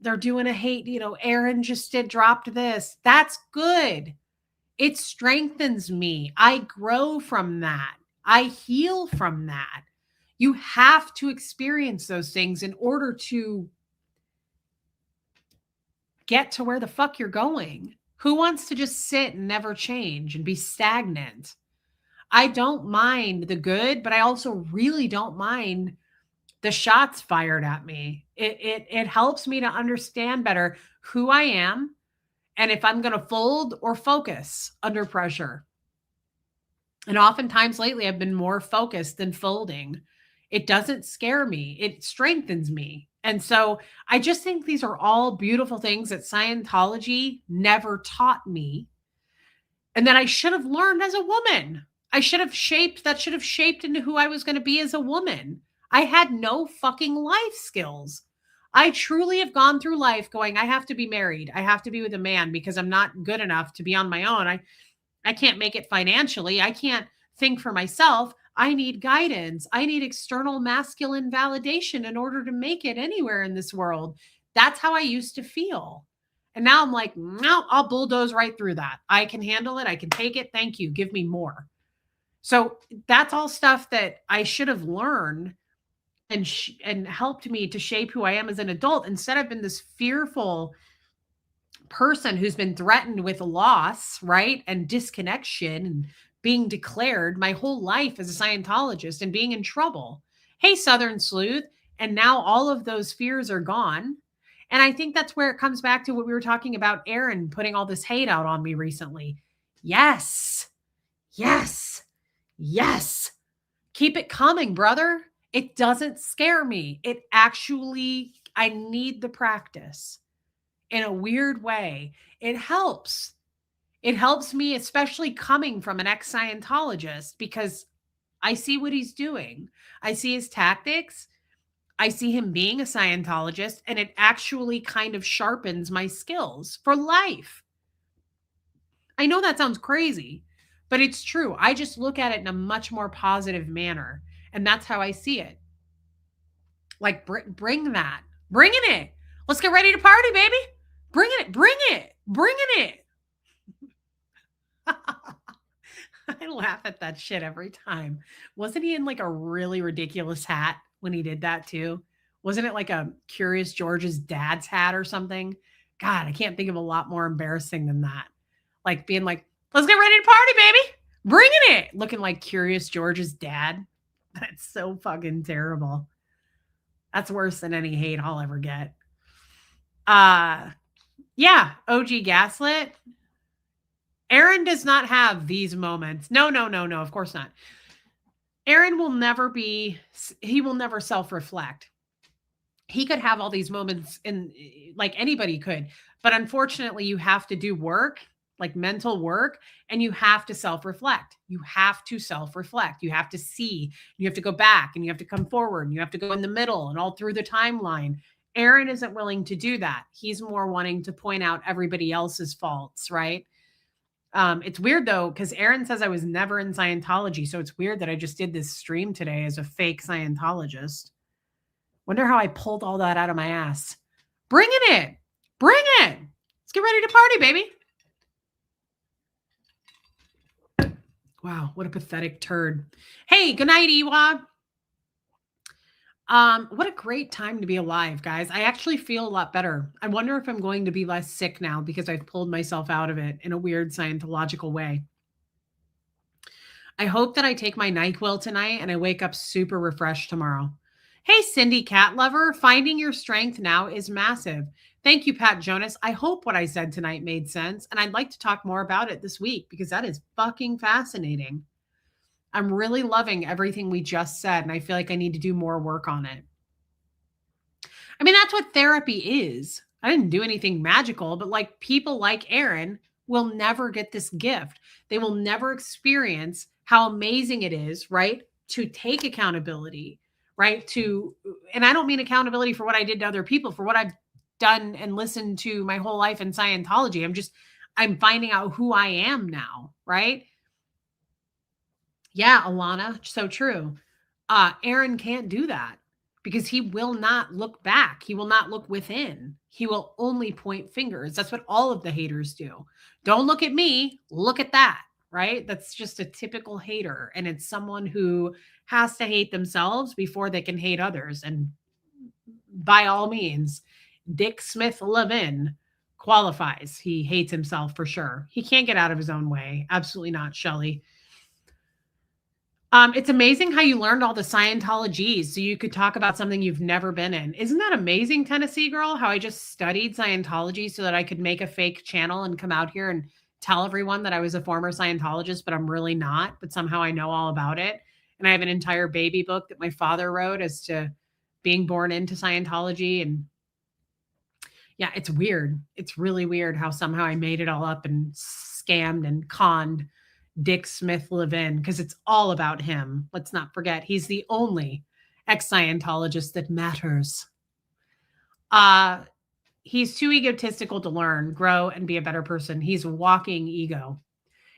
they're doing a hate, Aaron just dropped this. That's good. It strengthens me. I grow from that. I heal from that. You have to experience those things in order to get to where the fuck you're going. Who wants to just sit and never change and be stagnant? I don't mind the good, but I also really don't mind the shots fired at me. It helps me to understand better who I am and if I'm going to fold or focus under pressure. And oftentimes lately, I've been more focused than folding. It doesn't scare me, it strengthens me. And so I just think these are all beautiful things that Scientology never taught me and that I should have learned as a woman. Should have shaped into who I was going to be as a woman. I had no fucking life skills. I truly have gone through life going, I have to be married. I have to be with a man because I'm not good enough to be on my own. I can't make it financially. I can't think for myself. I need guidance. I need external masculine validation in order to make it anywhere in this world. That's how I used to feel. And now I'm like, no, I'll bulldoze right through that. I can handle it. I can take it. Thank you. Give me more. So that's all stuff that I should have learned and helped me to shape who I am as an adult. Instead, I've been this fearful person who's been threatened with loss, right? And disconnection and being declared my whole life as a Scientologist and being in trouble. Hey, Southern Sleuth. And now all of those fears are gone. And I think that's where it comes back to what we were talking about, Aaron putting all this hate out on me recently. Yes. Yes. Yes. Keep it coming, brother. It doesn't scare me. It actually, I need the practice in a weird way. It helps. It helps me, especially coming from an ex-Scientologist, because I see what he's doing. I see his tactics. I see him being a Scientologist, and it actually kind of sharpens my skills for life. I know that sounds crazy, but it's true. I just look at it in a much more positive manner, and that's how I see it. Like, bring that. Bringing it. Let's get ready to party, baby. Bringing it. Bring it. Bringing it. I laugh at that shit every time. Wasn't he in like a really ridiculous hat when he did that too? Wasn't it like a Curious George's dad's hat or something? God, I can't think of a lot more embarrassing than that. Like being like, let's get ready to party, baby. Bringing it. Looking like Curious George's dad. That's so fucking terrible. That's worse than any hate I'll ever get. Yeah, OG Gaslit. Aaron does not have these moments. No, of course not. Aaron will never self-reflect. He could have all these moments in like anybody could, but unfortunately you have to do work, like mental work, and you have to self-reflect. You have to see, you have to go back and you have to come forward and you have to go in the middle and all through the timeline. Aaron isn't willing to do that. He's more wanting to point out everybody else's faults, right? It's weird though, because Aaron says I was never in Scientology. So it's weird that I just did this stream today as a fake Scientologist. Wonder how I pulled all that out of my ass. Bring it. Bring it. Let's get ready to party, baby. Wow, what a pathetic turd. Hey, good night, Iwa. What a great time to be alive, guys. I actually feel a lot better. I wonder if I'm going to be less sick now because I've pulled myself out of it in a weird Scientological way. I hope that I take my NyQuil tonight and I wake up super refreshed tomorrow. Hey, Cindy Cat Lover, finding your strength now is massive. Thank you, Pat Jonas. I hope what I said tonight made sense, and I'd like to talk more about it this week because that is fucking fascinating. I'm really loving everything we just said, and I feel like I need to do more work on it. I mean, that's what therapy is. I didn't do anything magical, but like people like Aaron will never get this gift. They will never experience how amazing it is, right? To take accountability, right? And I don't mean accountability for what I did to other people, for what I've done and listened to my whole life in Scientology. I'm finding out who I am now, right? Yeah, Alana, so true. Aaron can't do that. because he will not look back. He will not look within. He will only point fingers. That's what all of the haters do. Don't look at me, look at that, right? That's just a typical hater. And it's someone who has to hate themselves before they can hate others. And by all means, Dick Smith Levin qualifies. He hates himself for sure. He can't get out of his own way. Absolutely not, Shelley. It's amazing how you learned all the Scientologies so you could talk about something you've never been in. Isn't that amazing, Tennessee girl? How I just studied Scientology so that I could make a fake channel and come out here and tell everyone that I was a former Scientologist, but I'm really not. But somehow I know all about it. And I have an entire baby book that my father wrote as to being born into Scientology. And yeah, it's weird. It's really weird how somehow I made it all up and scammed and conned Dick Smith Levin, because it's all about him. Let's not forget, he's the only ex-Scientologist that matters. He's too egotistical to learn, grow, and be a better person. He's a walking ego.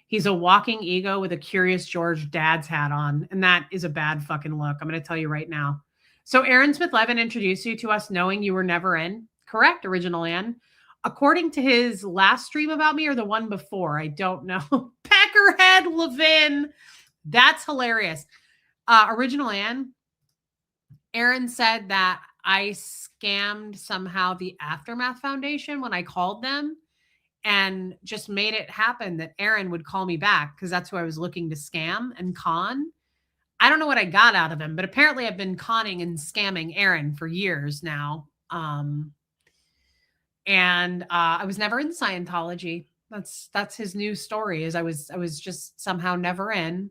He's a walking ego with a Curious George dad's hat on, and that is a bad fucking look. I'm going to tell you right now. So Aaron Smith Levin introduced you to us knowing you were never in. Correct, Original Ann. According to his last stream about me or the one before, I don't know. Peckerhead Levin. That's hilarious. Original Ann, Aaron said that I scammed somehow the Aftermath Foundation when I called them and just made it happen that Aaron would call me back because that's who I was looking to scam and con. I don't know what I got out of him, but apparently I've been conning and scamming Aaron for years now. And I was never in Scientology. That's his new story. Is I was just somehow never in,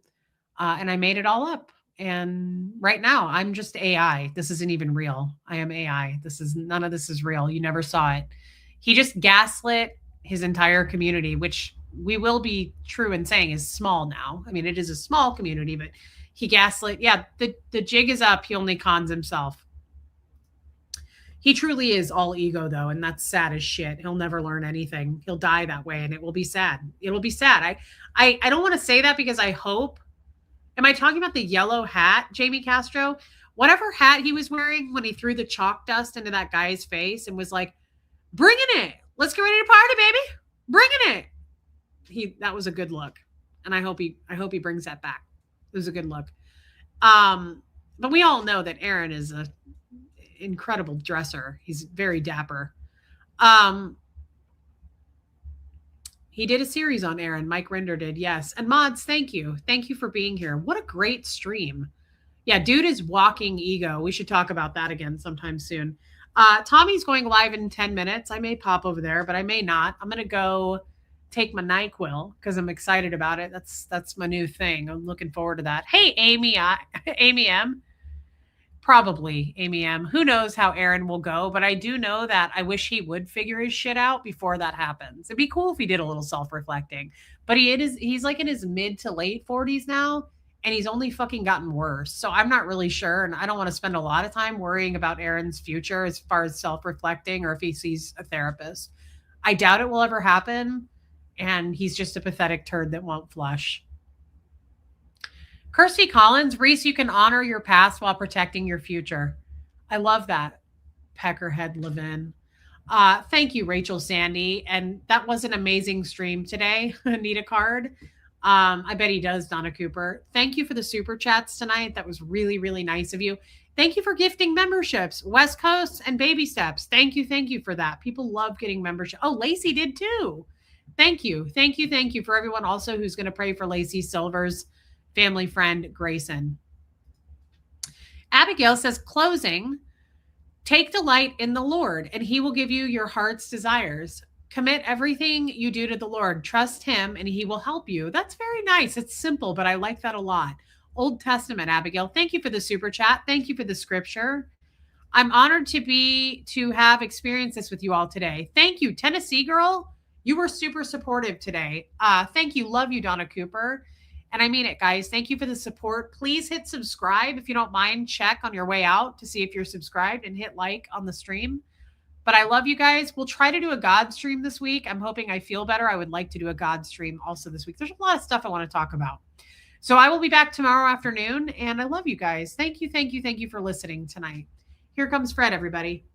and I made it all up. And right now I'm just AI. This isn't even real. I am AI. None of this is real. You never saw it. He just gaslit his entire community, which we will be true in saying is small now. I mean, it is a small community, but he gaslit. Yeah, the jig is up. He only cons himself. He truly is all ego, though, and that's sad as shit. He'll never learn anything. He'll die that way, and it will be sad. It'll be sad. I don't want to say that because I hope. Am I talking about the yellow hat, Jamie Castro? Whatever hat he was wearing when he threw the chalk dust into that guy's face and was like, "Bringing it. Let's get ready to party, baby. Bringing it." That was a good look, and I hope he brings that back. It was a good look. But we all know that Aaron is a incredible dresser. He's very dapper. He did a series on Aaron. Mike Rinder did, yes. And Mods, thank you. Thank you for being here. What a great stream. Yeah, dude is walking ego. We should talk about that again sometime soon. Tommy's going live in 10 minutes. I may pop over there, but I may not. I'm going to go take my NyQuil because I'm excited about it. That's my new thing. I'm looking forward to that. Hey, Amy M. Probably Amy M. Who knows how Aaron will go, but I do know that I wish he would figure his shit out before that happens. It'd be cool if he did a little self-reflecting, but he's like in his mid to late 40s now, and he's only fucking gotten worse. So I'm not really sure, and I don't want to spend a lot of time worrying about Aaron's future as far as self-reflecting or if he sees a therapist. I doubt it will ever happen, and he's just a pathetic turd that won't flush. Kirsty Collins, Reese, you can honor your past while protecting your future. I love that. Peckerhead Levin. Thank you, Rachel Sandy. And that was an amazing stream today. Need a card? I bet he does, Donna Cooper. Thank you for the super chats tonight. That was really, really nice of you. Thank you for gifting memberships, West Coast and Baby Steps. Thank you for that. People love getting membership. Oh, Lacey did too. Thank you for everyone also who's going to pray for Lacey Silver's family friend, Grayson. Abigail says, closing, take delight in the Lord, and he will give you your heart's desires. Commit everything you do to the Lord. Trust him, and he will help you. That's very nice. It's simple, but I like that a lot. Old Testament, Abigail. Thank you for the super chat. Thank you for the scripture. I'm honored to have experienced this with you all today. Thank you, Tennessee girl. You were super supportive today. Thank you. Love you, Donna Cooper. And I mean it, guys. Thank you for the support. Please hit subscribe. If you don't mind, check on your way out to see if you're subscribed and hit like on the stream. But I love you guys. We'll try to do a God stream this week. I'm hoping I feel better. I would like to do a God stream also this week. There's a lot of stuff I want to talk about. So I will be back tomorrow afternoon. And I love you guys. Thank you for listening tonight. Here comes Fred, everybody.